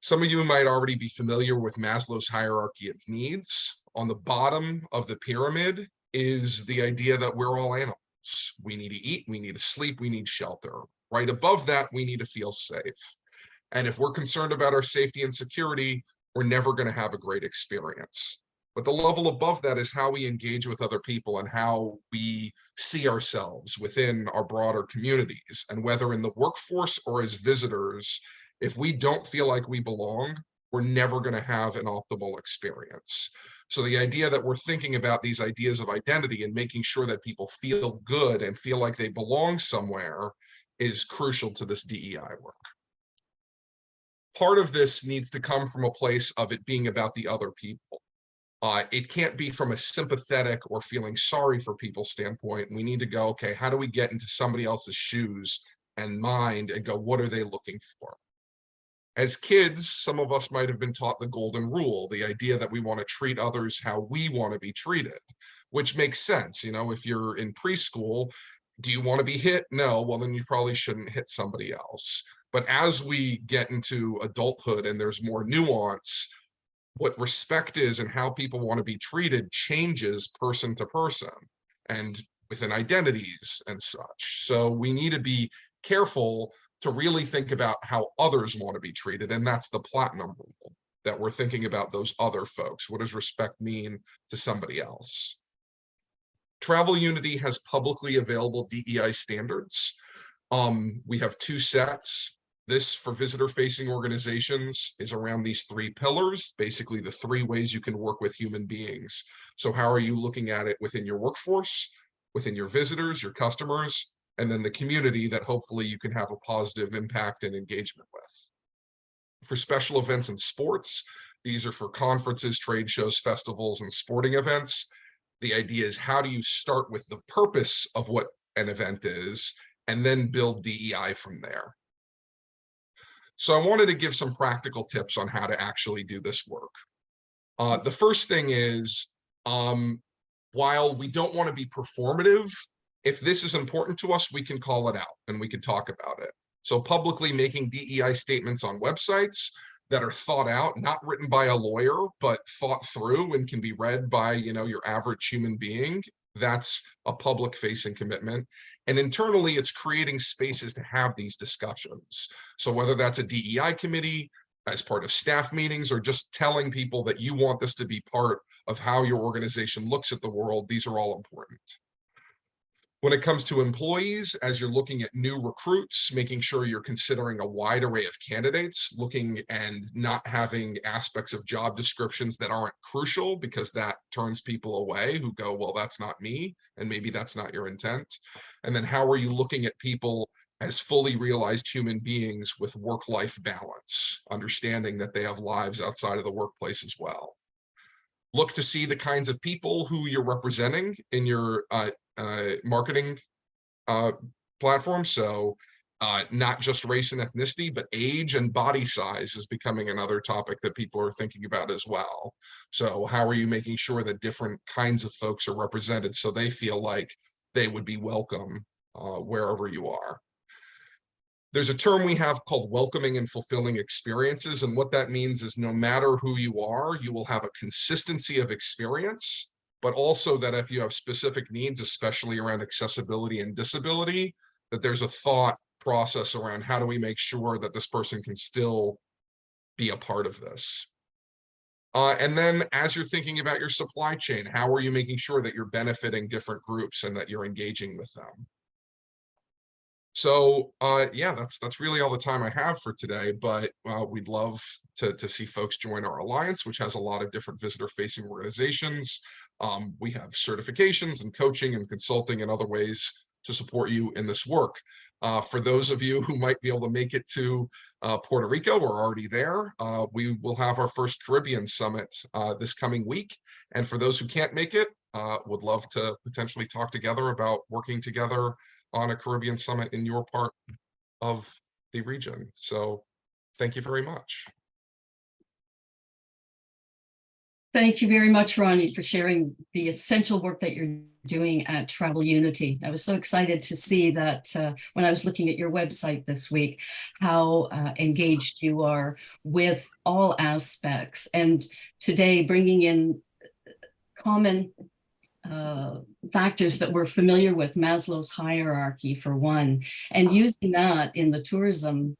Some of you might already be familiar with Maslow's hierarchy of needs. On the bottom of the pyramid is the idea that we're all animals. We need to eat, we need to sleep, we need shelter. Right above that, we need to feel safe. And if we're concerned about our safety and security, we're never going to have a great experience. But the level above that is how we engage with other people and how we see ourselves within our broader communities. And whether in the workforce or as visitors, if we don't feel like we belong, we're never going to have an optimal experience. So the idea that we're thinking about these ideas of identity and making sure that people feel good and feel like they belong somewhere is crucial to this DEI work. Part of this needs to come from a place of it being about the other people. It can't be from a sympathetic or feeling sorry for people standpoint. We need to go, okay, how do we get into somebody else's shoes and mind and go, what are they looking for? As kids, some of us might have been taught the golden rule, the idea that we want to treat others how we want to be treated, which makes sense. You know, if you're in preschool, do you want to be hit? No, well, then you probably shouldn't hit somebody else. But as we get into adulthood and there's more nuance, what respect is and how people want to be treated changes person to person and within identities and such. So we need to be careful to really think about how others want to be treated. And that's the platinum rule, that we're thinking about those other folks. What does respect mean to somebody else? Travel Unity has publicly available DEI standards. We have two sets. This for visitor-facing organizations is around these three pillars, basically the three ways you can work with human beings. So how are you looking at it within your workforce, within your visitors, your customers, and then the community that hopefully you can have a positive impact and engagement with. For special events and sports, these are for conferences, trade shows, festivals, and sporting events. The idea is how do you start with the purpose of what an event is and then build DEI from there. So I wanted to give some practical tips on how to actually do this work. The first thing is while we don't want to be performative, if this is important to us, we can call it out and we can talk about it. So publicly making DEI statements on websites that are thought out, not written by a lawyer, but thought through and can be read by, your average human being, that's a public facing commitment. And internally, it's creating spaces to have these discussions. So whether that's a DEI committee, as part of staff meetings, or just telling people that you want this to be part of how your organization looks at the world, these are all important. When it comes to employees, as you're looking at new recruits, making sure you're considering a wide array of candidates, looking and not having aspects of job descriptions that aren't crucial, because that turns people away who go, well, that's not me, and maybe that's not your intent. And then how are you looking at people as fully realized human beings with work-life balance, understanding that they have lives outside of the workplace as well. Look to see the kinds of people who you're representing in your marketing platform. So not just race and ethnicity, but age and body size is becoming another topic that people are thinking about as well. So how are you making sure that different kinds of folks are represented so they feel like they would be welcome wherever you are? There's a term we have called welcoming and fulfilling experiences. And what that means is no matter who you are, you will have a consistency of experience, but also that if you have specific needs, especially around accessibility and disability, that there's a thought process around how do we make sure that this person can still be a part of this. And then as you're thinking about your supply chain, how are you making sure that you're benefiting different groups and that you're engaging with them? So yeah, that's really all the time I have for today, but we'd love to see folks join our alliance, which has a lot of different visitor-facing organizations. We have certifications and coaching and consulting and other ways to support you in this work. For those of you who might be able to make it to Puerto Rico, we're already there. We will have our first Caribbean Summit this coming week. And for those who can't make it, would love to potentially talk together about working together on a Caribbean Summit in your part of the region. So thank you very much. Thank you very much, Ronnie, for sharing the essential work that you're doing at Travel Unity. I was so excited to see that when I was looking at your website this week, how engaged you are with all aspects. And today bringing in common factors that we're familiar with, Maslow's hierarchy for one, and using that in the tourism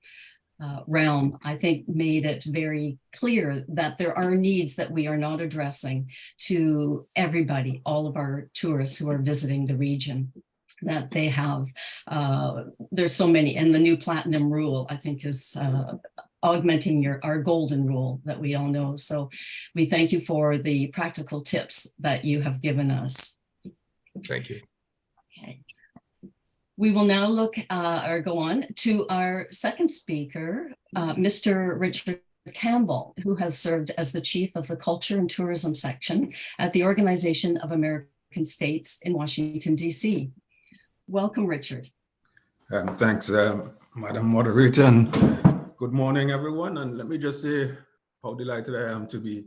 realm, I think made it very clear that there are needs that we are not addressing to everybody, all of our tourists who are visiting the region, that they have. There's so many, and the new platinum rule, I think, is augmenting our golden rule that we all know. So we thank you for the practical tips that you have given us. Thank you. Okay. We will now look or go on to our second speaker, Mr. Richard Campbell, who has served as the chief of the Culture and Tourism section at the Organization of American States in Washington, D.C. Welcome, Richard. Thanks, Madam Moderator, and good morning, everyone. And let me just say how delighted I am to be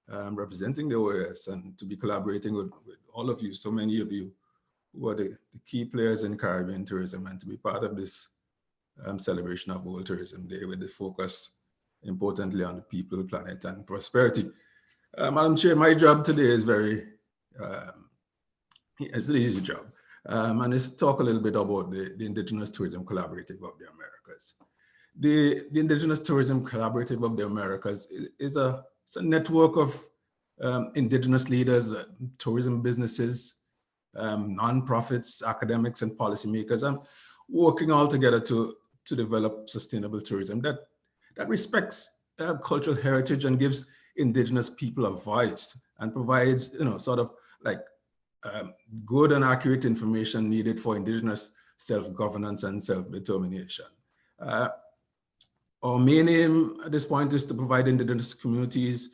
representing the OAS and to be collaborating with all of you, so many of you who are the key players in Caribbean tourism, and to be part of this celebration of World Tourism Day with the focus, importantly, on the people, planet, and prosperity. Madam Chair, my job today is it's an easy job. And it's to talk a little bit about the Indigenous Tourism Collaborative of the Americas. The Indigenous Tourism Collaborative of the Americas is a network of Indigenous leaders, tourism businesses, nonprofits, academics, and policymakers, working all together to develop sustainable tourism that respects cultural heritage and gives Indigenous people a voice and provides, sort of like good and accurate information needed for Indigenous self-governance and self-determination. Our main aim at this point is to provide Indigenous communities,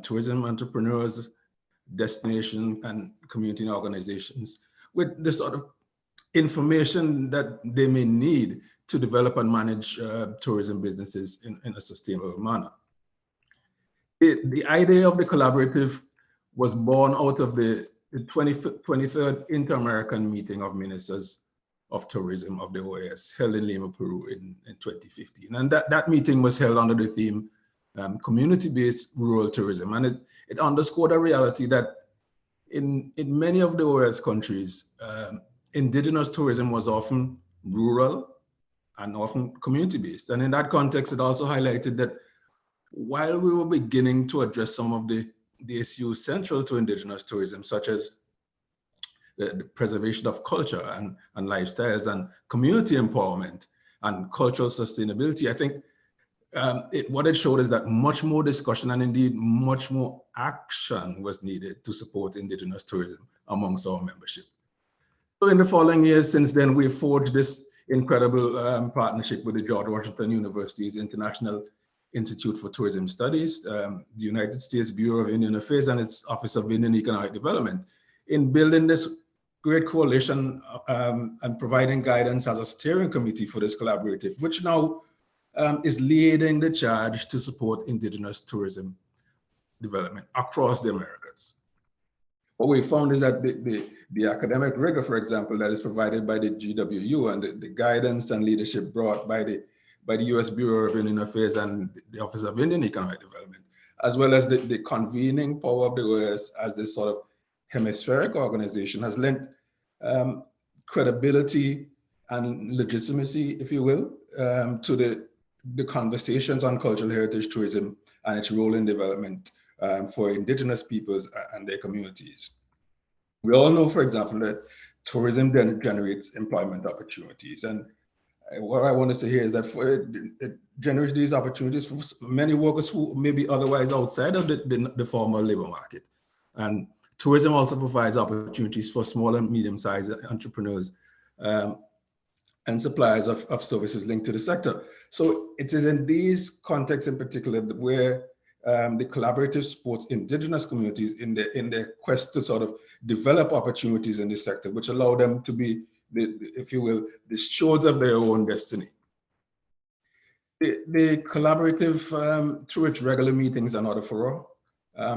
tourism entrepreneurs, destination and community organizations with the sort of information that they may need to develop and manage tourism businesses in a sustainable manner. The idea of the collaborative was born out of the 23rd Inter-American Meeting of Ministers of Tourism of the OAS, held in Lima, Peru in 2015. And that meeting was held under the theme community-based rural tourism. And it underscored a reality that in many of the OAS countries, indigenous tourism was often rural and often community-based. And in that context, it also highlighted that while we were beginning to address some of the issues central to indigenous tourism, such as the preservation of culture and lifestyles and community empowerment and cultural sustainability, I think what it showed is that much more discussion and indeed much more action was needed to support indigenous tourism amongst our membership. So in the following years since then, we've forged this incredible partnership with the George Washington University's International Institute for Tourism Studies, the United States Bureau of Indian Affairs, and its Office of Indian Economic Development in building this great coalition and providing guidance as a steering committee for this collaborative, which now is leading the charge to support indigenous tourism development across the Americas. What we found is that the academic rigor, for example, that is provided by the GWU and the guidance and leadership brought by the US Bureau of Indian Affairs and the Office of Indian Economic Development, as well as the convening power of the OAS as this sort of hemispheric organization, has lent credibility and legitimacy, if you will, to the conversations on cultural heritage tourism and its role in development for indigenous peoples and their communities. We all know, for example, that tourism generates employment opportunities. And what I want to say here is that it generates these opportunities for many workers who may be otherwise outside of the formal labor market. And tourism also provides opportunities for small and medium-sized entrepreneurs and suppliers of services linked to the sector. So it is in these contexts in particular where the collaborative supports indigenous communities in their quest to sort of develop opportunities in this sector, which allow them to be, if you will, the stewards of their own destiny. The collaborative, through its regular meetings and other fora,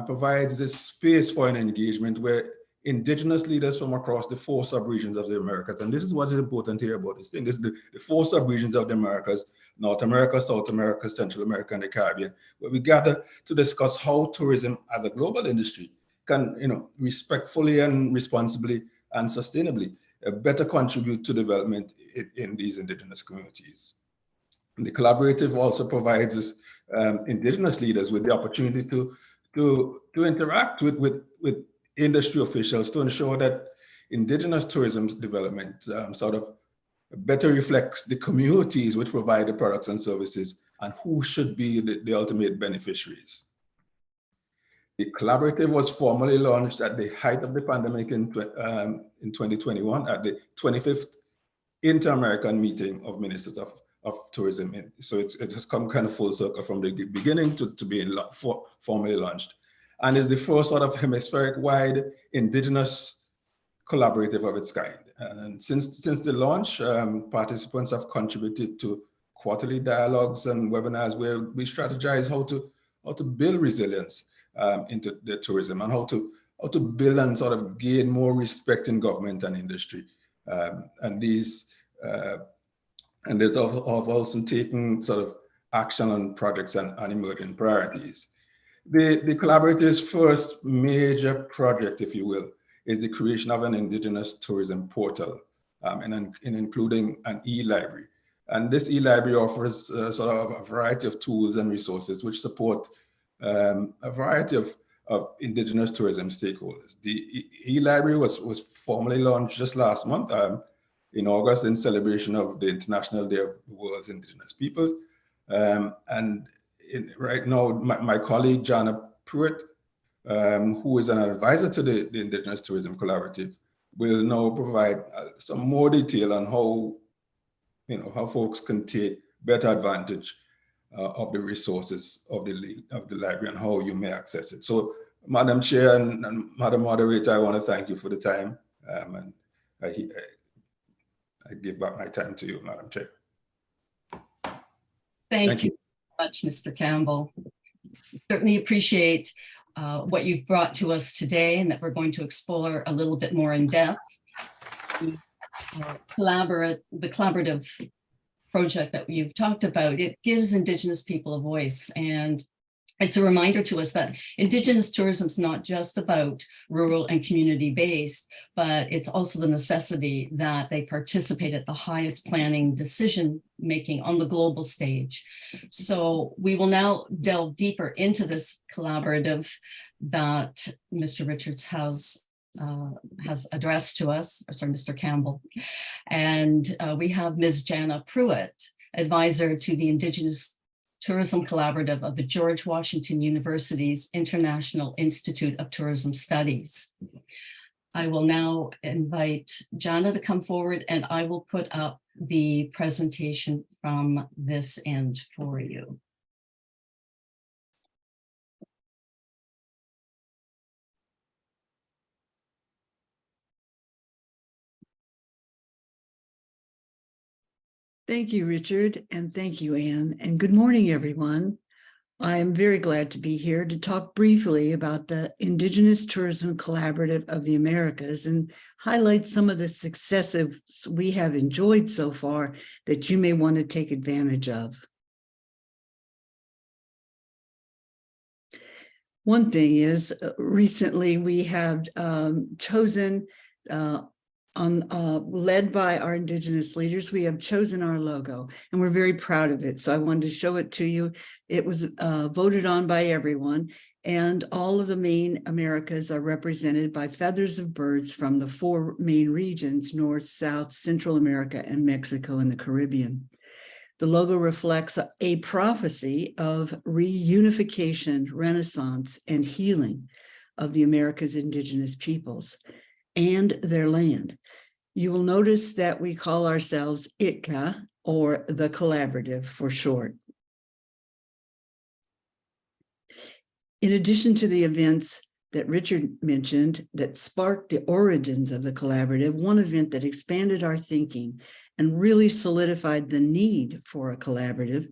provides this space for an engagement where indigenous leaders from across the 4 sub-regions of the Americas, and this is what is important here about this thing, is the 4 sub-regions of the Americas: North America, South America, Central America, and the Caribbean, where we gather to discuss how tourism as a global industry can, respectfully and responsibly and sustainably better contribute to development in these indigenous communities. And the collaborative also provides us indigenous leaders with the opportunity to interact with industry officials to ensure that indigenous tourism development sort of better reflects the communities which provide the products and services and who should be the ultimate beneficiaries. The collaborative was formally launched at the height of the pandemic in 2021 at the 25th Inter-American Meeting of Ministers of Tourism. So it has come kind of full circle from the beginning to being formally launched, and is the first sort of hemispheric-wide indigenous collaborative of its kind. And since the launch, participants have contributed to quarterly dialogues and webinars where we strategize how to build resilience into the tourism, and how to build and sort of gain more respect in government and industry. And there's also taken sort of action on projects and emerging priorities. The collaborative's first major project, if you will, is the creation of an indigenous tourism portal, and including an e-library. And this e-library offers sort of a variety of tools and resources which support a variety of indigenous tourism stakeholders. The e-library was formally launched just last month in August in celebration of the International Day of the World's Indigenous Peoples. And right now, my colleague, Jana Pruitt, who is an advisor to the Indigenous Tourism Collaborative, will now provide some more detail on how folks can take better advantage of the resources of the library and how you may access it. So, Madam Chair and Madam Moderator, I want to thank you for the time, and I give back my time to you, Madam Chair. Thank you very much, Mr. Campbell. Certainly appreciate what you've brought to us today and that we're going to explore a little bit more in depth. The collaborative project that you've talked about, it gives Indigenous people a voice, and it's a reminder to us that Indigenous tourism is not just about rural and community-based, but it's also the necessity that they participate at the highest planning decision-making on the global stage. So we will now delve deeper into this collaborative that Mr. Richards has addressed to us, or sorry, Mr. Campbell. And we have Ms. Jana Pruitt, advisor to the Indigenous Tourism Collaborative of the George Washington University's International Institute of Tourism Studies. I will now invite Jana to come forward, and I will put up the presentation from this end for you. Thank you, Richard, and thank you, Anne, and good morning, everyone. I am very glad to be here to talk briefly about the Indigenous Tourism Collaborative of the Americas and highlight some of the successes we have enjoyed so far that you may want to take advantage of. One thing is, recently we have chosen led by our Indigenous leaders, we have chosen our logo, and we're very proud of it. So I wanted to show it to you. It was voted on by everyone, and all of the main Americas are represented by feathers of birds from the 4 main regions: North, South, Central America, and Mexico and the Caribbean. The logo reflects a prophecy of reunification, renaissance, and healing of the Americas' Indigenous peoples and their land. You will notice that we call ourselves ITCA, or the Collaborative for short. In addition to the events that Richard mentioned that sparked the origins of the Collaborative, one event that expanded our thinking and really solidified the need for a collaborative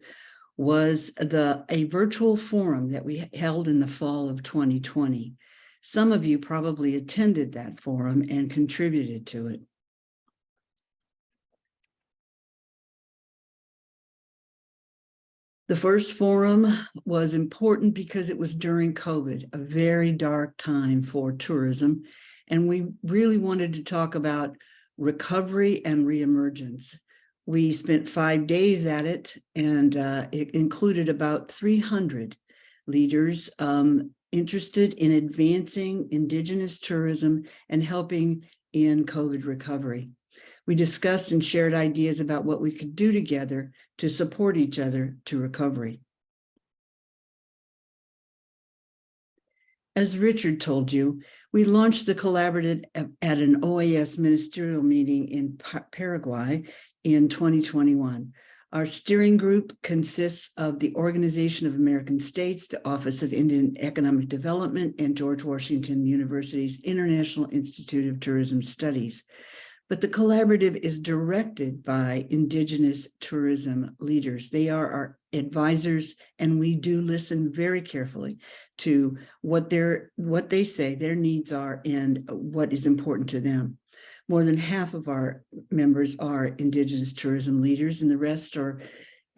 was a virtual forum that we held in the fall of 2020. Some of you probably attended that forum and contributed to it. The first forum was important because it was during COVID, a very dark time for tourism, and we really wanted to talk about recovery and reemergence. We spent 5 days at it, and it included about 300 leaders interested in advancing Indigenous tourism and helping in COVID recovery. We discussed and shared ideas about what we could do together to support each other to recovery. As Richard told you, we launched the collaborative at an OAS ministerial meeting in Paraguay in 2021. Our steering group consists of the Organization of American States, the Office of Indian Economic Development, and George Washington University's International Institute of Tourism Studies. But the collaborative is directed by Indigenous tourism leaders. They are our advisors, and we do listen very carefully to what they say their needs are and what is important to them. More than half of our members are Indigenous tourism leaders, and the rest are,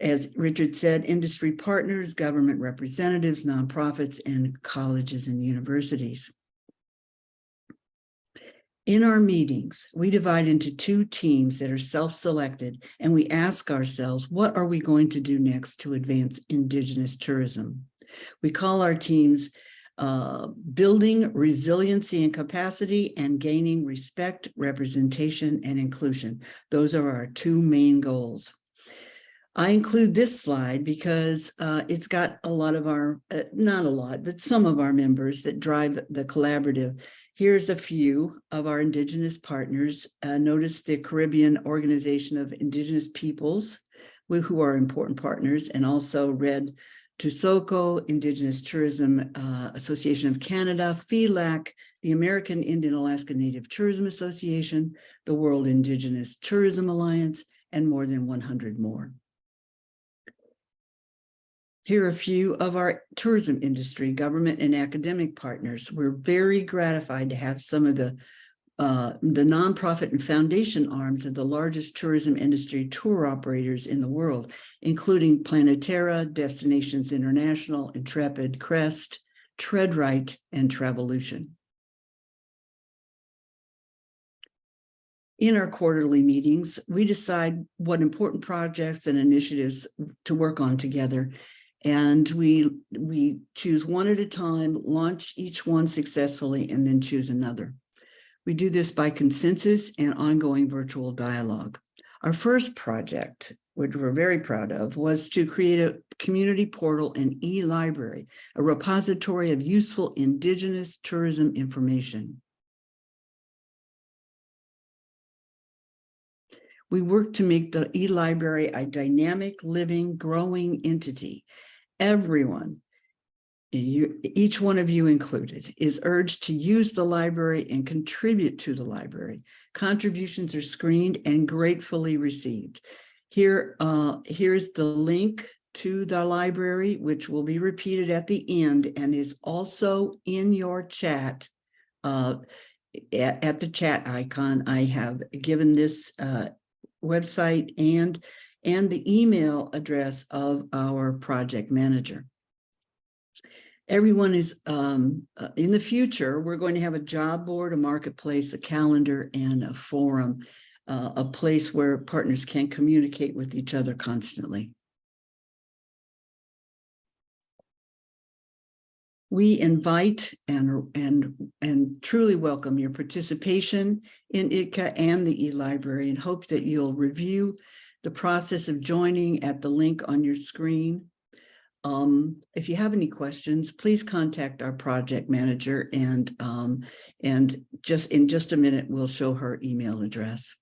as Richard said, industry partners, government representatives, nonprofits, and colleges and universities. In our meetings, we divide into 2 teams that are self-selected, and we ask ourselves, what are we going to do next to advance Indigenous tourism? We call our teams Building Resiliency and Capacity and Gaining Respect, Representation, and Inclusion. Those are our 2 main goals. I include this slide because it's got a lot of our, not a lot, but some of our members that drive the collaborative. Here's a few of our Indigenous partners. Notice the Caribbean Organization of Indigenous Peoples, who are important partners, and also Red Tusoko, Indigenous Tourism Association of Canada, FELAC, the American Indian Alaska Native Tourism Association, the World Indigenous Tourism Alliance, and more than 100 more. Here are a few of our tourism industry, government and academic partners. We're very gratified to have some of the nonprofit and foundation arms of the largest tourism industry tour operators in the world, including Planetera, Destinations International, Intrepid, Crest, TreadRight, and Travolution. In our quarterly meetings, we decide what important projects and initiatives to work on together. And we choose one at a time, launch each one successfully, and then choose another. We do this by consensus and ongoing virtual dialogue. Our first project, which we're very proud of, was to create a community portal and e-library, a repository of useful Indigenous tourism information. We work to make the e-library a dynamic, living, growing entity. Everyone, each one of you included, is urged to use the library and contribute to the library. Contributions are screened and gratefully received. Here's the link to the library, which will be repeated at the end and is also in your chat. At the chat icon, I have given this website and the email address of our project manager. Everyone is, in the future, we're going to have a job board, a marketplace, a calendar, and a forum, a place where partners can communicate with each other constantly. We invite and truly welcome your participation in ITCA and the e-library and hope that you'll review the process of joining at the link on your screen. If you have any questions, please contact our project manager and just in just a minute, we'll show her email address.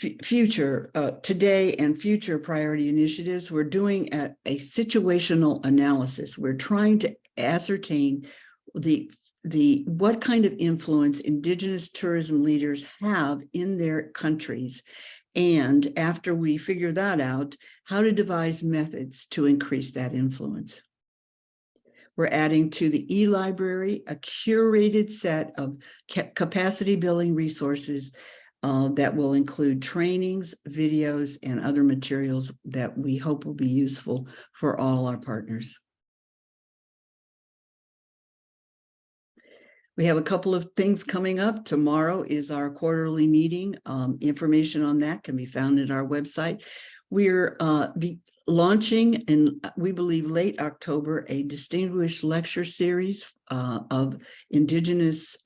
Today and future priority initiatives, we're doing a situational analysis. We're trying to ascertain what kind of influence Indigenous tourism leaders have in their countries. And after we figure that out, how to devise methods to increase that influence. We're adding to the e-library a curated set of capacity building resources that will include trainings, videos, and other materials that we hope will be useful for all our partners. We have a couple of things coming up. Tomorrow is our quarterly meeting. Information on that can be found at our website. We're launching in, we believe, late October, a distinguished lecture series of Indigenous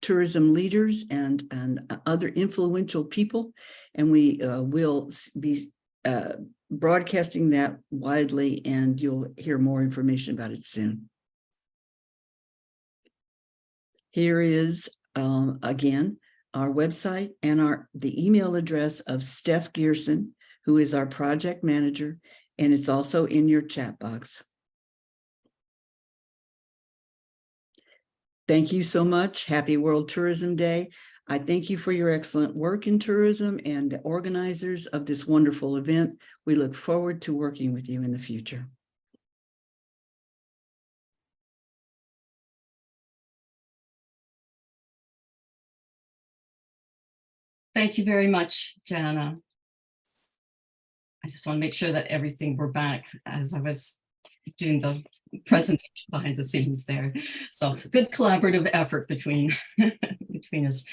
tourism leaders and other influential people. And we will be broadcasting that widely, and you'll hear more information about it soon. Here is, again, our website and the email address of Steph Gearson, who is our project manager, and it's also in your chat box. Thank you so much. Happy World Tourism Day. I thank you for your excellent work in tourism and the organizers of this wonderful event. We look forward to working with you in the future. Thank you very much, Jana. I just want to make sure that we're back as I was doing the presentation behind the scenes there. So good collaborative effort between us.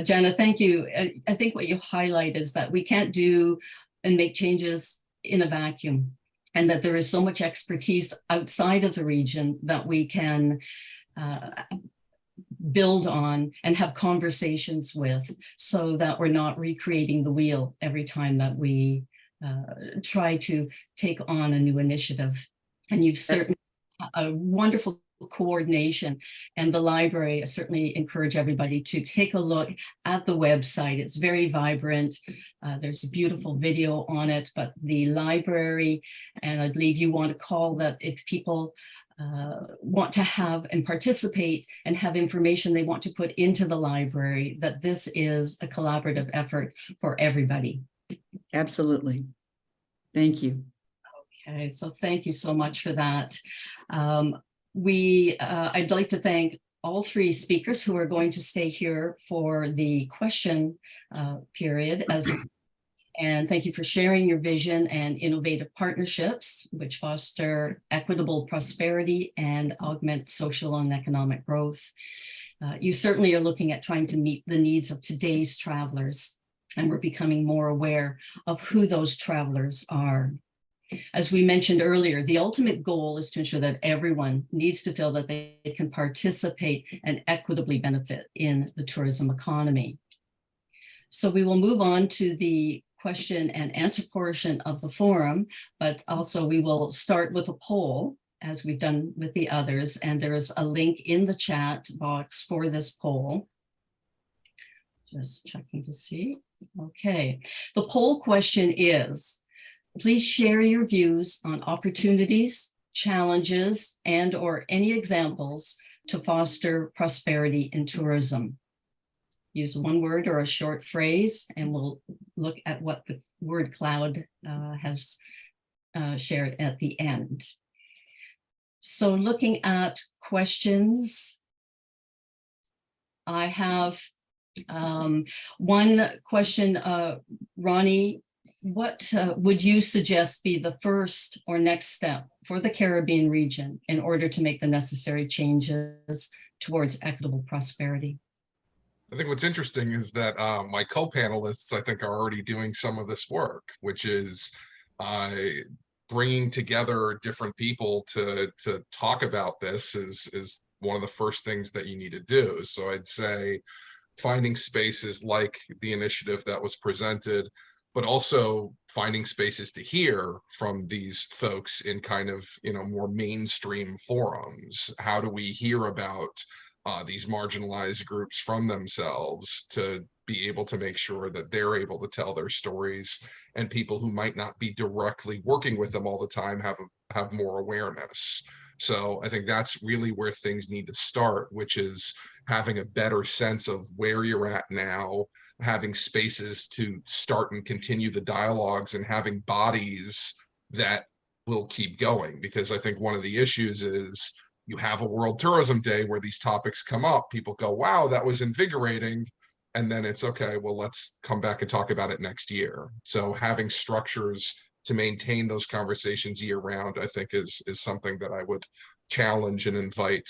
Jana, thank you. I think what you highlight is that we can't do and make changes in a vacuum, and that there is so much expertise outside of the region that we can build on and have conversations with, so that we're not recreating the wheel every time that we try to take on a new initiative. And you've certainly a wonderful coordination, and the library, I certainly encourage everybody to take a look at the website. It's very vibrant. There's a beautiful video on it, but the library, and I believe you want to call that if people want to have and participate and have information they want to put into the library, that this is a collaborative effort for everybody. Absolutely. Thank you. Okay, so thank you so much for that. I'd like to thank all three speakers who are going to stay here for the question period and thank you for sharing your vision and innovative partnerships which foster equitable prosperity and augment social and economic growth. You certainly are looking at trying to meet the needs of today's travelers, and we're becoming more aware of who those travelers are. As we mentioned earlier, the ultimate goal is to ensure that everyone needs to feel that they can participate and equitably benefit in the tourism economy. So we will move on to the question and answer portion of the forum, but also we will start with a poll as we've done with the others. And there is a link in the chat box for this poll. Just checking to see. Okay. The poll question is, please share your views on opportunities, challenges, and/or any examples to foster prosperity in tourism. Use one word or a short phrase, and we'll look at what the word cloud has shared at the end. So looking at questions, I have one question, Ronnie. What would you suggest be the first or next step for the Caribbean region in order to make the necessary changes towards equitable prosperity? I think what's interesting is that my co-panelists, I think, are already doing some of this work, which is bringing together different people to talk about this is one of the first things that you need to do. So I'd say finding spaces like the initiative that was presented, but also finding spaces to hear from these folks in kind of, more mainstream forums. How do we hear about these marginalized groups from themselves to be able to make sure that they're able to tell their stories, and people who might not be directly working with them all the time have more awareness. So I think that's really where things need to start, which is having a better sense of where you're at now, having spaces to start and continue the dialogues, and having bodies that will keep going. Because I think one of the issues is you have a World Tourism Day where these topics come up, people go, wow, that was invigorating. And then it's okay, well, let's come back and talk about it next year. So having structures to maintain those conversations year round, I think is something that I would challenge and invite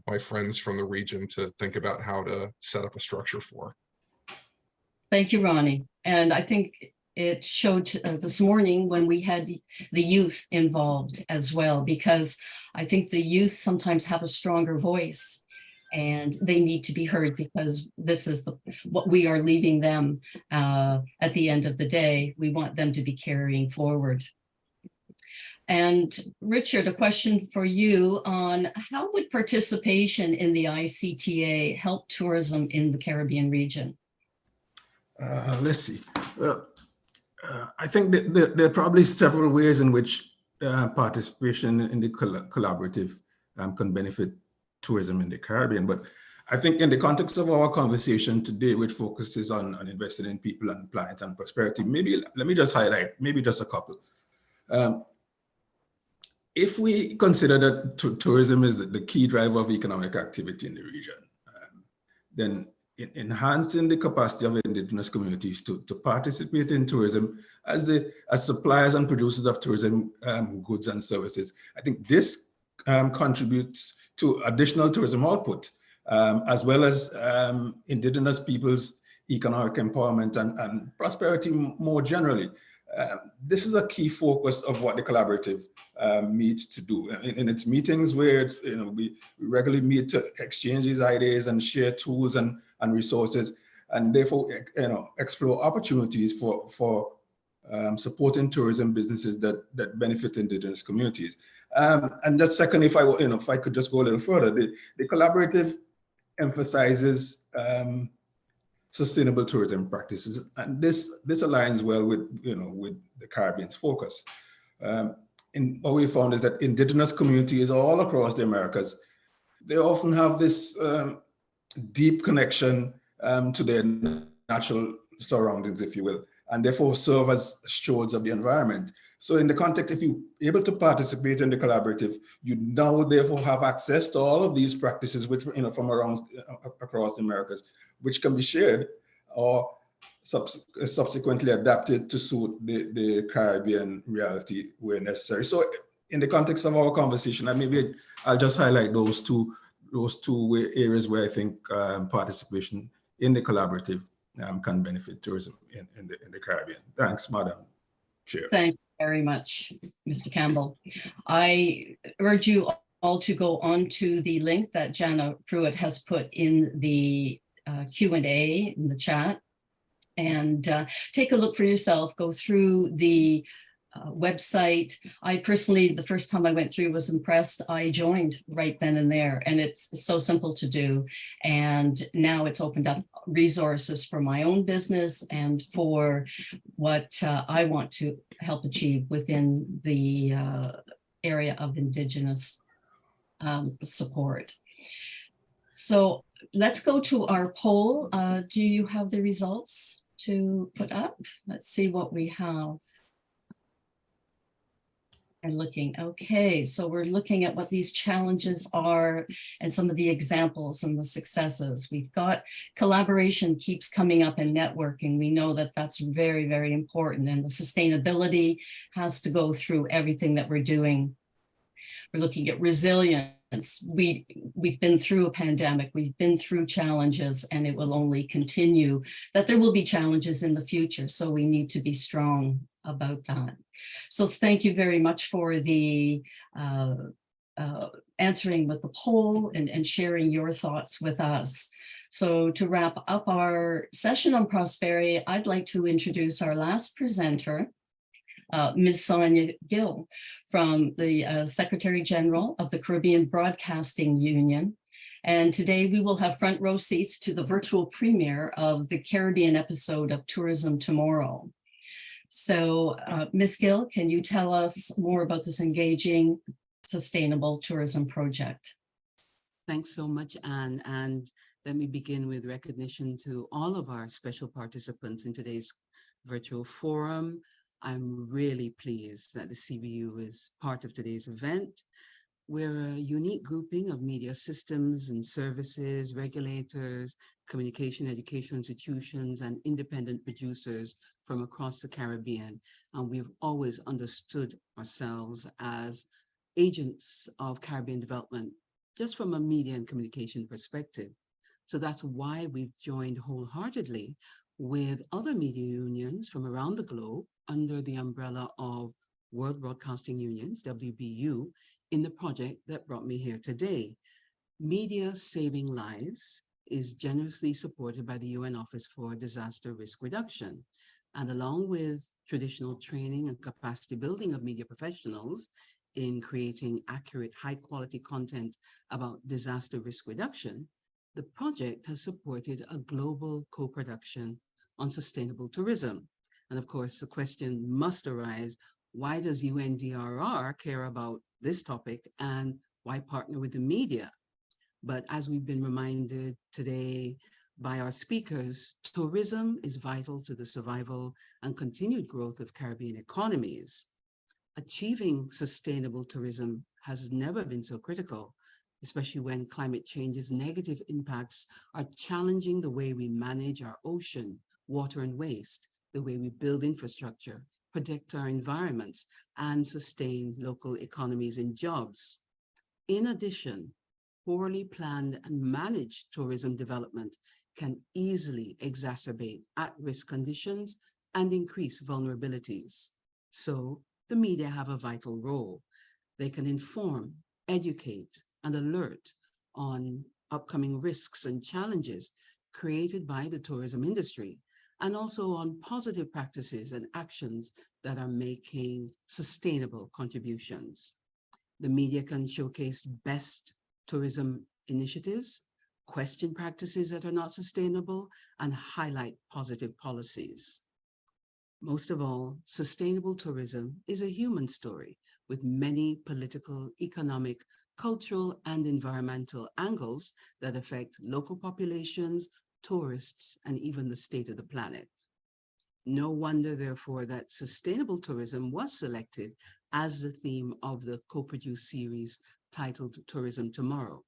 my friends from the region to think about how to set up a structure for. Thank you, Ronnie. And I think it showed this morning when we had the youth involved as well, because I think the youth sometimes have a stronger voice and they need to be heard, because this is what we are leaving them at the end of the day. We want them to be carrying forward. And Richard, a question for you on how would participation in the ICTA help tourism in the Caribbean region? Let's see. Well, I think that there are probably several ways in which participation in the collaborative can benefit tourism in the Caribbean. But I think in the context of our conversation today, which focuses on investing in people and planet and prosperity, maybe let me just highlight maybe just a couple. If we consider that tourism is the key driver of economic activity in the region, then enhancing the capacity of indigenous communities to participate in tourism as suppliers and producers of tourism goods and services, I think this contributes to additional tourism output, as well as indigenous people's economic empowerment and prosperity more generally. This is a key focus of what the collaborative meets to do. In its meetings, where we regularly meet to exchange these ideas and share tools and resources, and therefore explore opportunities for supporting tourism businesses that benefit indigenous communities. And just second, if I could just go a little further, the collaborative emphasizes sustainable tourism practices, and this aligns well with with the Caribbean's focus. And what we found is that indigenous communities all across the Americas, they often have this deep connection to their natural surroundings, if you will, and therefore serve as stewards of the environment. So in the context, if you're able to participate in the collaborative, you now therefore have access to all of these practices which, from around across the Americas, which can be shared or subsequently adapted to suit the Caribbean reality where necessary. So in the context of our conversation, and maybe I'll just highlight those two areas where I think participation in the collaborative can benefit tourism in the Caribbean. Thanks, Madam Chair. Thank you very much, Mr. Campbell. I urge you all to go on to the link that Jana Pruitt has put in the Q&A in the chat, and take a look for yourself, go through the website. I personally, the first time I went through, was impressed. I joined right then and there, and it's so simple to do. And now it's opened up resources for my own business and for what I want to help achieve within the area of Indigenous support. So let's go to our poll. Do you have the results to put up? Let's see what we have. And looking, okay, so we're looking at what these challenges are and some of the examples and the successes. We've got collaboration keeps coming up in networking. We know that that's very, very important, and the sustainability has to go through everything that we're doing. We're looking at resilience. We've been through a pandemic, we've been through challenges, and it will only continue, that there will be challenges in the future. So we need to be strong about that. So thank you very much for the answering with the poll and sharing your thoughts with us. So to wrap up our session on prosperity, I'd like to introduce our last presenter, Ms. Sonia Gill, from the Secretary General of the Caribbean Broadcasting Union. And today we will have front row seats to the virtual premiere of the Caribbean episode of Tourism Tomorrow. So Ms. Gill, can you tell us more about this engaging sustainable tourism project? Thanks so much, Anne. And let me begin with recognition to all of our special participants in today's virtual forum. I'm really pleased that the CBU is part of today's event. We're a unique grouping of media systems and services, regulators, communication, education institutions, and independent producers from across the Caribbean. And we've always understood ourselves as agents of Caribbean development, just from a media and communication perspective. So that's why we've joined wholeheartedly with other media unions from around the globe under the umbrella of World Broadcasting Unions, WBU, in the project that brought me here today. Media Saving Lives is generously supported by the UN Office for Disaster Risk Reduction. And along with traditional training and capacity building of media professionals in creating accurate, high quality content about disaster risk reduction, the project has supported a global co-production on sustainable tourism. And of course, the question must arise, why does UNDRR care about this topic and why partner with the media? But as we've been reminded today by our speakers, tourism is vital to the survival and continued growth of Caribbean economies. Achieving sustainable tourism has never been so critical, especially when climate change's negative impacts are challenging the way we manage our ocean, water, and waste, the way we build infrastructure, protect our environments, and sustain local economies and jobs. In addition, poorly planned and managed tourism development can easily exacerbate at-risk conditions and increase vulnerabilities. So the media have a vital role. They can inform, educate, and alert on upcoming risks and challenges created by the tourism industry, and also on positive practices and actions that are making sustainable contributions. The media can showcase best tourism initiatives, question practices that are not sustainable, and highlight positive policies. Most of all, sustainable tourism is a human story with many political, economic, cultural, and environmental angles that affect local populations, tourists, and even the state of the planet. No wonder, therefore, that sustainable tourism was selected as the theme of the co-produced series titled Tourism Tomorrow.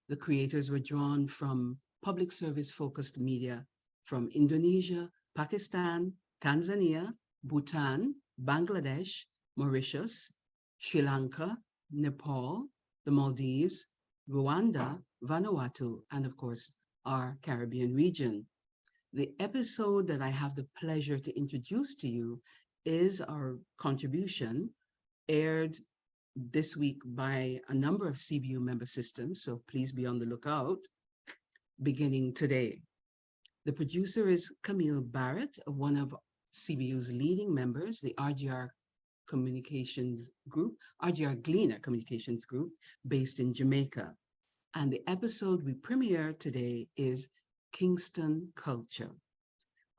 The creators were drawn from public service-focused media from Indonesia, Pakistan, Tanzania, Bhutan, Bangladesh, Mauritius, Sri Lanka, Nepal, the Maldives, Rwanda, Vanuatu, and of course, our Caribbean region. The episode that I have the pleasure to introduce to you is our contribution aired this week by a number of CBU member systems, so please be on the lookout, beginning today. The producer is Camille Barrett, one of CBU's leading members, the RGR Communications Group, RGR Gleaner Communications Group, based in Jamaica. And the episode we premiere today is Kingston Culture.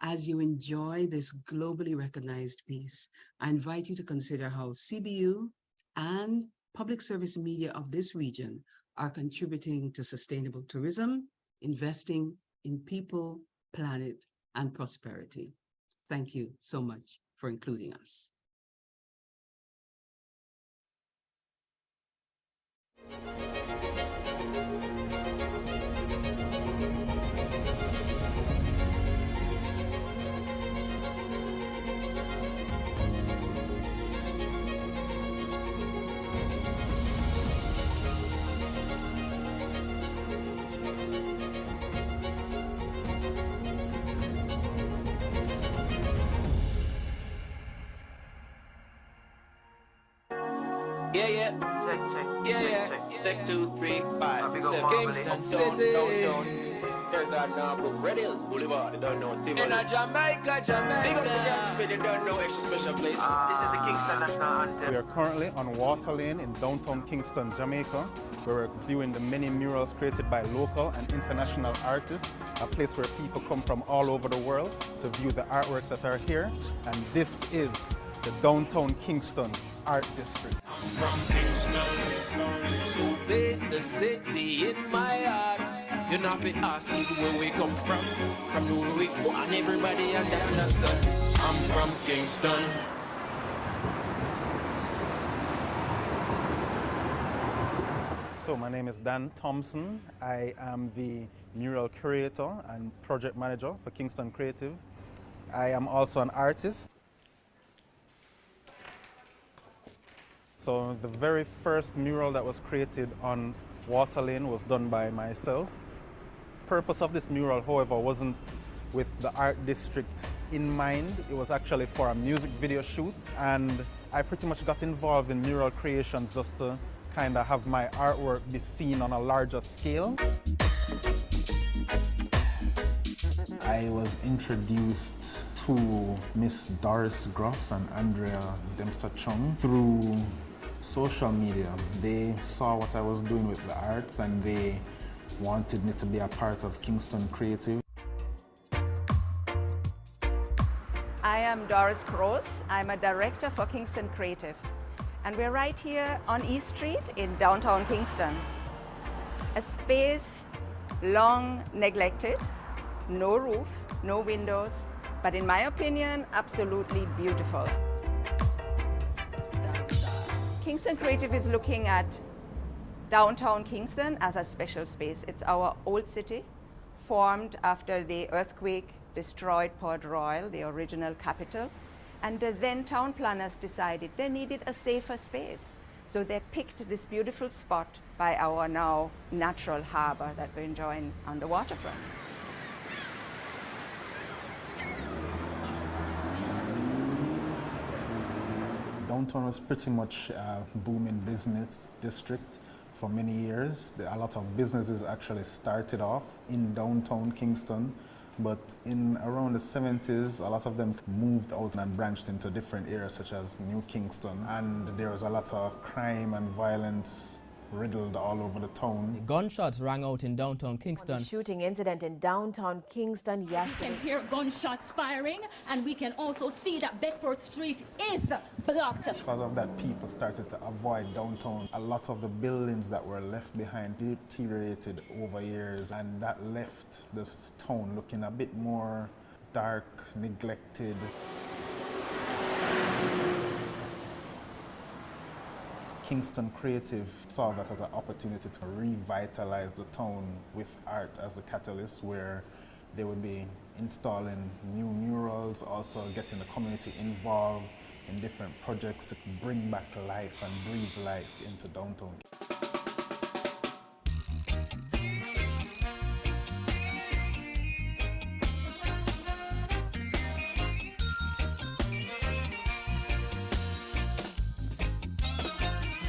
As you enjoy this globally recognized piece, I invite you to consider how CBU and public service media of this region are contributing to sustainable tourism, investing in people, planet, and prosperity. Thank you so much for including us. Check 2, 3, 5, 7. Kingston City. Boulevard, they don't know Timothy. In Jamaica. Big up the Jackson, they don't know extra special place. This is the Kingston National Anthem. We are currently on Water Lane in downtown Kingston, Jamaica, where we're viewing the many murals created by local and international artists, a place where people come from all over the world to view the artworks that are here. And this is the downtown Kingston Art District. I'm from Kingston, so big the city in my heart. You know if it ask us where we come from where we go, and everybody understand. I'm from Kingston. So my name is Dan Thompson. I am the mural curator and project manager for Kingston Creative. I am also an artist. So the very first mural that was created on Water Lane was done by myself. The purpose of this mural, however, wasn't with the art district in mind. It was actually for a music video shoot, and I pretty much got involved in mural creations just to kind of have my artwork be seen on a larger scale. I was introduced to Miss Doris Gross and Andrea Dempster-Chung through social media. They saw what I was doing with the arts and they wanted me to be a part of Kingston Creative. I am Doris Gross. I'm a director for Kingston Creative. And we're right here on East Street in downtown Kingston. A space long neglected, no roof, no windows, but in my opinion, absolutely beautiful. Kingston Creative is looking at downtown Kingston as a special space. It's our old city, formed after the earthquake destroyed Port Royal, the original capital. And the then town planners decided they needed a safer space. So they picked this beautiful spot by our now natural harbor that we're enjoying on the waterfront. Downtown was pretty much a booming business district for many years. A lot of businesses actually started off in downtown Kingston, but in around the 70s, a lot of them moved out and branched into different areas such as New Kingston, and there was a lot of crime and violence riddled all over the town. Gunshots rang out in downtown Kingston. Shooting incident in downtown Kingston yesterday. We can hear gunshots firing, and we can also see that Bedford Street is blocked. Because of that, people started to avoid downtown. A lot of the buildings that were left behind deteriorated over years, and that left this town looking a bit more dark, neglected. Kingston Creative saw that as an opportunity to revitalize the town with art as a catalyst, where they would be installing new murals, also getting the community involved in different projects to bring back life and breathe life into downtown.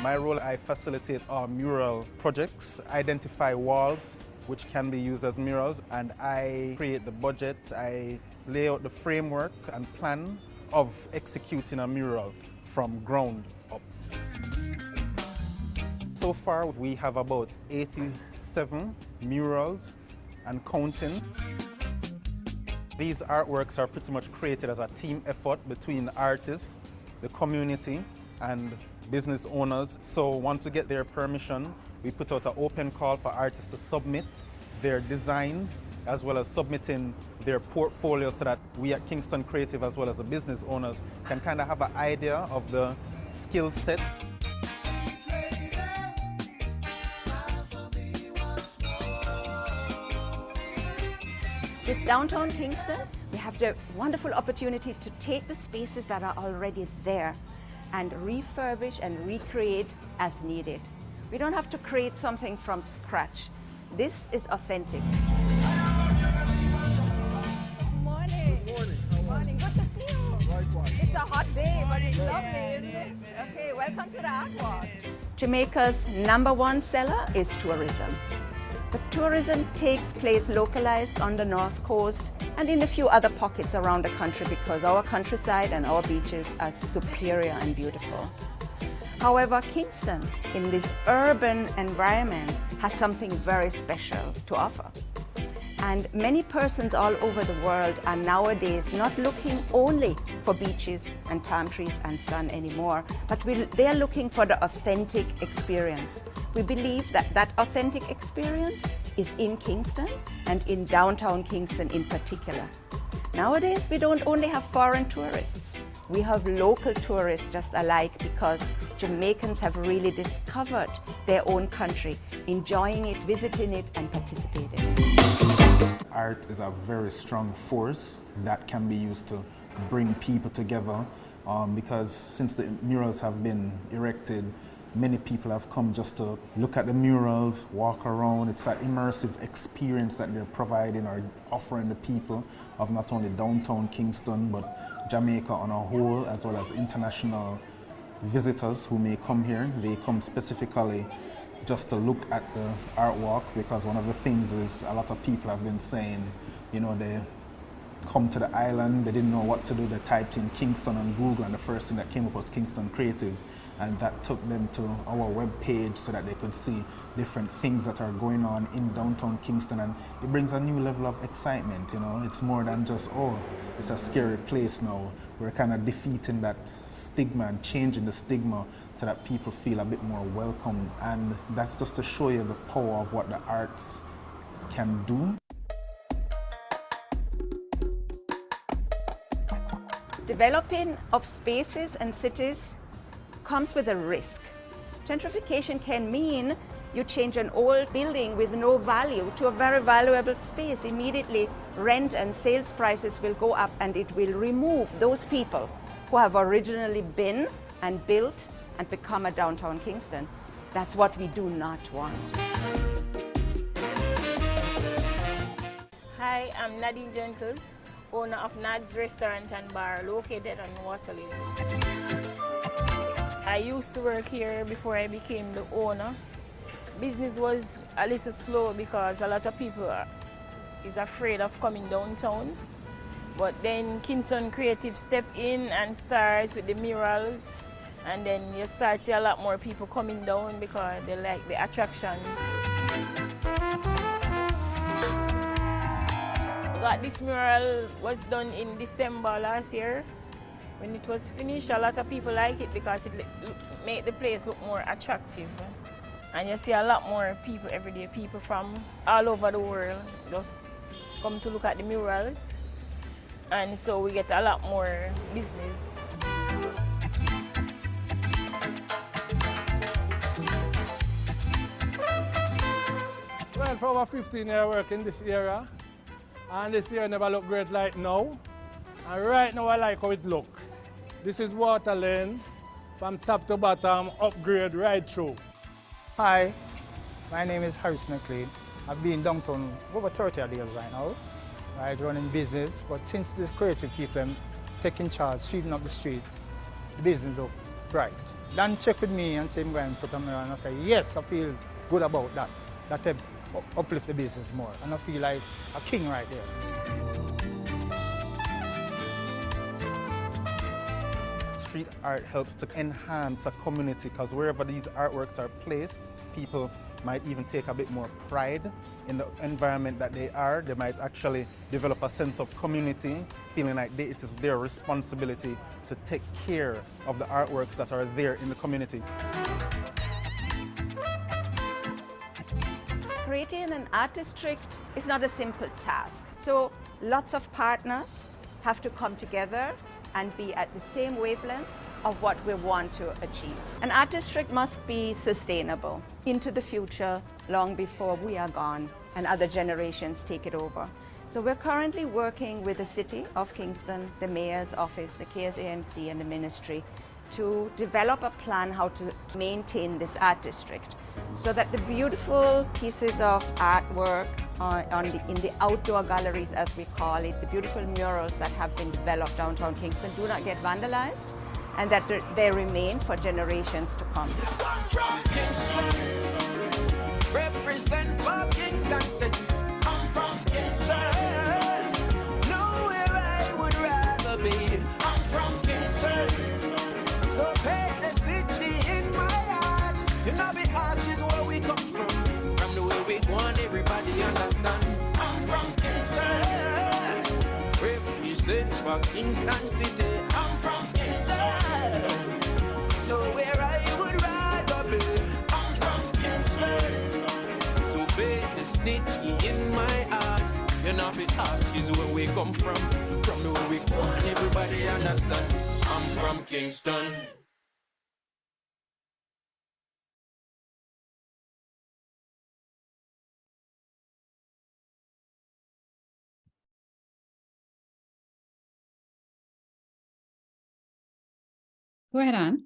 My role, I facilitate our mural projects, identify walls which can be used as murals, and I create the budget, I lay out the framework and plan of executing a mural from ground up. So far, we have about 87 murals and counting. These artworks are pretty much created as a team effort between artists, the community, and business owners. So once we get their permission, we put out an open call for artists to submit their designs, as well as submitting their portfolio, so that we at Kingston Creative, as well as the business owners, can kind of have an idea of the skill set. With Downtown Kingston, we have the wonderful opportunity to take the spaces that are already there and refurbish and recreate as needed. We don't have to create something from scratch. This is authentic. Morning. Morning. Good to see you. Likewise. It's a hot day, but it's lovely, isn't it? Okay, welcome to the Art Walk. Jamaica's #1 seller is tourism. But tourism takes place localized on the North Coast and in a few other pockets around the country, because our countryside and our beaches are superior and beautiful. However, Kingston, in this urban environment, has something very special to offer. And many persons all over the world are nowadays not looking only for beaches and palm trees and sun anymore, but they're looking for the authentic experience. We believe that that authentic experience is in Kingston and in downtown Kingston in particular. Nowadays, we don't only have foreign tourists. We have local tourists just alike, because Jamaicans have really discovered their own country, enjoying it, visiting it, and participating. Art is a very strong force that can be used to bring people together, because since the murals have been erected, many people have come just to look at the murals, walk around. It's that immersive experience that they're providing or offering the people of not only downtown Kingston, but Jamaica on a whole, as well as international visitors who may come here. They come specifically just to look at the art walk, because one of the things is a lot of people have been saying, you know, they come to the island, they didn't know what to do, they typed in Kingston on Google, and the first thing that came up was Kingston Creative, and that took them to our web page so that they could see different things that are going on in downtown Kingston, and it brings a new level of excitement. You know, it's more than just, oh, it's a scary place now. We're kind of defeating that stigma and changing the stigma so that people feel a bit more welcome, and that's just to show you the power of what the arts can do. Developing of spaces and cities comes with a risk. Gentrification can mean you change an old building with no value to a very valuable space. Immediately, rent and sales prices will go up, and it will remove those people who have originally been and built and become a downtown Kingston. That's what we do not want. Hi, I'm Nadine Gentles, owner of Nad's Restaurant and Bar, located on Waterloo. I used to work here before I became the owner. Business was a little slow because a lot of people is afraid of coming downtown. But then Kingston Creative stepped in and started with the murals, and then you start to see a lot more people coming down because they like the attractions. This mural was done in December last year. When it was finished, a lot of people like it because it made the place look more attractive. And you see a lot more people every day, people from all over the world just come to look at the murals. and so we get a lot more business. Well, for over 15 years I work in this area, and this area never look great like now. And right now I like how it look. This is water lane, from top to bottom, upgrade right through. Hi, my name is Harrison McLean. I've been downtown over 30 years right now, right, running business, but since the creative people taking charge, sweeping up the street, the business look bright. Dan check with me and say, I'm going to put them there, and I say, yes, I feel good about that. That help uplift the business more, and I feel like a king right there. Street art helps to enhance a community, because wherever these artworks are placed, people might even take a bit more pride in the environment that they are. They might actually develop a sense of community, feeling like it is their responsibility to take care of the artworks that are there in the community. Creating an art district is not a simple task. So lots of partners have to come together and be at the same wavelength of what we want to achieve. An art district must be sustainable into the future, long before we are gone and other generations take it over. So we're currently working with the City of Kingston, the Mayor's Office, the KSAMC and the Ministry to develop a plan how to maintain this art district so that the beautiful pieces of artwork in the outdoor galleries, as we call it, the beautiful murals that have been developed downtown Kingston do not get vandalized, and that they remain for generations to come. From Kingston, represent for Kingston City. I'm from Kingston, nowhere I would rather be. I'm from Kingston, so paint the city in my heart. You know, we ask is where we come from the way we want everybody understand. I'm from Kingston, represent for Kingston City. I'm from Kingston, nowhere I would rather be. I'm from Kingston, so paint the city in my heart. You know, we ask is where we come from the way we want everybody understand. I'm from Kingston. Go ahead, Anne.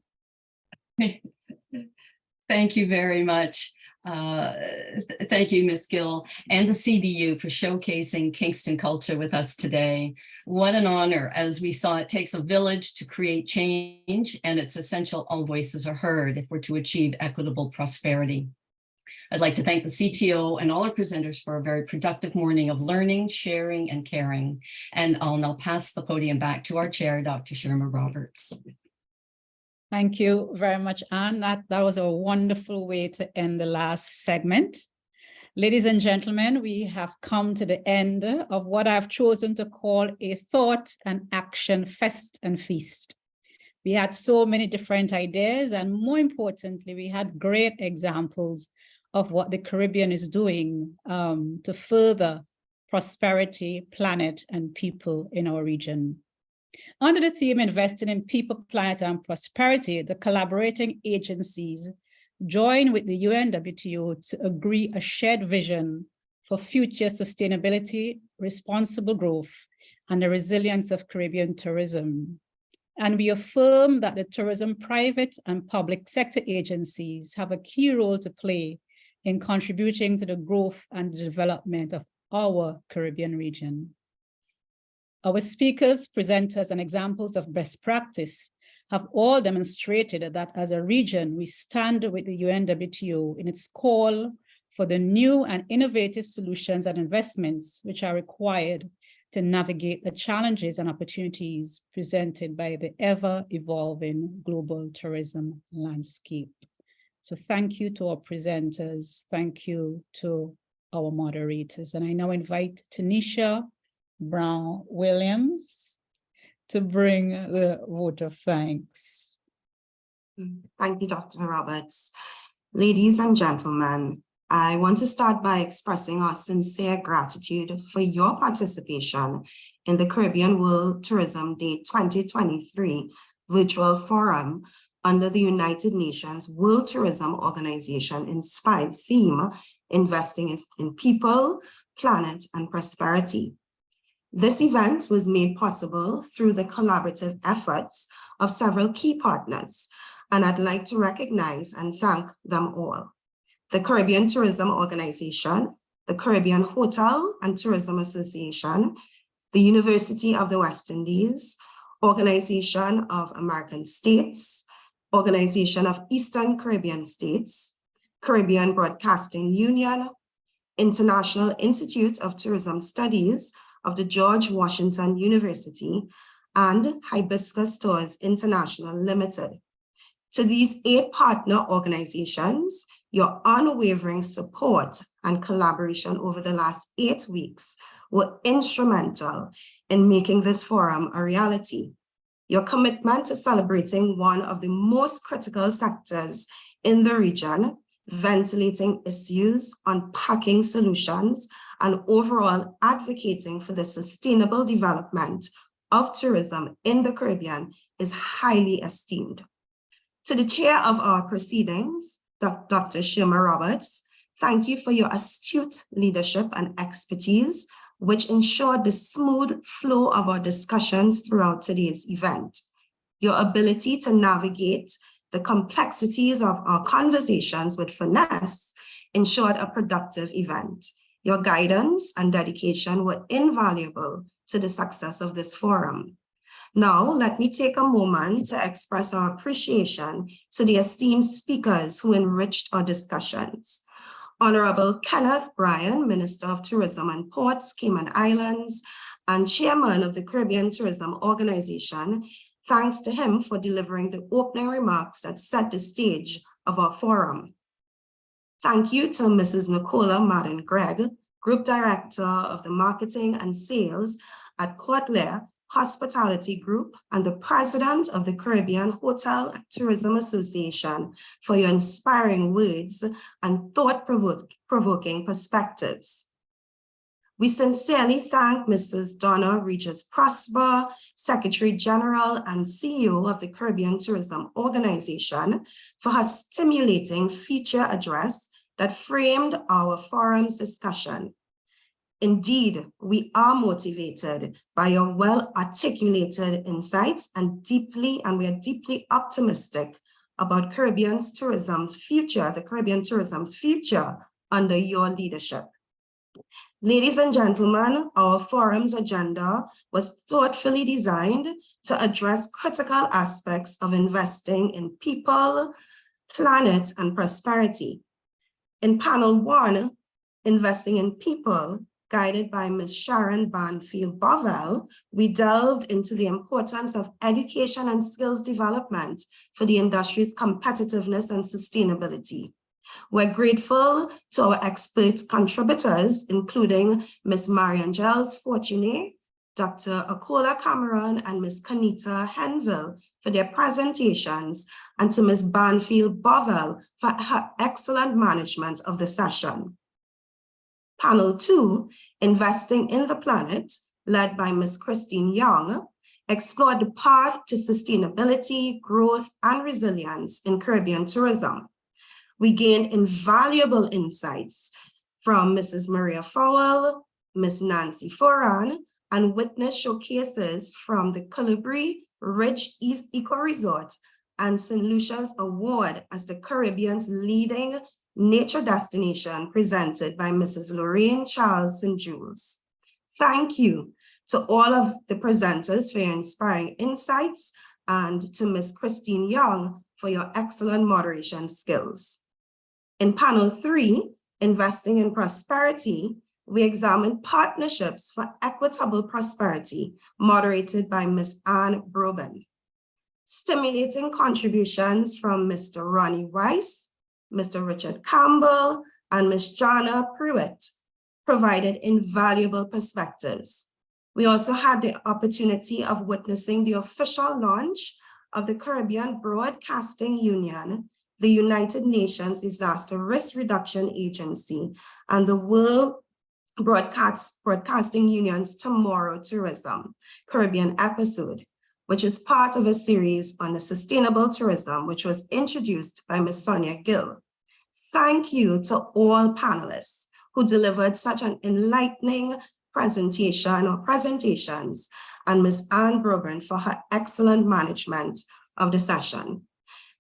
Thank you very much. Thank you, Ms. Gill, and the CBU for showcasing Kingston culture with us today. What an honor. As we saw, it takes a village to create change, and it's essential all voices are heard if we're to achieve equitable prosperity. I'd like to thank the CTO and all our presenters for a very productive morning of learning, sharing, and caring. And I'll now pass the podium back to our chair, Dr. Sherma Roberts. Thank you very much, Anne. That was a wonderful way to end the last segment. Ladies and gentlemen, we have come to the end of what I've chosen to call a thought and action fest and feast. We had so many different ideas, and more importantly, we had great examples of what the Caribbean is doing to further prosperity, planet, and people in our region. Under the theme Investing in People, Planet, and Prosperity, the collaborating agencies join with the UNWTO to agree a shared vision for future sustainability, responsible growth, and the resilience of Caribbean tourism. And we affirm that the tourism private and public sector agencies have a key role to play in contributing to the growth and development of our Caribbean region. Our speakers, presenters, and examples of best practice have all demonstrated that as a region, we stand with the UNWTO in its call for the new and innovative solutions and investments which are required to navigate the challenges and opportunities presented by the ever-evolving global tourism landscape. So thank you to our presenters. Thank you to our moderators. And I now invite Tanisha Brown-Williams to bring the vote of thanks. Thank you, Dr. Roberts. Ladies and gentlemen, I want to start by expressing our sincere gratitude for your participation in the Caribbean World Tourism Day 2023 virtual forum under the United Nations World Tourism Organization inspired theme, Investing in People, Planet, and Prosperity. This event was made possible through the collaborative efforts of several key partners, and I'd like to recognize and thank them all. The Caribbean Tourism Organization, the Caribbean Hotel and Tourism Association, the University of the West Indies, Organization of American States, Organization of Eastern Caribbean States, Caribbean Broadcasting Union, International Institute of Tourism Studies of the George Washington University, and Hibiscus Tours International Limited. To these 8 partner organizations, your unwavering support and collaboration over the last 8 weeks were instrumental in making this forum a reality. Your commitment to celebrating one of the most critical sectors in the region, ventilating issues, unpacking solutions, and overall advocating for the sustainable development of tourism in the Caribbean is highly esteemed. To the chair of our proceedings, Dr. Shirma Roberts, thank you for your astute leadership and expertise, which ensured the smooth flow of our discussions throughout today's event. Your ability to navigate the complexities of our conversations with finesse ensured a productive event. Your guidance and dedication were invaluable to the success of this forum. Now, let me take a moment to express our appreciation to the esteemed speakers who enriched our discussions. Honorable Kenneth Bryan, Minister of Tourism and Ports, Cayman Islands, and Chairman of the Caribbean Tourism Organization, thanks to him for delivering the opening remarks that set the stage of our forum. Thank you to Mrs. Nicola Madden-Gregg, Group Director of the Marketing and Sales at Courtlair Hospitality Group and the President of the Caribbean Hotel and Tourism Association, for your inspiring words and thought-provoking perspectives. We sincerely thank Mrs. Donna Regis Prosper, Secretary General and CEO of the Caribbean Tourism Organization, for her stimulating feature address that framed our forum's discussion. Indeed, we are motivated by your well-articulated insights and we are deeply optimistic about Caribbean's tourism's future, the Caribbean tourism's future under your leadership. Ladies and gentlemen, our forum's agenda was thoughtfully designed to address critical aspects of investing in people, planet, and prosperity. In panel 1, Investing in People, guided by Ms. Sharon Banfield-Bovell, we delved into the importance of education and skills development for the industry's competitiveness and sustainability. We're grateful to our expert contributors, including Ms. Mariangels Fortuné, Dr. Akola Cameron, and Ms. Kanita Henville for their presentations, and to Ms. Banfield-Bovell for her excellent management of the session. Panel 2, Investing in the Planet, led by Ms. Christine Young, explored the path to sustainability, growth, and resilience in Caribbean tourism. We gained invaluable insights from Mrs. Maria Fowle, Ms. Nancy Foran, and witness showcases from the Colibri Ridge East Eco Resort and St. Lucia's Award as the Caribbean's leading nature destination, presented by Mrs. Lorraine Charles St. Jules. Thank you to all of the presenters for your inspiring insights, and to Ms. Christine Young for your excellent moderation skills. In panel 3, Investing in Prosperity, we examined partnerships for equitable prosperity, moderated by Ms. Anne Broben. Stimulating contributions from Mr. Ronnie Weiss, Mr. Richard Campbell, and Ms. Jana Pruitt provided invaluable perspectives. We also had the opportunity of witnessing the official launch of the Caribbean Broadcasting Union the United Nations Disaster Risk Reduction Agency, and the World Broadcasting Union's Tomorrow Tourism Caribbean episode, which is part of a series on the sustainable tourism, which was introduced by Ms. Sonia Gill. Thank you to all panelists who delivered such an enlightening presentation or presentations, and Ms. Anne Brogren for her excellent management of the session.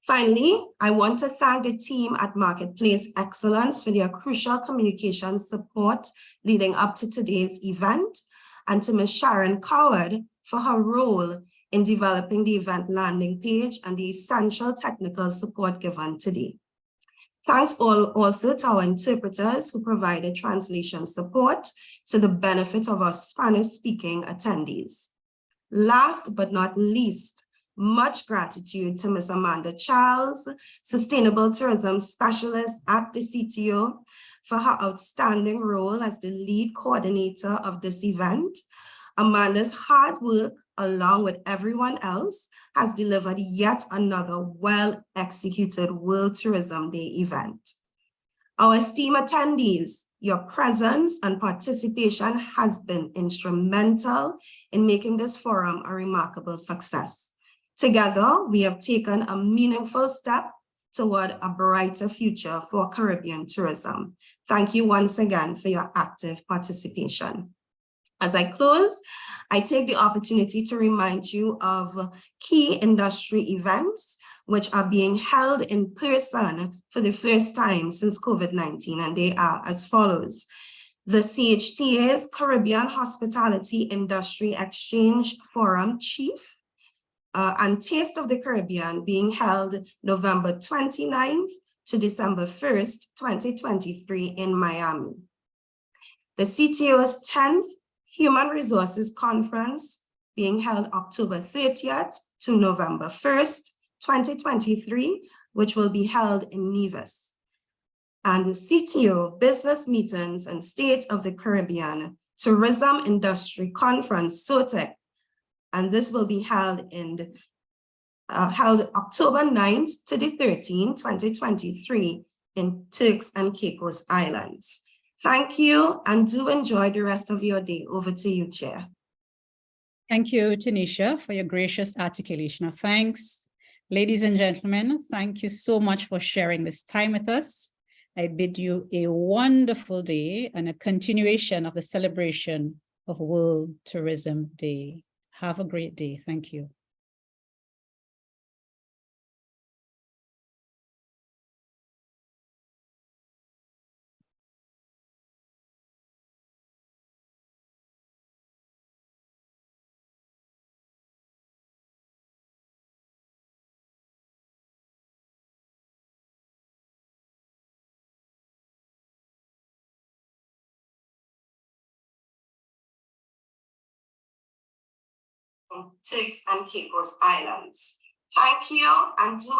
Finally, I want to thank the team at Marketplace Excellence for their crucial communication support leading up to today's event, and to Ms. Sharon Coward for her role in developing the event landing page and the essential technical support given today. Thanks also to our interpreters who provided translation support to the benefit of our Spanish-speaking attendees. Last but not least, much gratitude to Ms. Amanda Charles, Sustainable Tourism Specialist at the CTO, for her outstanding role as the lead coordinator of this event. Amanda's hard work, along with everyone else, has delivered yet another well-executed World Tourism Day event. Our esteemed attendees, your presence and participation has been instrumental in making this forum a remarkable success. Together, we have taken a meaningful step toward a brighter future for Caribbean tourism. Thank you once again for your active participation. As I close, I take the opportunity to remind you of key industry events which are being held in person for the first time since COVID-19, and they are as follows. The CHTA's Caribbean Hospitality Industry Exchange Forum Chief and Taste of the Caribbean being held November 29th to December 1st, 2023 in Miami. The CTO's 10th Human Resources Conference being held October 30th to November 1st, 2023, which will be held in Nevis. And the CTO Business Meetings and State of the Caribbean Tourism Industry Conference, SOTEC, and this will be held October 9th to the 13th, 2023 in Turks and Caicos Islands. Thank you, and do enjoy the rest of your day. Over to you, Chair. Thank you, Tanisha, for your gracious articulation of thanks. Ladies and gentlemen, thank you so much for sharing this time with us. I bid you a wonderful day and a continuation of the celebration of World Tourism Day. Have a great day. Thank you. Turks and Caicos Islands. Thank you, and do